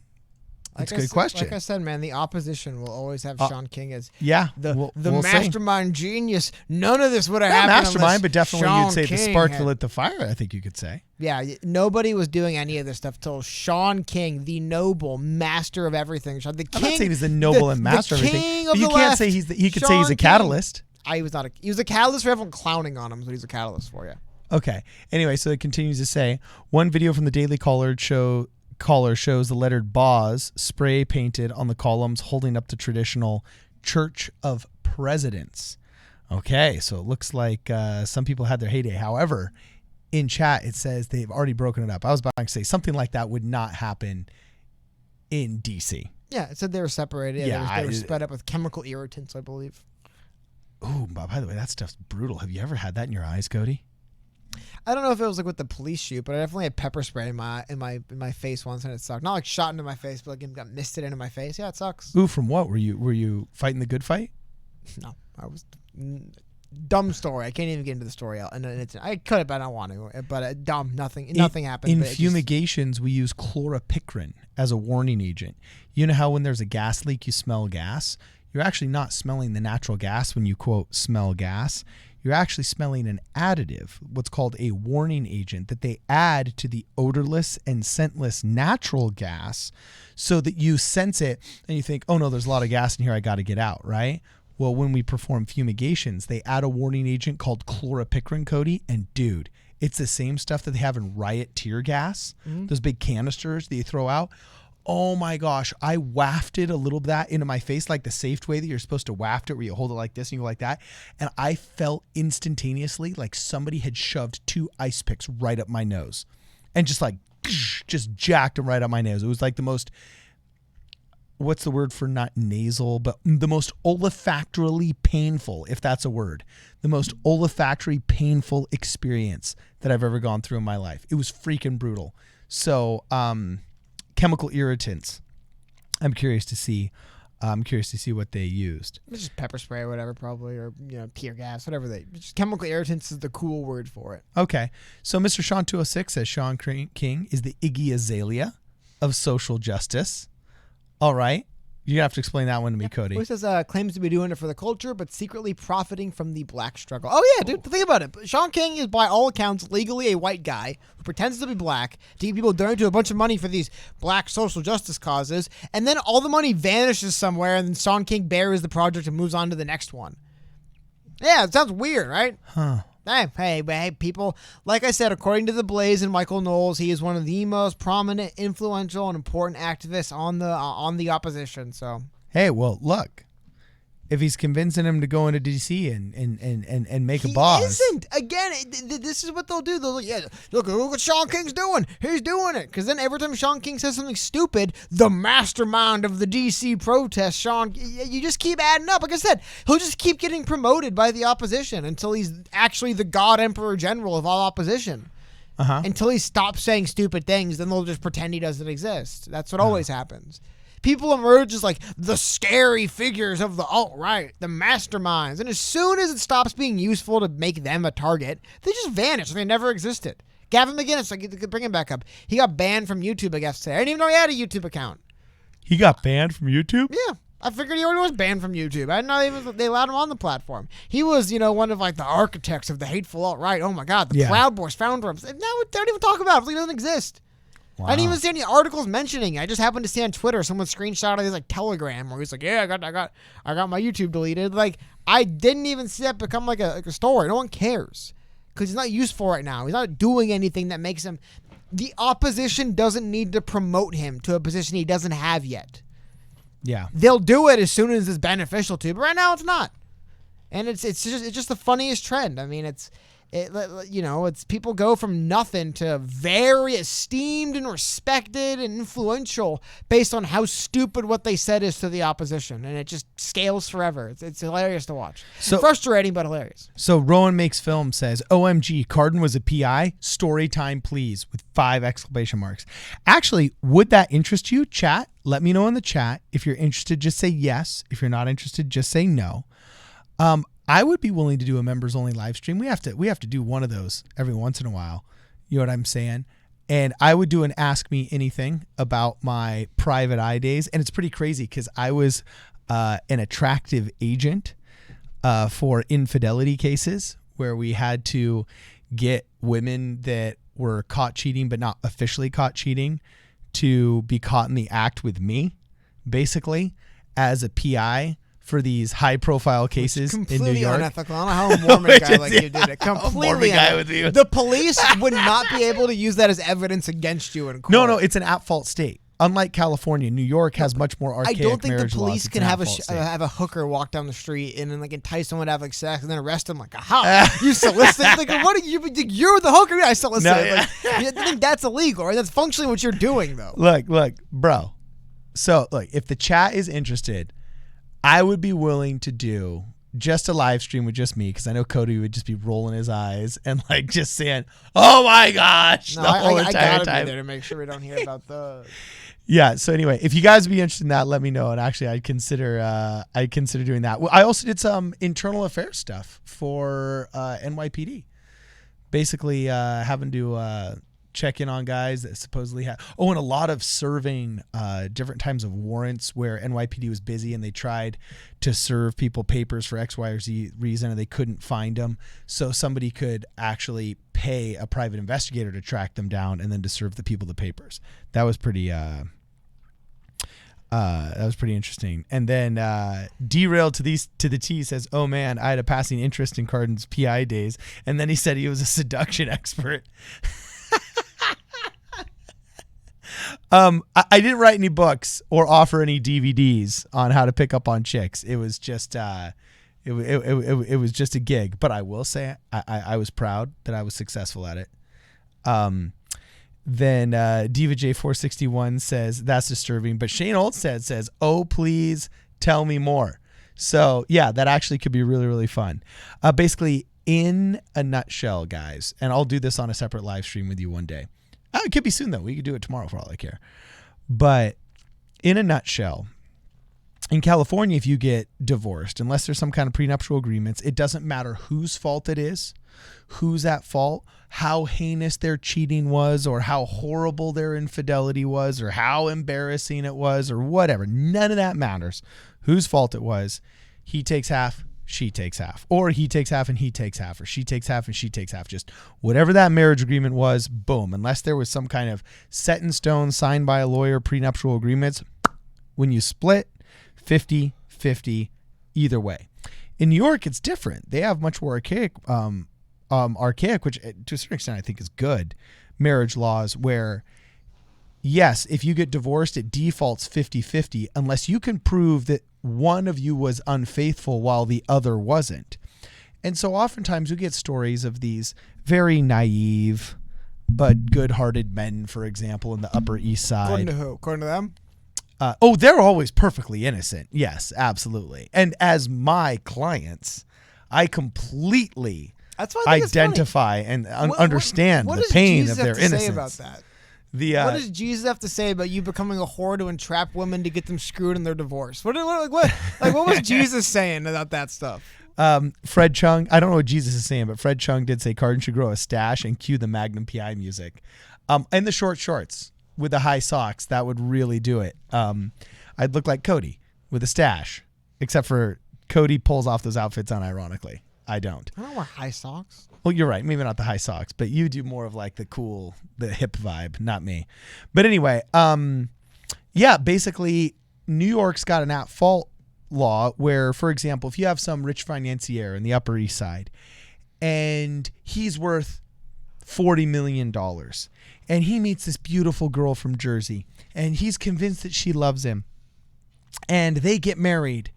That's a good question. Like I said, man, the opposition will always have Shaun King as the we'll mastermind genius. None of this would have happened. Mastermind, but definitely Shaun you'd say King the spark that lit the fire, I think you could say. Yeah, nobody was doing any of this stuff till Shaun King, the noble master of everything. I'm not saying he's the noble and master of everything. But you can't say he could say he's a catalyst. He was a catalyst for everyone clowning on him, but he's a catalyst for you. Okay. Anyway, so it continues to say, one video from the Daily Caller shows the lettered Boz spray painted on the columns holding up the traditional Church of Presidents. Okay, so it looks like some people had their heyday. However, in chat it says they've already broken it up. I was about to say something like that would not happen in DC. Yeah, it said they were separated. Yeah, they were spread up with chemical irritants, I believe. Ooh, by the way, that stuff's brutal. Have you ever had that in your eyes, Cody? I don't know if it was like with the police shoot, but I definitely had pepper spray in my face once, and it sucked. Not like shot into my face, but like it got misted into my face. Yeah, it sucks. Ooh, from what? Were you fighting the good fight? No, I was. Dumb story. I can't even get into the story. And I could, but I don't want to. But dumb. Nothing happened. In fumigations, we use chlorpyrifos as a warning agent. You know how when there's a gas leak, you smell gas? You're actually not smelling the natural gas when you, quote, smell gas. You're actually smelling an additive, what's called a warning agent, that they add to the odorless and scentless natural gas so that you sense it and you think, oh, no, there's a lot of gas in here. I got to get out, right? Well, when we perform fumigations, they add a warning agent called chlorpyrifos, Cody, and dude, it's the same stuff that they have in riot tear gas, those big canisters that you throw out. Oh my gosh, I wafted a little of that into my face, like the safe way that you're supposed to waft it, where you hold it like this and you go like that. And I felt instantaneously like somebody had shoved 2 ice picks right up my nose and just jacked them right up my nose. It was like the most, what's the word for not nasal, but the most olfactorily painful, if that's a word, the most olfactory painful experience that I've ever gone through in my life. It was freaking brutal. So, chemical irritants. I'm curious to see what they used. It's just pepper spray or whatever, probably, or tear gas, whatever just chemical irritants is the cool word for it. Okay. So Mr. Sean 206 says Shaun King is the Iggy Azalea of social justice. All right. You have to explain that one to me, Cody. He says claims to be doing it for the culture, but secretly profiting from the black struggle. Oh, yeah, dude. Think about it. Shaun King is, by all accounts, legally a white guy who pretends to be black to get people donating a bunch of money for these black social justice causes, and then all the money vanishes somewhere, and then Shaun King buries the project and moves on to the next one. Yeah, it sounds weird, right? Huh. Hey, people. Like I said, according to The Blaze and Michael Knowles, he is one of the most prominent, influential, and important activists on the opposition. So, hey, well, look, if he's convincing him to go into DC and make a boss, he isn't. Again, this is what they'll do. They'll look what Shaun King's doing. He's doing it because then every time Shaun King says something stupid, the mastermind of the DC protest, Shaun, you just keep adding up. Like I said, he'll just keep getting promoted by the opposition until he's actually the God Emperor General of all opposition. Until he stops saying stupid things, then they'll just pretend he doesn't exist. That's what always happens. People emerge as like the scary figures of the alt-right, the masterminds. And as soon as it stops being useful to make them a target, they just vanish. They never existed. Gavin McInnes, like, bring him back up. He got banned from YouTube, I guess. I didn't even know he had a YouTube account. He got banned from YouTube? Yeah. I figured he already was banned from YouTube. I didn't know even they allowed him on the platform. He was, one of like the architects of the hateful alt-right. Oh my God, the Proud Boys founder. Now they don't even talk about it. He doesn't exist. Wow. I didn't even see any articles mentioning it. I just happened to see on Twitter someone screenshot his like Telegram where he's like, "Yeah, I got my YouTube deleted." Like I didn't even see that become like a story. No one cares because he's not useful right now. He's not doing anything that makes him. The opposition doesn't need to promote him to a position he doesn't have yet. Yeah, they'll do it as soon as it's beneficial to, but right now it's not. And it's just the funniest trend. I mean, it's people go from nothing to very esteemed and respected and influential based on how stupid what they said is to the opposition, and it just scales forever. It's hilarious to watch. So frustrating, but hilarious. So Rowan Makes Film says, "OMG, Cardin was a PI. Story time, please," with 5 exclamation marks. Actually, would that interest you, chat? Let me know in the chat. If you're interested, just say yes. If you're not interested, just say no. I would be willing to do a members only live stream. We have to do one of those every once in a while. You know what I'm saying? And I would do an Ask Me Anything about my private eye days. And it's pretty crazy because I was an attractive agent for infidelity cases where we had to get women that were caught cheating but not officially caught cheating to be caught in the act with me, basically, as a PI for these high-profile cases in New York. Completely unethical. I don't know how a Mormon guy like you did it. Completely unethical. The police would not be able to use that as evidence against you in court. No, it's an at-fault state. Unlike California, New York has much more archaic marriage laws. I don't think the police can have a hooker walk down the street and then like entice someone to have like sex and then arrest them like, aha, you solicit? Like, what are you? You're the hooker. Yeah, I solicit. No, yeah. I think that's illegal, right? That's functionally what you're doing, though. Look, bro. So, if the chat is interested, I would be willing to do just a live stream with just me because I know Cody would just be rolling his eyes and like just saying, "Oh my gosh!" No, I gotta be there to make sure we don't hear about the. Yeah. So anyway, if you guys would be interested in that, let me know. And actually, I'd consider doing that. I also did some internal affairs stuff for NYPD, basically having to check in on guys that supposedly have. Oh, and a lot of serving different times of warrants where NYPD was busy and they tried to serve people papers for X, Y, or Z reason and they couldn't find them. So somebody could actually pay a private investigator to track them down and then to serve the people the papers. That was pretty. That was pretty interesting. And then Derailed to the T says, "Oh man, I had a passing interest in Cardin's PI days." And then he said he was a seduction expert. I didn't write any books or offer any DVDs on how to pick up on chicks. It was just it was just a gig. But I will say I was proud that I was successful at it. Then Diva J461 says that's disturbing, but Shane Olstead says, "Oh please tell me more." So yeah, that actually could be really, really fun. Basically, in a nutshell, guys, and I'll do this on a separate live stream with you one day. It could be soon though. We could do it tomorrow for all I care. But in a nutshell, in California, if you get divorced, unless there's some kind of prenuptial agreements, it doesn't matter whose fault it is, who's at fault, how heinous their cheating was, or how horrible their infidelity was, or how embarrassing it was, or whatever. None of that matters. Whose fault it was, he takes half, she takes half, or he takes half and he takes half, or she takes half and she takes half. Just whatever that marriage agreement was, boom. Unless there was some kind of set in stone, signed by a lawyer, prenuptial agreements, when you split, 50-50 either way. In New York, it's different. They have much more archaic, which to a certain extent I think is good, marriage laws where, yes, if you get divorced, it defaults 50-50 unless you can prove that one of you was unfaithful while the other wasn't. And so oftentimes we get stories of these very naive but good-hearted men, for example, in the Upper East Side. According to who? According to them? They're always perfectly innocent. Yes, absolutely. And as my clients, I completely identify and understand the pain of their innocence. What does Jesus have to say about that? What does Jesus have to say about you becoming a whore to entrap women to get them screwed in their divorce? What was Jesus saying about that stuff? Fred Chung, I don't know what Jesus is saying, but Fred Chung did say Cardin should grow a stash and cue the Magnum PI music. And the short shorts with the high socks, that would really do it. I'd look like Cody with a stash, except for Cody pulls off those outfits unironically. I don't. I don't wear high socks. Well, you're right. Maybe not the high socks, but you do more of like the cool, the hip vibe, not me. But anyway, basically New York's got an at-fault law where, for example, if you have some rich financier in the Upper East Side and he's worth $40 million and he meets this beautiful girl from Jersey and he's convinced that she loves him and they get married,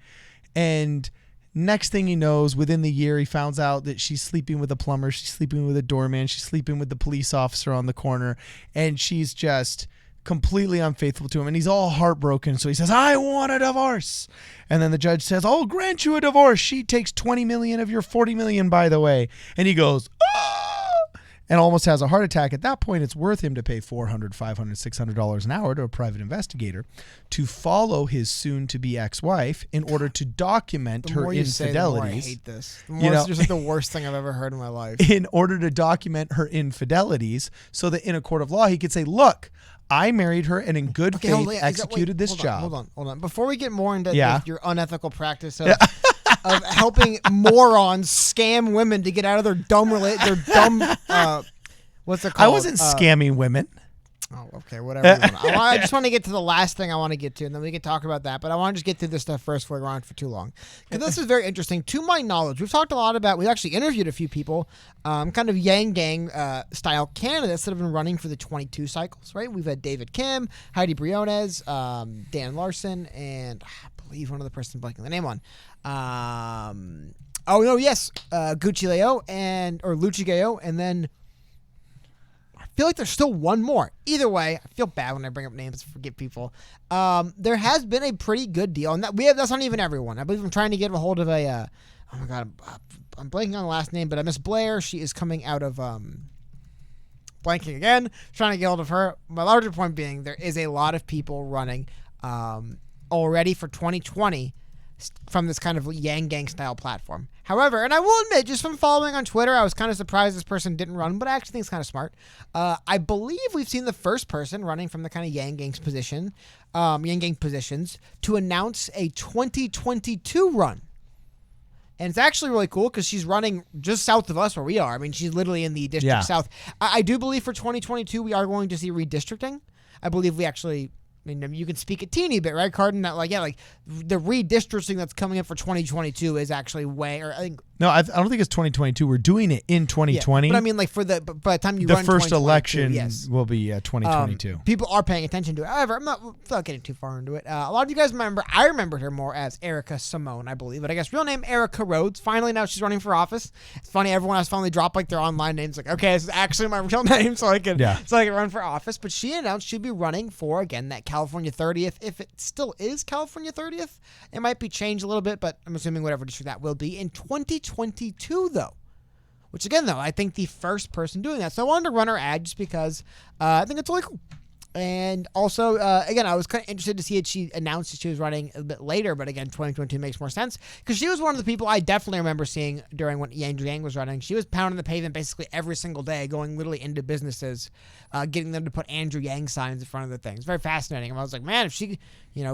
and next thing he knows, within the year, he finds out that she's sleeping with a plumber, she's sleeping with a doorman, she's sleeping with the police officer on the corner, and she's just completely unfaithful to him. And he's all heartbroken. So he says, "I want a divorce." And then the judge says, "I'll grant you a divorce. She takes 20 million of your 40 million, by the way." And he goes, "Ah!" and almost has a heart attack. At that point, it's worth him to pay $400, $500, $600 an hour to a private investigator to follow his soon-to-be ex-wife in order to document her infidelities. Say, the more I hate this. The more it's just like the worst thing I've ever heard in my life. In order to document her infidelities so that in a court of law, he could say, look, I married her and in good faith executed this job. Hold on. Before we get more into your unethical practice of helping morons scam women to get out of their dumb what's it called? I wasn't scamming women. Oh, okay, whatever. I just want to get to the last thing I want to get to, and then we can talk about that. But I want to just get through this stuff first before we go on for too long. Because this is very interesting. To my knowledge, we've talked a lot about, we've actually interviewed a few people, kind of Yang Gang style candidates that have been running for the 22 cycles, right? We've had David Kim, Heidi Briones, Dan Larson, and I believe one of the person blanking the name on. Gucci Leo or Lucci Gayo, and then I feel like there's still one more. Either way, I feel bad when I bring up names and forget people. There has been a pretty good deal, and that's not even everyone. I believe I'm trying to get a hold of I'm blanking on the last name, but Miss Blair. She is coming out of blanking again. Trying to get hold of her. My larger point being, there is a lot of people running already for 2020 from this kind of Yang Gang style platform. However, and I will admit, just from following on Twitter, I was kind of surprised this person didn't run, but I actually think it's kind of smart. I believe we've seen the first person running from the kind of Yang Gang positions to announce a 2022 run. And it's actually really cool because she's running just south of us where we are. I mean, she's literally in the district south. I do believe for 2022, we are going to see redistricting. I believe we actually... I mean, you can speak a teeny bit, right, Cardin? That the redistricting that's coming up for 2022 is actually I think. No, I don't think it's 2022. We're doing it in 2020. Yeah, but I mean, by the time you run the first election will be 2022. People are paying attention to it. However, I'm not getting too far into it. A lot of you guys I remembered her more as Erica Simone, I believe, but I guess real name Erica Rhodes. Finally, now she's running for office. It's funny, everyone has finally dropped their online names. Okay, this is actually my real name, so I can run for office. But she announced she'd be running for again that California 30th. If it still is California 30th, it might be changed a little bit, but I'm assuming whatever district that will be in 2022, though. Which again, though, I think the first person doing that. So I wanted to run her ad just because I think it's really cool. And also, again, I was kind of interested to see it. She announced that she was running a bit later, but again, 2022 makes more sense because she was one of the people I definitely remember seeing during when Yang Gang was running. She was pounding the pavement basically every single day, going literally into businesses, getting them to put Andrew Yang signs in front of the things. Very fascinating. And I was like, man, if she,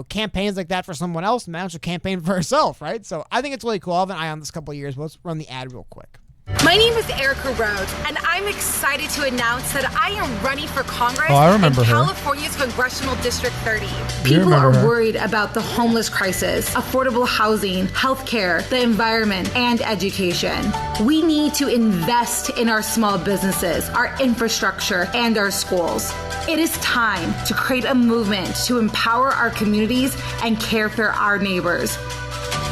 campaigns like that for someone else, man, she'll campaign for herself, right? So I think it's really cool. I'll have an eye on this couple of years, but let's run the ad real quick. My name is Erica Rhodes, and I'm excited to announce that I am running for Congress in California's Congressional District 30. People are worried about the homeless crisis, affordable housing, healthcare, the environment, and education. We need to invest in our small businesses, our infrastructure, and our schools. It is time to create a movement to empower our communities and care for our neighbors.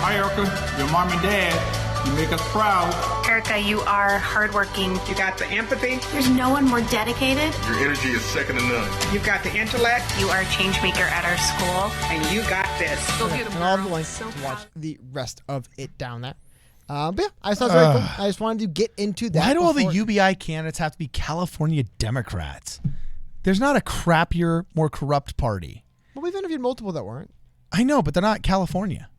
Hi, Erica. Your mom and dad. You make us proud. Erica, you are hardworking. You got the empathy. There's no one more dedicated. Your energy is second to none. You've got the intellect. You are a change maker at our school. And you got this. And I'll have the link to watch the rest of it down there. But yeah, I thought it was very cool. I just wanted to get into that. Why do all the UBI candidates have to be California Democrats? There's not a crappier, more corrupt party. Well, we've interviewed multiple that weren't. I know, but they're not California.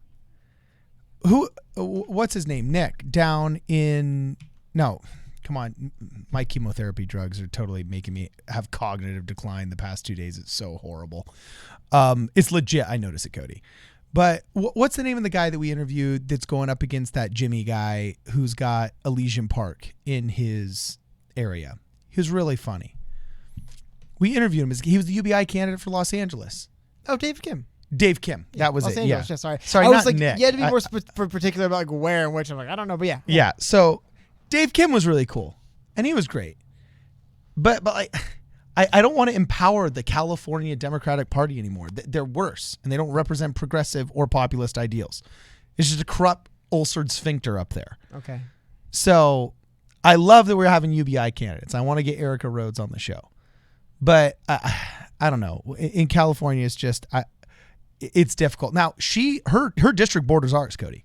What's his name? Nick down in, no, come on. My chemotherapy drugs are totally making me have cognitive decline the past 2 days. It's so horrible. It's legit. I notice it, Cody. But what's the name of the guy that we interviewed that's going up against that Jimmy guy who's got Elysian Park in his area? He was really funny. We interviewed him. He was the UBI candidate for Los Angeles. Oh, Dave Kim. Dave Kim. That was Los it. Angeles. Yeah. Sorry. I was not Nick. You had to be more particular about where and which. I'm like, I don't know, but yeah. Yeah. So Dave Kim was really cool, and he was great. But I don't want to empower the California Democratic Party anymore. They're worse, and they don't represent progressive or populist ideals. It's just a corrupt, ulcered sphincter up there. Okay. So I love that we're having UBI candidates. I want to get Erica Rhodes on the show, but I don't know. In California, it's just it's difficult. Now her district borders ours, Cody.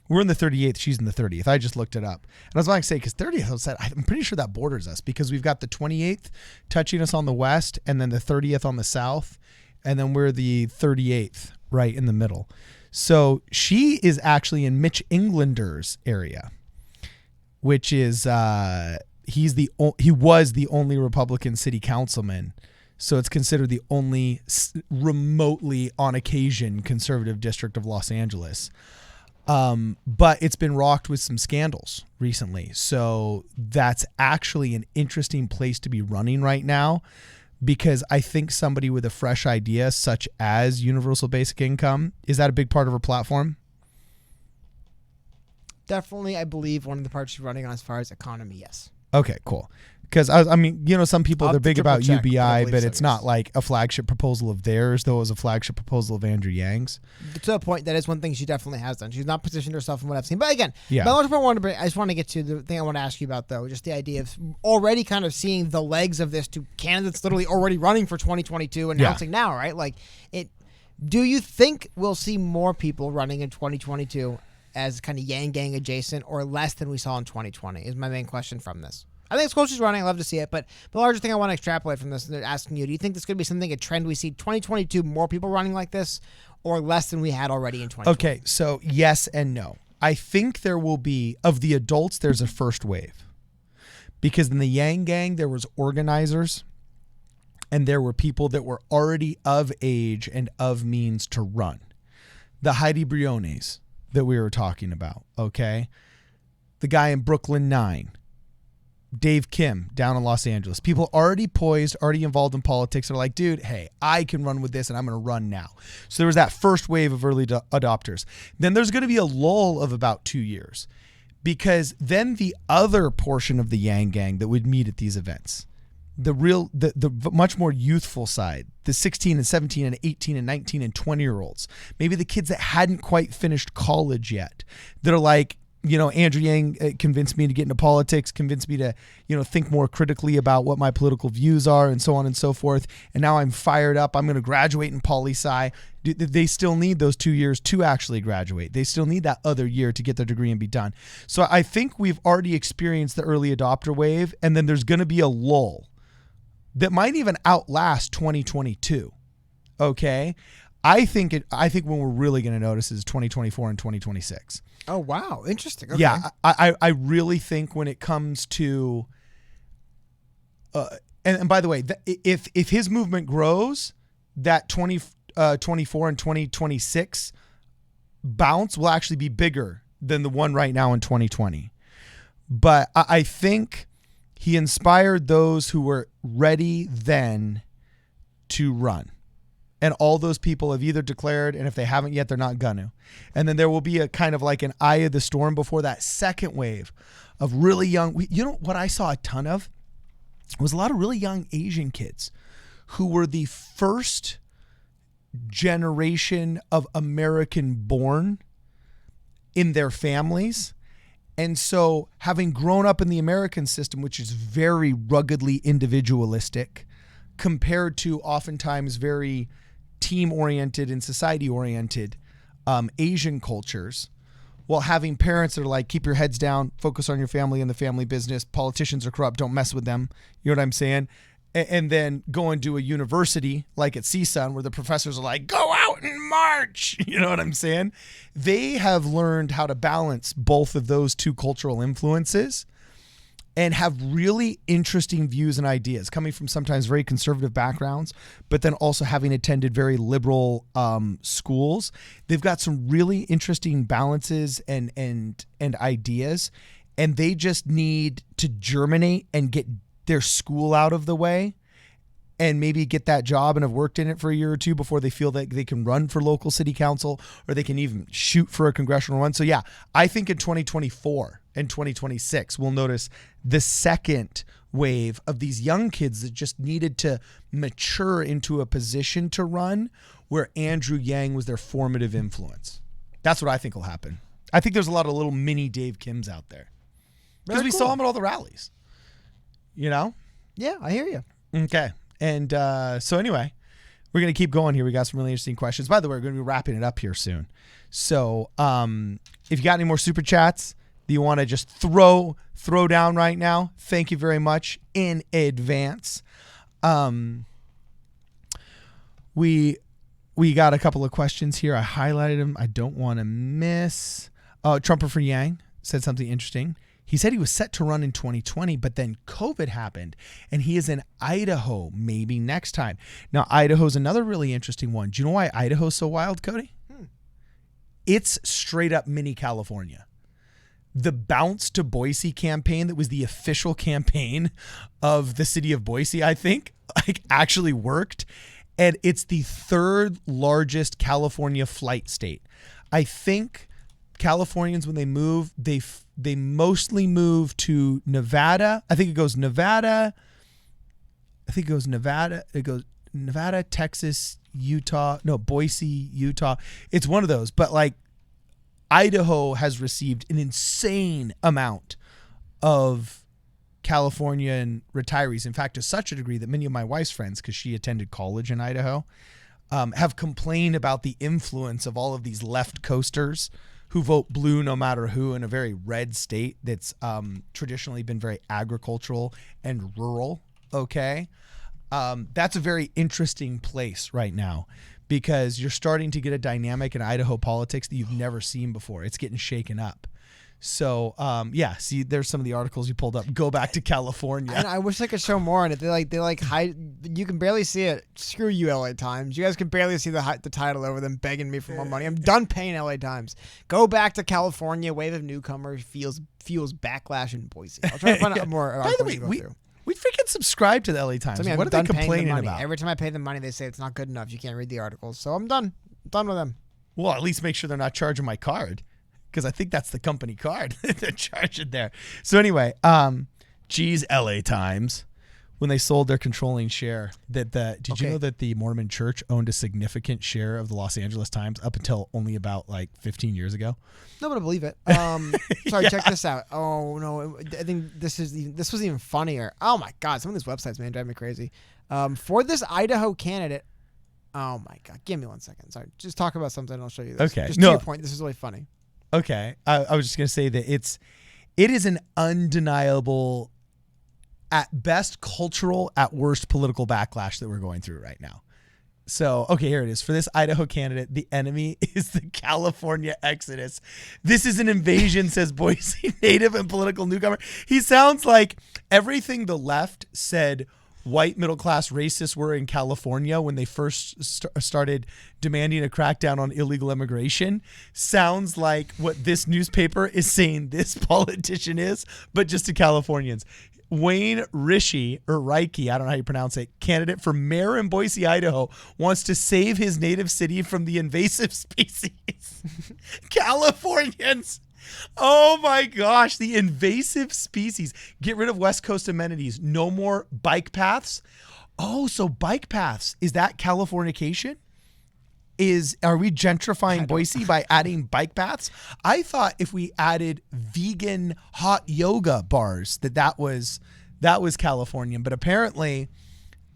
We're in the 38th. She's in the 30th. I just looked it up. And I was about to say, because 30th, I'm pretty sure that borders us because we've got the 28th touching us on the west and then the 30th on the south. And then we're the 38th right in the middle. So she is actually in Mitch Englander's area, which is he was the only Republican city councilman. So it's considered the only remotely on occasion conservative district of Los Angeles. But it's been rocked with some scandals recently. So that's actually an interesting place to be running right now, because I think somebody with a fresh idea, such as universal basic income, is that a big part of her platform? Definitely, I believe one of the parts she's running on as far as economy, yes. Okay, cool. Because, I mean, some people, they're big about UBI, but it's not like a flagship proposal of theirs, though it was a flagship proposal of Andrew Yang's. To a point, that is one thing she definitely has done. She's not positioned herself in what I've seen. But again, yeah. my large point I just want to get to the thing I want to ask you about, though, just the idea of already kind of seeing the legs of this to candidates literally already running for 2022 and announcing now, right? Like, do you think we'll see more people running in 2022 as kind of Yang Gang adjacent, or less than we saw in 2020 is my main question from this. I think it's cool she's running. I love to see it. But the larger thing I want to extrapolate from this is asking you, do you think this could be something, a trend we see 2022, more people running like this, or less than we had already in 2020? Okay, so yes and no. I think there will be, of the adults, there's a first wave. Because in the Yang Gang, there was organizers, and there were people that were already of age and of means to run. The Heidi Briones that we were talking about, okay? The guy in Brooklyn 9. Dave Kim down in Los Angeles. People already poised, already involved in politics. They're like, dude, hey, I can run with this and I'm going to run now. So there was that first wave of early adopters. Then there's going to be a lull of about 2 years, because then the other portion of the Yang Gang that would meet at these events, the much more youthful side, the 16 and 17 and 18 and 19 and 20-year-olds, maybe the kids that hadn't quite finished college yet, that are like, Andrew Yang convinced me to get into politics, convinced me to, think more critically about what my political views are and so on and so forth. And now I'm fired up. I'm going to graduate in poli-sci. They still need those 2 years to actually graduate. They still need that other year to get their degree and be done. So I think we've already experienced the early adopter wave, and then there's going to be a lull that might even outlast 2022. Okay? I think when we're really going to notice is 2024 and 2026. Oh, wow. Interesting. Okay. Yeah, I really think when it comes to, and by the way, if his movement grows, that 2024 and 2026 bounce will actually be bigger than the one right now in 2020. But I think he inspired those who were ready then to run. And all those people have either declared, and if they haven't yet, they're not gonna. And then there will be a kind of like an eye of the storm before that second wave of really young. What I saw a ton of was a lot of really young Asian kids who were the first generation of American born in their families. And so having grown up in the American system, which is very ruggedly individualistic, compared to oftentimes very team-oriented and society-oriented Asian cultures, while having parents that are like, keep your heads down, focus on your family and the family business, politicians are corrupt, don't mess with them, you know what I'm saying? And then go and do a university like at CSUN where the professors are like, go out and march, you know what I'm saying? They have learned how to balance both of those two cultural influences and have really interesting views and ideas coming from sometimes very conservative backgrounds, but then also having attended very liberal schools. They've got some really interesting balances and ideas, and they just need to germinate and get their school out of the way and maybe get that job and have worked in it for a year or two before they feel that they can run for local city council or they can even shoot for a congressional run. So yeah, I think in 2024 and 2026, we'll notice the second wave of these young kids that just needed to mature into a position to run where Andrew Yang was their formative influence. That's what I think will happen. I think there's a lot of little mini Dave Kims out there because we saw him at all the rallies, Yeah, I hear you. Okay. And so anyway, we're going to keep going here. We got some really interesting questions. By the way, we're going to be wrapping it up here soon. So if you got any more super chats that you want to just throw down right now, thank you very much in advance. We got a couple of questions here. I highlighted them. I don't want to miss. Trumper for Yang said something interesting. He said he was set to run in 2020, but then COVID happened, and he is in Idaho maybe next time. Now, Idaho's another really interesting one. Do you know why Idaho's so wild, Cody? It's straight up mini California. The Bounce to Boise campaign that was the official campaign of the city of Boise, I think, actually worked. And it's the third largest California flight state. I think Californians, when they move, they mostly move to Nevada. I think it goes Nevada. It goes Nevada, Texas, Utah. No, Boise, Utah. It's one of those. But like Idaho has received an insane amount of Californian retirees. In fact, to such a degree that many of my wife's friends, because she attended college in Idaho, have complained about the influence of all of these left coasters who vote blue no matter who in a very red state that's traditionally been very agricultural and rural. Okay. That's a very interesting place right now because you're starting to get a dynamic in Idaho politics that you've never seen before. It's getting shaken up. So, see, there's some of the articles you pulled up. Go back to California. And I wish I could show more on it. They hide. You can barely see it. Screw you, LA Times. You guys can barely see the title over them begging me for more money. I'm done paying LA Times. Go back to California. Wave of newcomers fuels backlash in Boise. I'll try to find out more. By the way, we freaking subscribe to the LA Times. So, what are they complaining about? Every time I pay them money, they say it's not good enough. You can't read the articles. So I'm done. I'm done with them. Well, at least make sure they're not charging my card. Because I think that's the company card they're charging there. So anyway, geez, LA Times, when they sold their controlling share, did you know that the Mormon Church owned a significant share of the Los Angeles Times up until only about 15 years ago? No, but I believe it. Sorry, check this out. Oh no, I think this was even funnier. Oh my God, some of these websites, man, drive me crazy. For this Idaho candidate. Oh my God, give me 1 second. Sorry, just talk about something and I'll show you this. Okay, just to your point, this is really funny. Okay, I was just going to say that it is an undeniable, at best cultural, at worst political backlash that we're going through right now. So, okay, here it is. For this Idaho candidate, the enemy is the California exodus. This is an invasion, says Boise native and political newcomer. He sounds like everything the left said white middle-class racists were in California when they first started demanding a crackdown on illegal immigration. Sounds like what this newspaper is saying this politician is, but just to Californians. Wayne Rishi, or Reiki, I don't know how you pronounce it, candidate for mayor in Boise, Idaho, wants to save his native city from the invasive species. Californians. Oh my gosh, the invasive species. Get rid of West Coast amenities. No more bike paths. Oh, so bike paths. Is that Californication? Are we gentrifying Boise by adding bike paths? I thought if we added vegan hot yoga bars that was Californian, but apparently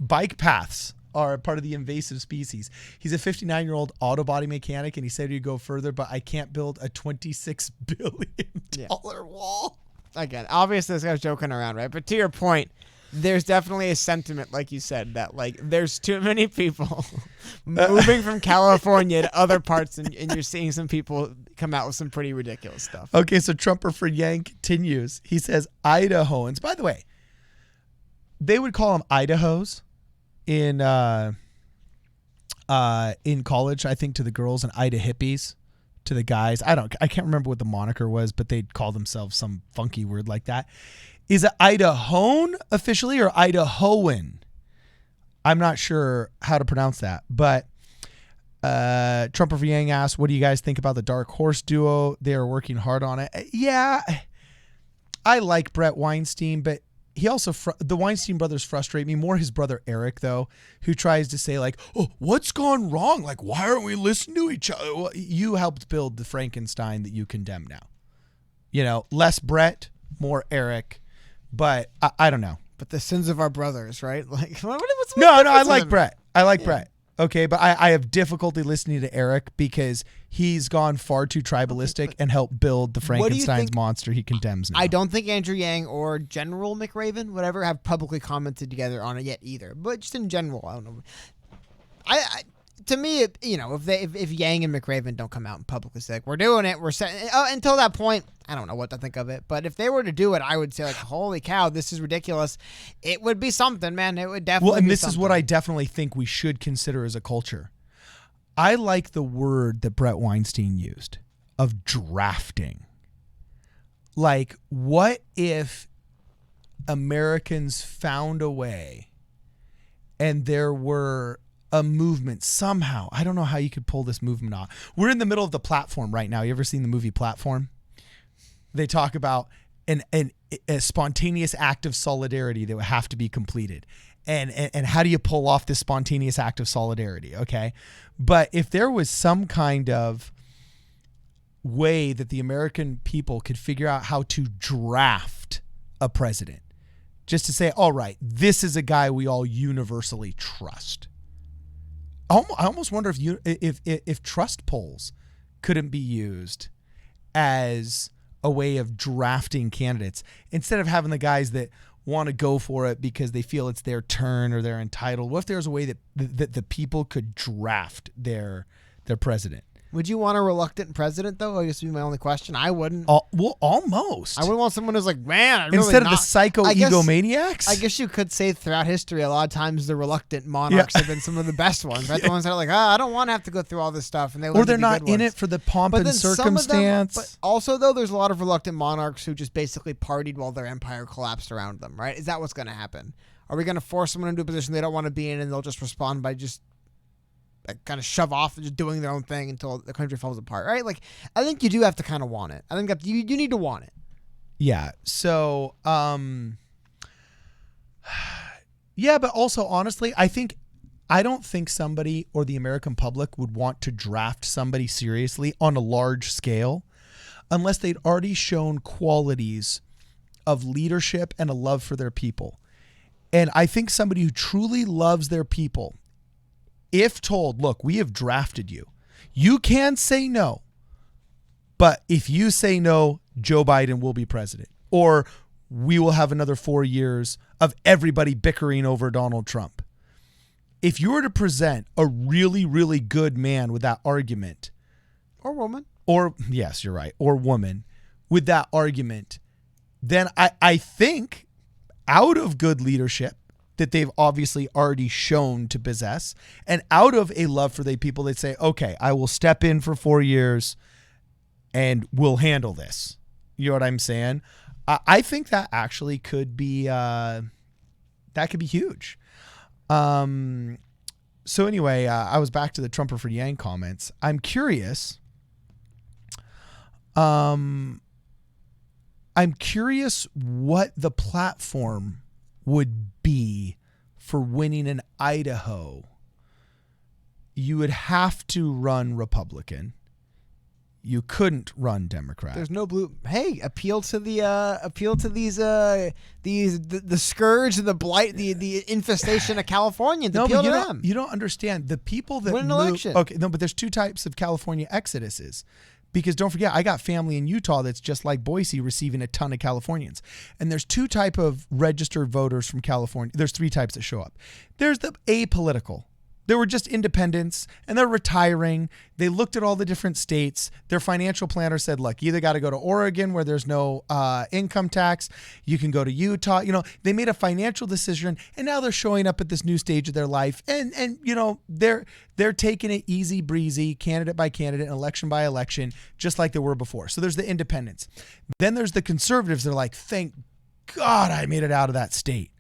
bike paths are part of the invasive species. He's a 59-year-old auto body mechanic, and he said he'd go further, but I can't build a $26 billion wall. Again, obviously this guy's joking around, right? But to your point, there's definitely a sentiment, like you said, that there's too many people moving from California to other parts, and you're seeing some people come out with some pretty ridiculous stuff. Okay, so Trumper for Yang continues. He says Idahoans. By the way, they would call them Idahos in college, I think, to the girls, and Ida hippies to the guys. I can't remember what the moniker was, but they'd call themselves some funky word like that. Is it Idahoan officially or Idahoan? I'm not sure how to pronounce that, but Trumper for Yang asked, what do you guys think about the Dark Horse duo? They are working hard on it. Yeah, I like Brett Weinstein, but he also, the Weinstein brothers frustrate me more. His brother Eric, though, who tries to say oh, what's gone wrong? Why aren't we listening to each other? Well, you helped build the Frankenstein that you condemn now. Less Brett, more Eric, but I don't know. But the sins of our brothers, right? No, I like Brett. I like Brett. Okay, but I have difficulty listening to Eric because he's gone far too tribalistic and helped build the Frankenstein's monster he condemns now. I don't think Andrew Yang or General McRaven, whatever, have publicly commented together on it yet either. But just in general, I don't know. To me, if Yang and McRaven don't come out and publicly say, like, we're doing it, we're setting until that point, I don't know what to think of it. But if they were to do it, I would say, like, holy cow, this is ridiculous. It would be something, man. It would definitely be something. Well, and this is what I definitely think we should consider as a culture. I like the word that Brett Weinstein used of drafting. Like, what if Americans found a way and there were a movement somehow? I don't know how you could pull this movement off. We're in the middle of the Platform right now. You ever seen the movie Platform? They talk about a spontaneous act of solidarity that would have to be completed. And how do you pull off this spontaneous act of solidarity? Okay. But if there was some kind of way that the American people could figure out how to draft a president, just to say, all right, this is a guy we all universally trust. I almost wonder if trust polls couldn't be used as a way of drafting candidates instead of having the guys that want to go for it because they feel it's their turn or they're entitled. What if there's a way that the people could draft their president? Would you want a reluctant president, though? I guess would be my only question. I wouldn't. Well, almost. I wouldn't want someone who's like, man, I'm instead really of the psycho egomaniacs. I guess you could say throughout history, a lot of times the reluctant monarchs have been some of the best ones, right? The ones that are like, I don't want to have to go through all this stuff, and they're not in it for the pomp and circumstance. But also, though, there's a lot of reluctant monarchs who just basically partied while their empire collapsed around them, right? Is that what's going to happen? Are we going to force someone into a position they don't want to be in, and they'll just respond by just kind of shove off and just doing their own thing until the country falls apart, right? Like, I think you do have to kind of want it. I think that you need to want it. Yeah. So, yeah, but also honestly, I don't think somebody or the American public would want to draft somebody seriously on a large scale unless they'd already shown qualities of leadership and a love for their people. And I think somebody who truly loves their people, if told, look, we have drafted you, you can say no, but if you say no, Joe Biden will be president, or we will have another 4 years of everybody bickering over Donald Trump. If you were to present a really, really good man with that argument, or woman, or yes, you're right, or woman with that argument, then I think out of good leadership that they've obviously already shown to possess, and out of a love for the people, they'd say, okay, I will step in for 4 years and we'll handle this. You know what I'm saying? I think that actually could be, that could be huge. So anyway, I was back to the Trumper for Yang comments. I'm curious. I'm curious what the platform would be for winning in Idaho. You would have to run Republican. You couldn't run Democrat. There's no blue. Hey, appeal to these the scourge and the blight, the infestation of Californians. No, appeal but to them. You don't understand the people that win an election. Okay, no, but there's two types of California exoduses. Because don't forget, I got family in Utah that's just like Boise, receiving a ton of Californians. And there's two type of registered voters from California. There's three types that show up. There's the apolitical. They were just independents and they're retiring. They looked at all the different states. Their financial planner said, look, you either got to go to Oregon where there's no income tax. You can go to Utah. You know, they made a financial decision and now they're showing up at this new stage of their life. And you know, they're taking it easy breezy, candidate by candidate, election by election, just like they were before. So there's the independents. Then there's the conservatives. They're like, thank God I made it out of that state.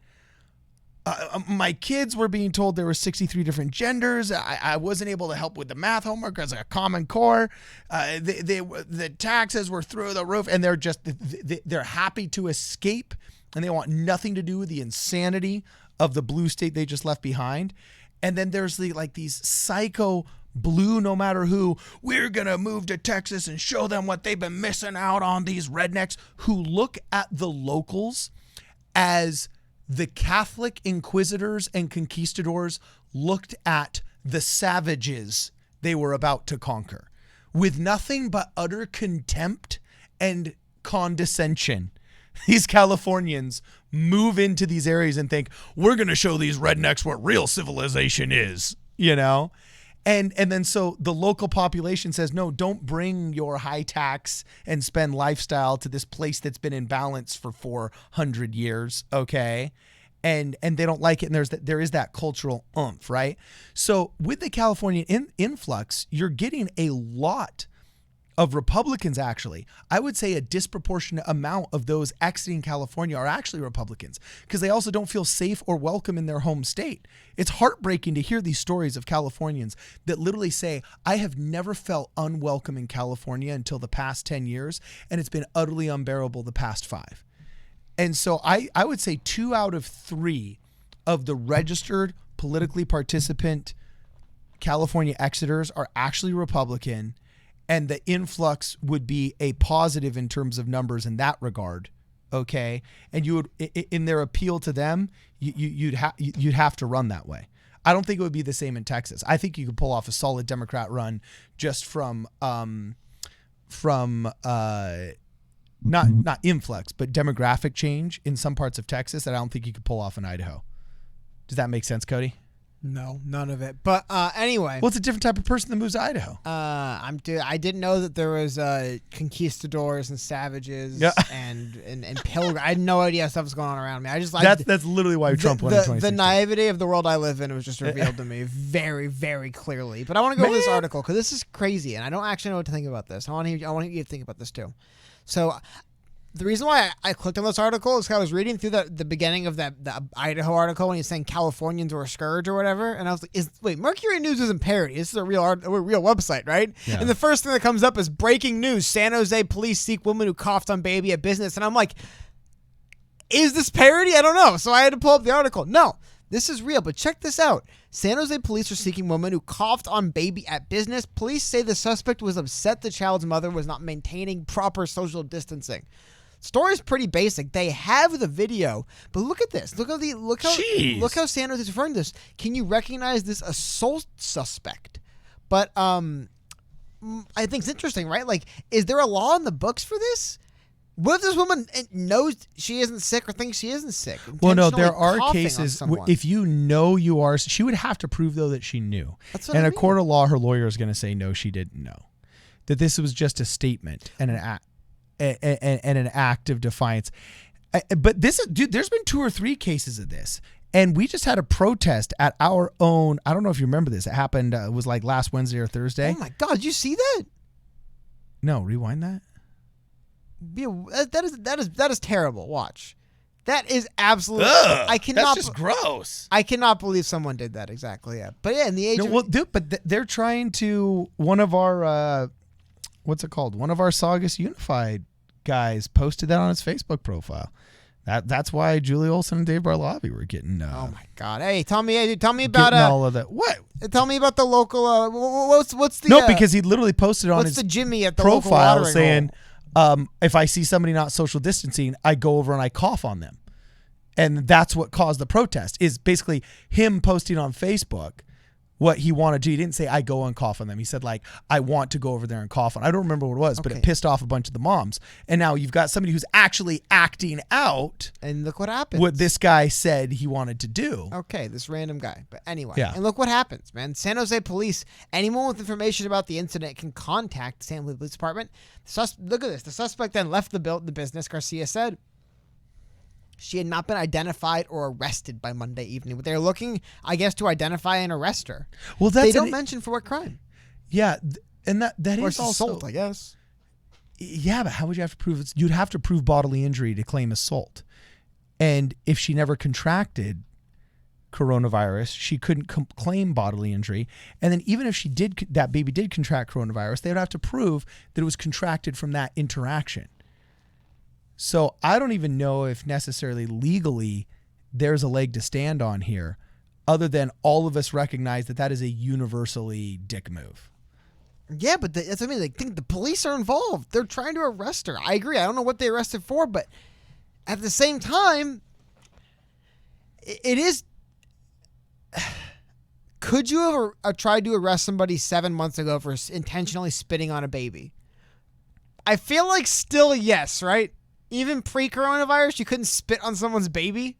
My kids were being told there were 63 different genders. I wasn't able to help with the math homework as a Common Core. The taxes were through the roof, and they're happy to escape, and they want nothing to do with the insanity of the blue state they just left behind. And then there's these psycho blue, no matter who, we're gonna move to Texas and show them what they've been missing out on. These rednecks who look at the locals as the Catholic inquisitors and conquistadors looked at the savages they were about to conquer, with nothing but utter contempt and condescension. These Californians move into these areas and think, we're going to show these rednecks what real civilization is, you know? And then so the local population says, no, don't bring your high tax and spend lifestyle to this place that's been in balance for 400 years, okay? And they don't like it, and there is that cultural oomph, right? So with the Californian influx, you're getting a lot of Republicans, actually. I would say a disproportionate amount of those exiting California are actually Republicans because they also don't feel safe or welcome in their home state. It's heartbreaking to hear these stories of Californians that literally say, I have never felt unwelcome in California until the past 10 years, and it's been utterly unbearable the past 5. And so I would say 2 out of 3 of the registered politically participant California exiters are actually Republican, and the influx would be a positive in terms of numbers in that regard, okay? And you would, in their appeal to them, you'd have to run that way. I don't think it would be the same in Texas. I think you could pull off a solid Democrat run just from not influx, but demographic change in some parts of Texas that I don't think you could pull off in Idaho. Does that make sense, Cody? No, none of it. But anyway. Well, it's a different type of person that moves to Idaho. I didn't know that there was conquistadors and savages and pilgrims. I had no idea stuff was going on around me. That's literally why Trump won in 2016. The naivety of the world I live in was just revealed to me very, very clearly. But I want to go over this article because this is crazy, and I don't actually know what to think about this. I want you to think about this too. So the reason why I clicked on this article is because I was reading through the beginning of the Idaho article when he's saying Californians were a scourge or whatever, and I was like, wait, Mercury News isn't parody. This is a real website, right? Yeah. And the first thing that comes up is breaking news: San Jose police seek woman who coughed on baby at business, and I'm like, is this parody? I don't know. So I had to pull up the article. No, this is real, but check this out. San Jose police are seeking woman who coughed on baby at business. Police say the suspect was upset the child's mother was not maintaining proper social distancing. Story's pretty basic. They have the video, but look at this. Look how San Jose is referring to this. Can you recognize this assault suspect? But I think it's interesting, right? Like, is there a law in the books for this? What if this woman knows she isn't sick or thinks she isn't sick? Well, no, there are cases. If you know you are, she would have to prove, though, that she knew. That's what I mean. In a court of law, her lawyer is going to say, no, she didn't know. That this was just a statement and an act of defiance. But this, dude, there's been 2 or 3 cases of this. And we just had a protest at our own. I don't know if you remember this. It happened, it was like last Wednesday or Thursday. Oh, my God. Did you see that? No, rewind that. Yeah, that is terrible. Watch. That is absolutely. That's just gross. I cannot believe someone did that. Exactly. Yeah. But yeah, in the age. No, well, dude, but they're trying to. One of our what's it called? One of our Saugus Unified guys posted that on his Facebook profile. That's why Julie Olson and Dave Barlavi were getting. Oh my God! Hey, tell me about all of that. What? Tell me about the local. What's the? No, because he literally posted on his the Jimmy at the profile saying. If I see somebody not social distancing, I go over and I cough on them. And that's what caused the protest, is basically him posting on Facebook what he wanted to do. He didn't say, I go and cough on them. He said, like, I want to go over there and cough on. I don't remember what it was, but it pissed off a bunch of the moms. And now you've got somebody who's actually acting out. And look what happens. What this guy said he wanted to do. Okay, this random guy. But anyway, and look what happens, man. San Jose police, anyone with information about the incident can contact the San Jose Police Department. Look at this. The suspect then left the business, Garcia said. She had not been identified or arrested by Monday evening. But they're looking, I guess, to identify and arrest her. Well, they don't mention for what crime. Yeah, and that or is also assault, I guess. Yeah, but how would you have to prove it? You'd have to prove bodily injury to claim assault. And if she never contracted coronavirus, she couldn't claim bodily injury. And then even if that baby did contract coronavirus, they would have to prove that it was contracted from that interaction. So I don't even know if necessarily legally there's a leg to stand on here, other than all of us recognize that is a universally dick move. Yeah, but that's what I mean. Like, think the police are involved. They're trying to arrest her. I agree. I don't know what they arrested for, but at the same time, it is Could you have tried to arrest somebody 7 months ago for intentionally spitting on a baby? I feel like still yes, right? Even pre-coronavirus, you couldn't spit on someone's baby?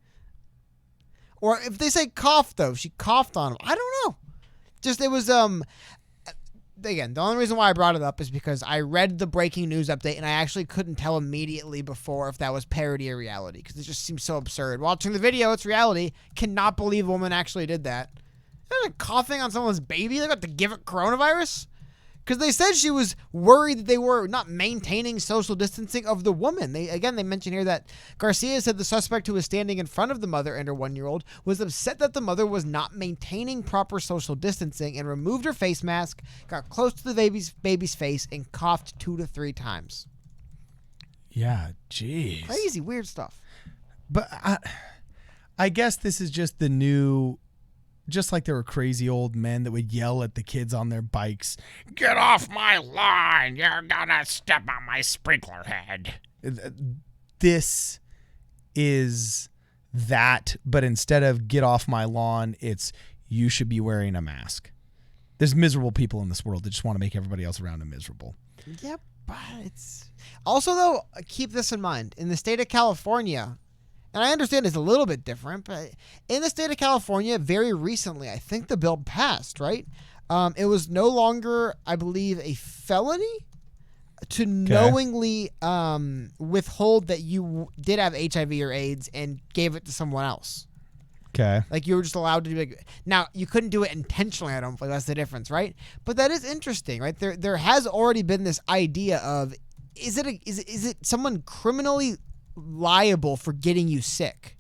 Or if they say cough, though, she coughed on him. I don't know. Just, it was, again, the only reason why I brought it up is because I read the breaking news update and I actually couldn't tell immediately before if that was parody or reality because it just seems so absurd. Watching the video, it's reality. Cannot believe a woman actually did that. Like coughing on someone's baby? They got to give it coronavirus? Because they said she was worried that they were not maintaining social distancing of the woman. They mention here that Garcia said the suspect who was standing in front of the mother and her 1-year-old was upset that the mother was not maintaining proper social distancing and removed her face mask, got close to the baby's face, and coughed 2 to 3 times. Yeah, jeez. Crazy, weird stuff. But I guess this is just the new... Just like there were crazy old men that would yell at the kids on their bikes, "Get off my lawn, you're gonna step on my sprinkler head." This is that, but instead of "get off my lawn," it's "you should be wearing a mask." There's miserable people in this world that just want to make everybody else around them miserable. Yep, but it's... Also, though, keep this in mind. In the state of California... And I understand it's a little bit different, but in the state of California, very recently, I think the bill passed, right? It was no longer, I believe, a felony to knowingly withhold that you did have HIV or AIDS and gave it to someone else. Okay. Like you were just allowed to do it. Now, you couldn't do it intentionally, I don't think. That's the difference, right? But that is interesting, right? There has already been this idea of, is it someone criminally liable for getting you sick?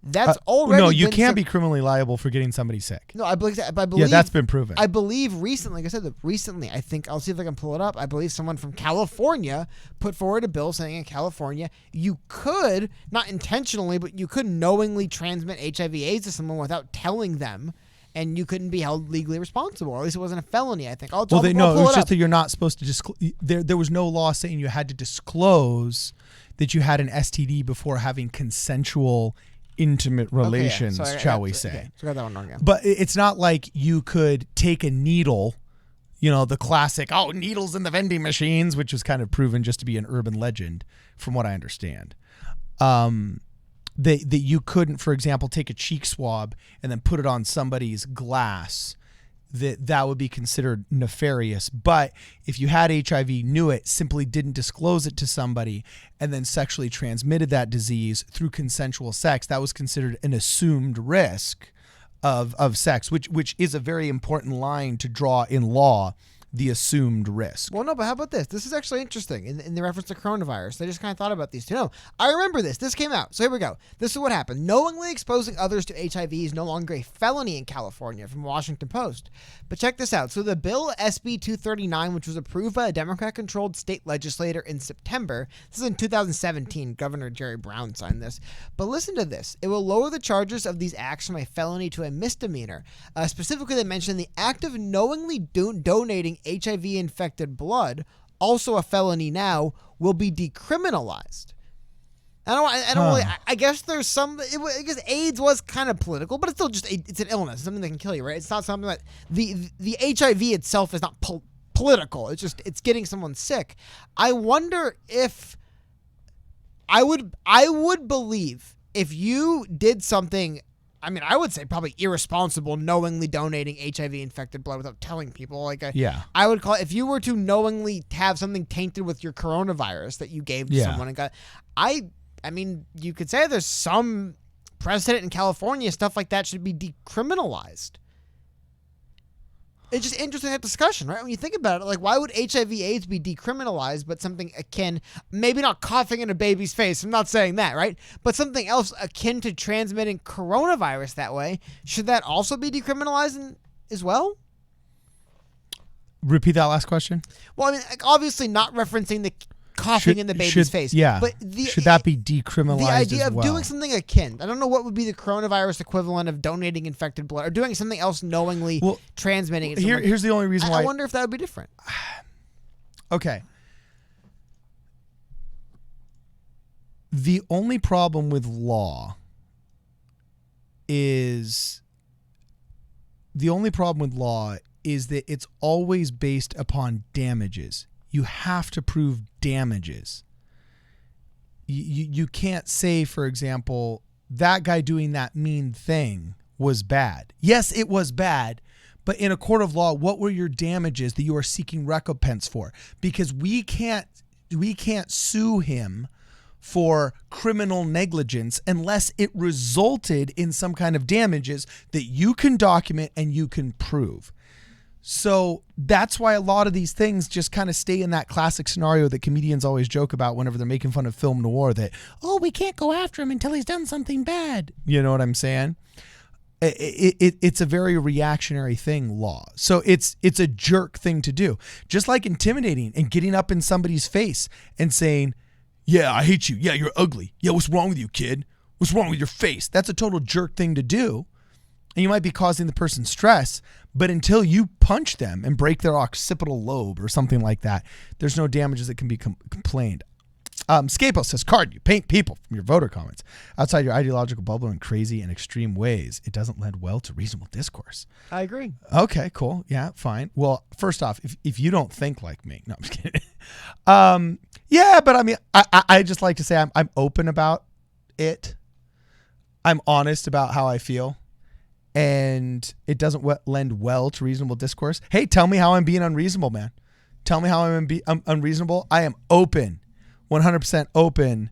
That's already no. You can't be criminally liable for getting somebody sick. No, I believe. Yeah, that's been proven. I believe recently, like I said, recently, I think I'll see if I can pull it up. I believe someone from California put forward a bill saying in California you could not intentionally, but you could knowingly transmit HIV/AIDS to someone without telling them. And you couldn't be held legally responsible, or at least it wasn't a felony, I think. It was just that you're not supposed to disclose. There was no law saying you had to disclose that you had an STD before having consensual, intimate relations, shall we say. Okay. So I got that one wrong, yeah. But it's not like you could take a needle, the classic, needles in the vending machines, which was kind of proven just to be an urban legend, from what I understand. That you couldn't, for example, take a cheek swab and then put it on somebody's glass, that would be considered nefarious. But if you had HIV, knew it, simply didn't disclose it to somebody, and then sexually transmitted that disease through consensual sex, that was considered an assumed risk of sex, which is a very important line to draw in law, the assumed risk. Well, no, but how about this? This is actually interesting in the reference to coronavirus. I just kind of thought about these two. No, I remember this. This came out. So here we go. This is what happened. Knowingly exposing others to HIV is no longer a felony in California, from Washington Post. But check this out. So the bill SB 239, which was approved by a Democrat-controlled state legislator in September, this is in 2017, Governor Jerry Brown signed this. But listen to this. It will lower the charges of these acts from a felony to a misdemeanor. Specifically, they mentioned the act of knowingly donating HIV-infected blood, also a felony now, will be decriminalized. I guess there's some. I guess AIDS was kind of political, but it's still just it's an illness, something that can kill you, right? It's not something that the HIV itself is not political. It's just it's getting someone sick. I wonder if I would believe if you did something. I mean, I would say probably irresponsible, knowingly donating HIV-infected blood without telling people. I would call it, if you were to knowingly have something tainted with your coronavirus that you gave to someone and got, I mean, you could say there's some precedent in California, stuff like that should be decriminalized. It's just interesting, that discussion, right? When you think about it, like, why would HIV/AIDS be decriminalized, but something akin, maybe not coughing in a baby's face, I'm not saying that, right? But something else akin to transmitting coronavirus that way, should that also be decriminalized as well? Repeat that last question. Well, I mean, obviously not referencing the coughing in the baby's face. Yeah. But should that be decriminalized? The idea as well? of doing something akin. I don't know what would be the coronavirus equivalent of donating infected blood or doing something else knowingly transmitting it. Here's the only reason why. I wonder if that would be different. Okay. The only problem with law is the only problem with law is that it's always based upon damages. You have to prove damages. You can't say, for example, that guy doing that mean thing was bad. Yes, it was bad, but in a court of law, what were your damages that you are seeking recompense for? Because we can't sue him for criminal negligence unless it resulted in some kind of damages that you can document and you can prove. So that's why a lot of these things just kind of stay in that classic scenario that comedians always joke about whenever they're making fun of film noir, that, oh, we can't go after him until he's done something bad. You know what I'm saying? It's a very reactionary thing, law. So it's a jerk thing to do. Just like intimidating and getting up in somebody's face and saying, yeah, I hate you. Yeah, you're ugly. Yeah, what's wrong with you, kid? What's wrong with your face? That's a total jerk thing to do. And you might be causing the person stress, but until you punch them and break their occipital lobe or something like that, there's no damages that can be complained. Scapo says, Card, you paint people from your voter comments outside your ideological bubble in crazy and extreme ways. It doesn't lend well to reasonable discourse. I agree. Okay, cool. Yeah, fine. Well, first off, if you don't think like me, no, I'm just kidding. Yeah, but I mean, I just like to say I'm open about it. I'm honest about how I feel. And it doesn't lend well to reasonable discourse. Hey, tell me how I'm being unreasonable, man. Tell me how I'm unreasonable. I am open, 100% open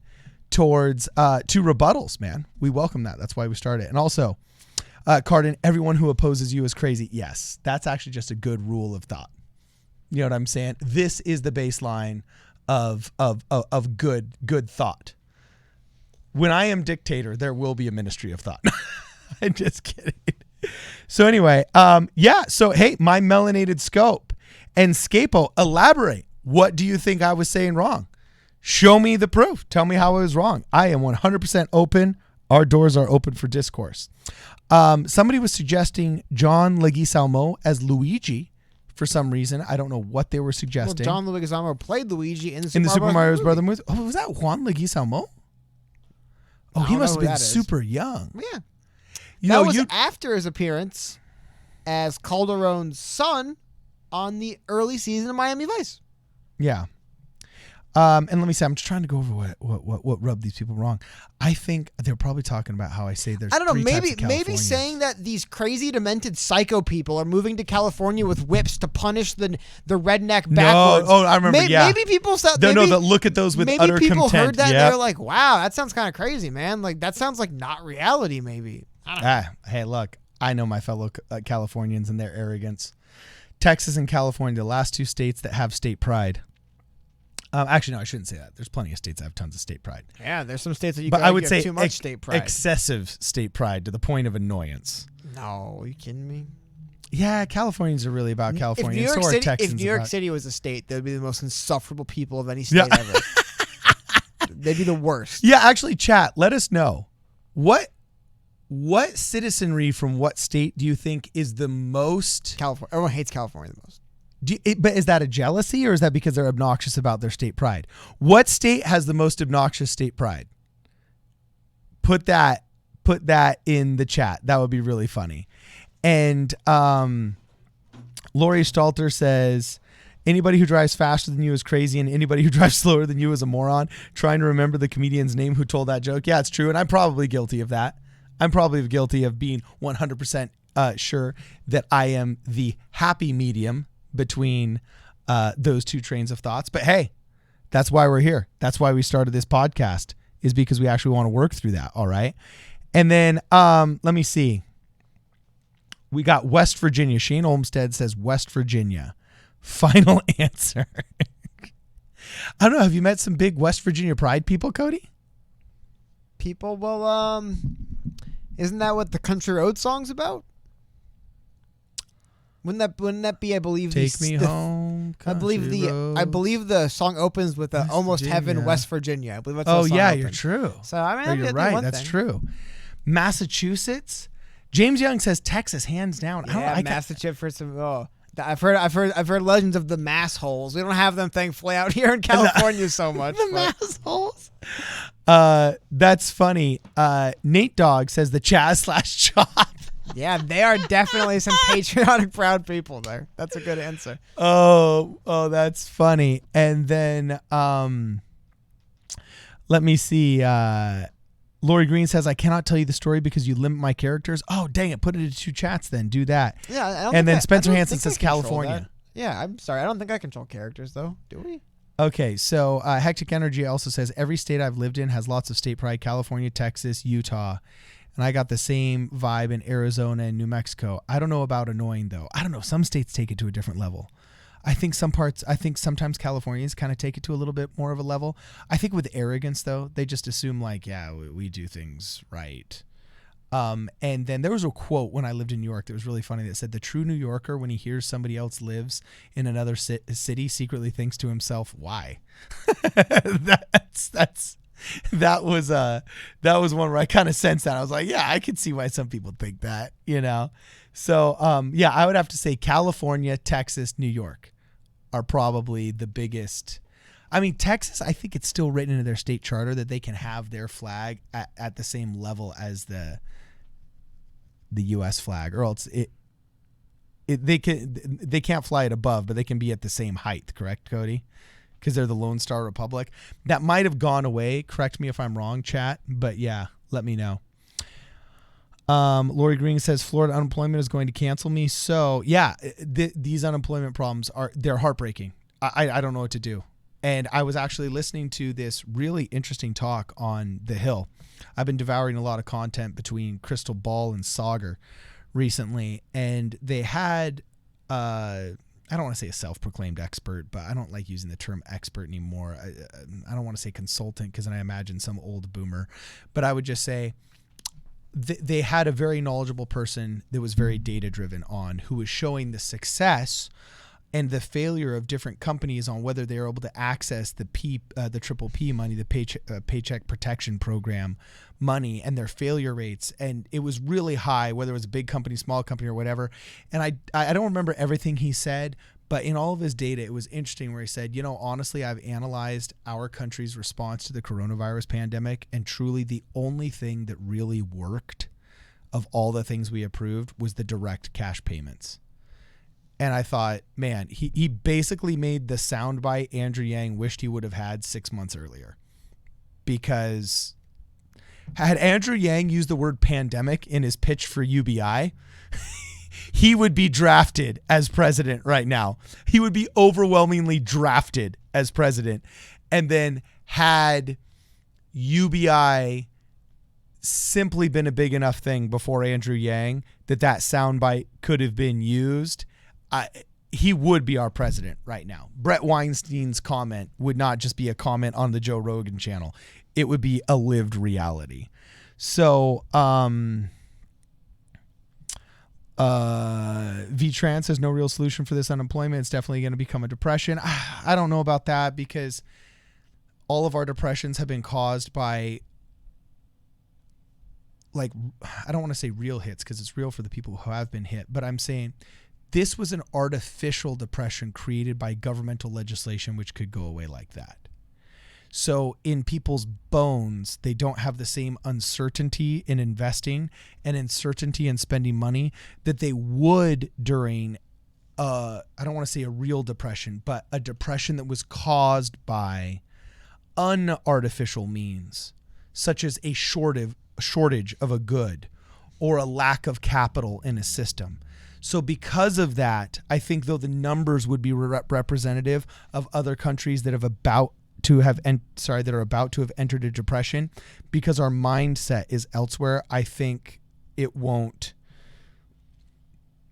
towards to rebuttals, man. We welcome that. That's why we started. And also, Cardin, everyone who opposes you is crazy. Yes, that's actually just a good rule of thought. You know what I'm saying? This is the baseline of good thought. When I am dictator, there will be a ministry of thought. I'm just kidding. So anyway, yeah. So, hey, my melanated scope and Scapo, elaborate. What do you think I was saying wrong? Show me the proof. Tell me how I was wrong. I am 100% open. Our doors are open for discourse. Somebody was suggesting John Leguizamo as Luigi for some reason. I don't know what they were suggesting. Well, John Leguizamo played Luigi in the Super Mario Bros. Movie. Oh, was that Juan Leguizamo? Oh, he must have been super young. Yeah. That was after his appearance as Calderon's son on the early season of Miami Vice. Yeah. And let me say, I'm just trying to go over what rubbed these people wrong. I think they're probably talking about how I say there's. I don't know. Maybe saying that these crazy, demented psycho people are moving to California with whips to punish the redneck backwards. No, I remember. Maybe people said. That look at those with utter contempt. Maybe people heard that and they're like, "Wow, that sounds kind of crazy, man. Like that sounds like not reality." Maybe. I don't know. Hey, look, I know my fellow Californians and their arrogance. Texas and California, the last two states that have state pride. Actually, no, I shouldn't say that. There's plenty of states that have tons of state pride. Yeah, there's some states that you would say too much state pride. Excessive state pride to the point of annoyance. No, are you kidding me? Yeah, Californians are really about California. If New York City was a state, they'd be the most insufferable people of any state ever. They'd be the worst. Yeah, actually, chat, let us know. What citizenry from what state do you think is the most? California. Everyone hates California the most. But is that a jealousy or is that because they're obnoxious about their state pride? What state has the most obnoxious state pride? Put that in the chat. That would be really funny. And Lori Stalter says, anybody who drives faster than you is crazy and anybody who drives slower than you is a moron. Trying to remember the comedian's name who told that joke. Yeah, it's true. And I'm probably guilty of that. I'm probably guilty of being 100% sure that I am the happy medium between those two trains of thoughts. But hey, that's why we're here. That's why we started this podcast, is because we actually want to work through that. All right. And then let me see. We got West Virginia. Shane Olmstead says West Virginia. Final answer. I don't know. Have you met some big West Virginia pride people, Cody? People? Well, isn't that what the Country Road song's about? Wouldn't that be? I believe. Take me home. I believe the song opens with "Almost Virginia. Heaven, West Virginia." I believe that's. Oh yeah, you're true. So I mean, you're right. That's true. Massachusetts. James Young says Texas, hands down. Yeah, Massachusetts for some. Oh, I've heard legends of the mass holes. We don't have them thankfully out here in California so much. The mass holes. That's funny. Nate Dogg says the Chaz /Chop. Yeah, they are definitely some patriotic, proud people there. That's a good answer. Oh, that's funny. And then let me see. Lori Green says, I cannot tell you the story because you limit my characters. Oh, dang it. Put it into 2 chats then. Do that. Yeah. And then Spencer Hansen says California. That. Yeah, I'm sorry. I don't think I control characters, though. Do we? Okay, so Hectic Energy also says, every state I've lived in has lots of state pride. California, Texas, Utah. And I got the same vibe in Arizona and New Mexico. I don't know about annoying, though. I don't know. Some states take it to a different level. I think sometimes Californians kind of take it to a little bit more of a level. I think with arrogance, though, they just assume like, yeah, we do things right. And then there was a quote when I lived in New York that was really funny that said, the true New Yorker, when he hears somebody else lives in another city, secretly thinks to himself, why? That was one where I kind of sensed that. I was like, yeah, I could see why some people think that, you know? So, yeah, I would have to say California, Texas, New York are probably the biggest. I mean, Texas, I think it's still written into their state charter that they can have their flag at the same level as the U.S. flag, or else they can't fly it above, but they can be at the same height. Correct, Cody? Because they're the Lone Star Republic. That might have gone away. Correct me if I'm wrong, chat. But yeah, let me know. Lori Green says Florida unemployment is going to cancel me. So yeah, these unemployment problems they're heartbreaking. I don't know what to do. And I was actually listening to this really interesting talk on The Hill. I've been devouring a lot of content between Crystal Ball and Sauger recently, and they had I don't want to say a self-proclaimed expert, but I don't like using the term expert anymore. I don't want to say consultant because then I imagine some old boomer, but I would just say they had a very knowledgeable person that was very data-driven on, who was showing the success and the failure of different companies on whether they were able to access the triple P money, the Paycheck Protection Program money, and their failure rates. And it was really high, whether it was a big company, small company, or whatever. And I don't remember everything he said, but in all of his data, it was interesting where he said, honestly, I've analyzed our country's response to the coronavirus pandemic, and truly the only thing that really worked of all the things we approved was the direct cash payments. And I thought, man, he basically made the soundbite Andrew Yang wished he would have had 6 months earlier. Because had Andrew Yang used the word pandemic in his pitch for UBI, he would be drafted as president right now. He would be overwhelmingly drafted as president. And then had UBI simply been a big enough thing before Andrew Yang that soundbite could have been used, he would be our president right now. Brett Weinstein's comment would not just be a comment on the Joe Rogan channel. It would be a lived reality. So, V-Tran says no real solution for this unemployment. It's definitely going to become a depression. I don't know about that, because all of our depressions have been caused by, like, I don't want to say real hits because it's real for the people who have been hit, but I'm saying this was an artificial depression created by governmental legislation, which could go away like that. So in people's bones, they don't have the same uncertainty in investing and uncertainty in spending money that they would during, I don't want to say a real depression, but a depression that was caused by unartificial means, such as a shortage of a good or a lack of capital in a system. So because of that, I think though the numbers would be representative of other countries that are about to have entered a depression, because our mindset is elsewhere, I think it won't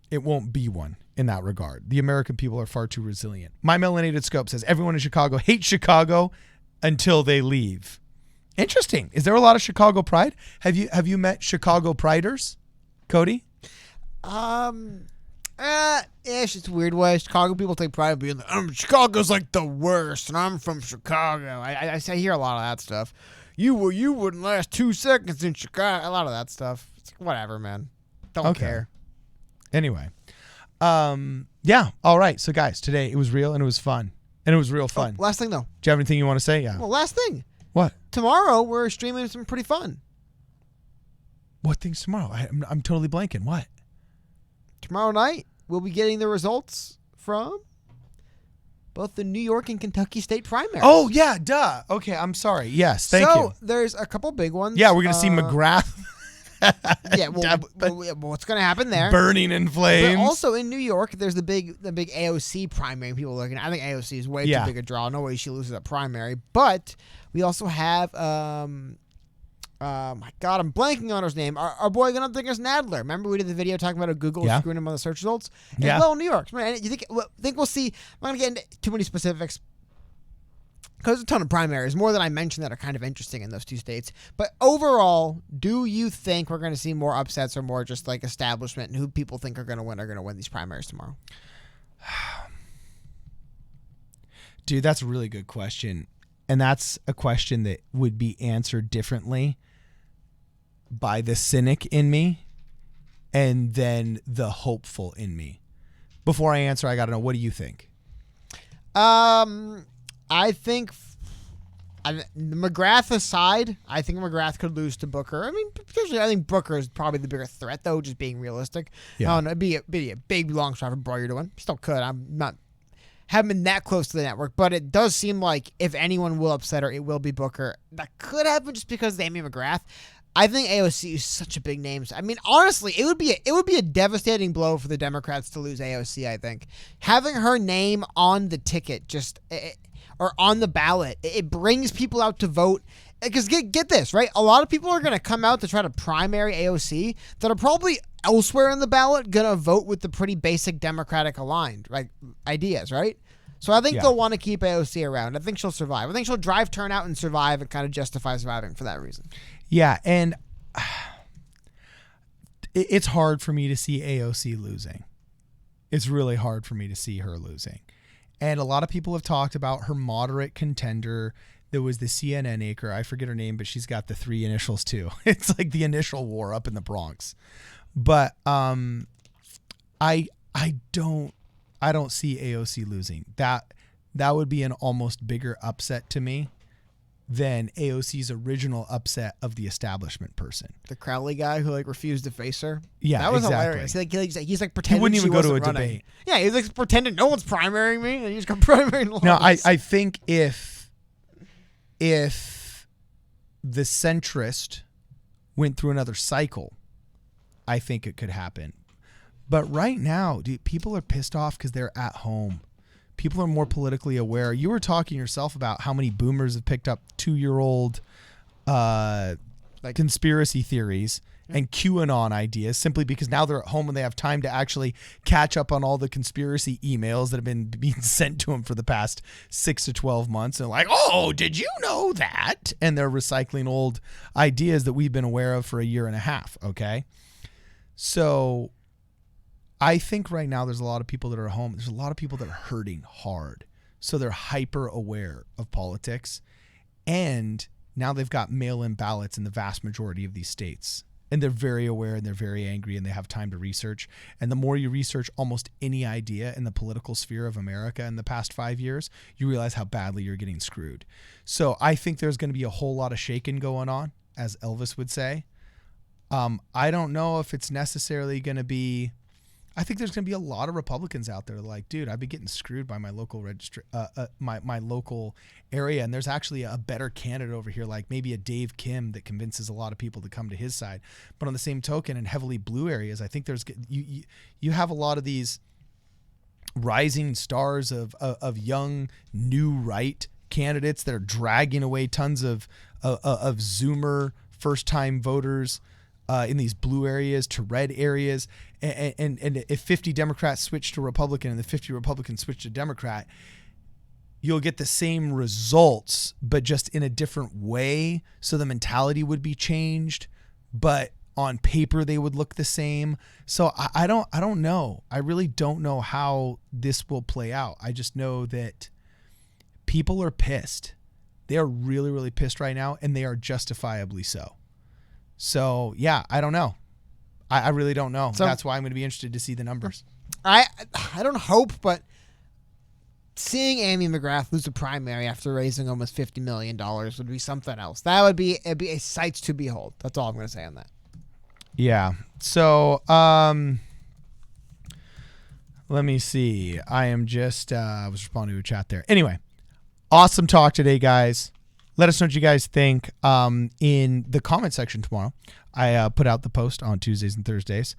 be one in that regard. The American people are far too resilient. My Melanated Scope says everyone in Chicago hates Chicago until they leave. Interesting. Is there a lot of Chicago pride? Have you met Chicago Priders, Cody? It's a weird way. Chicago people take pride in being Chicago's like the worst, and I'm from Chicago. I hear a lot of that stuff. You wouldn't last 2 seconds in Chicago. A lot of that stuff. It's like, whatever, man. Don't care. Anyway, yeah. All right. So guys, today it was real and it was fun, and it was real fun. Last thing though. Do you have anything you want to say? Yeah. Well, last thing. What? Tomorrow we're streaming some pretty fun. What things tomorrow? I'm totally blanking. What? tomorrow night we'll be getting the results from both the New York and Kentucky state primaries. Oh, yeah, duh. Okay, I'm sorry. Yes, thank you. So there's a couple big ones. Yeah, we're going to see McGrath. Yeah, what's going to happen there? Burning in flames. But also in New York, there's the big AOC primary people looking at. I think AOC is way too big a draw. No way she loses a primary. But we also have, my God, I'm blanking on his name. Our boy going to think it's Nadler. Remember we did the video talking about Google screwing him on the search results? Yeah. Well, New York. You think we'll see? I'm not going to get into too many specifics, because there's a ton of primaries, more than I mentioned, that are kind of interesting in those two states. But overall, do you think we're going to see more upsets or more just like establishment and who people think are going to win these primaries tomorrow? Dude, that's a really good question. And that's a question that would be answered differently by the cynic in me and then the hopeful in me. Before I answer, I got to know, what do you think? I think, McGrath aside, I think McGrath could lose to Booker. I mean, potentially, I think Booker is probably the bigger threat, though, just being realistic. Yeah. It'd be a big, long shot for Boyer to win. Still could. Haven't been that close to the network, but it does seem like if anyone will upset her, it will be Booker. That could happen just because of Amy McGrath. I think AOC is such a big name. I mean, honestly, it would be a devastating blow for the Democrats to lose AOC, I think. Having her name on the ticket or on the ballot, it brings people out to vote. Because get this, right? A lot of people are going to come out to try to primary AOC that are probably elsewhere in the ballot going to vote with the pretty basic Democratic aligned ideas, right? So I think they'll want to keep AOC around. I think she'll survive. I think she'll drive turnout and survive and kind of justify surviving for that reason. Yeah, and it's hard for me to see AOC losing. It's really hard for me to see her losing. And a lot of people have talked about her moderate contender. There was the CNN anchor. I forget her name, but she's got the 3 initials too. It's like the initial war up in the Bronx. But I don't see AOC losing. That would be an almost bigger upset to me than AOC's original upset of the establishment person. The Crowley guy who refused to face her. Yeah, that was exactly. hilarious. He's pretending he wouldn't even she go to a wasn't running. debate. Yeah, he's pretending no one's primarying me, and he just got primaried. No, I think if the centrist went through another cycle, I think it could happen. But right now, dude, people are pissed off because they're at home. People are more politically aware. You were talking yourself about how many boomers have picked up 2-year-old conspiracy theories and QAnon ideas simply because now they're at home and they have time to actually catch up on all the conspiracy emails that have been being sent to them for the past 6 to 12 months. And like, oh, did you know that? And they're recycling old ideas that we've been aware of for a year and a half. Okay. So I think right now there's a lot of people that are at home. There's a lot of people that are hurting hard. So they're hyper aware of politics. And now they've got mail-in ballots in the vast majority of these states. And they're very aware and they're very angry and they have time to research. And the more you research almost any idea in the political sphere of America in the past 5 years, you realize how badly you're getting screwed. So I think there's going to be a whole lot of shaking going on, as Elvis would say. I don't know if it's necessarily going to be... I think there's going to be a lot of Republicans out there like, dude, I've been getting screwed by my local my local area. And there's actually a better candidate over here, like maybe a Dave Kim that convinces a lot of people to come to his side. But on the same token, in heavily blue areas, I think there's you have a lot of these rising stars of young new right candidates that are dragging away tons of Zoomer first time voters in these blue areas to red areas. And if 50 Democrats switch to Republican and the 50 Republicans switch to Democrat, you'll get the same results, but just in a different way. So the mentality would be changed, but on paper they would look the same. So I don't know. I really don't know how this will play out. I just know that people are pissed. They are really, really pissed right now, and they are justifiably so. So yeah, I don't know. I really don't know. So, that's why I'm going to be interested to see the numbers. I don't hope, but seeing Amy McGrath lose a primary after raising almost $50 million would be something else. It'd be a sight to behold. That's all I'm going to say on that. Yeah. So Let me see. I am just I was responding to a chat there. Anyway, awesome talk today, guys. Let us know what you guys think in the comment section tomorrow. I put out the post on Tuesdays and Thursdays.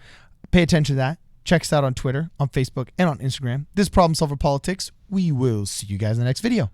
Pay attention to that. Check us out on Twitter, on Facebook, and on Instagram. This is Problem Solver Politics. We will see you guys in the next video.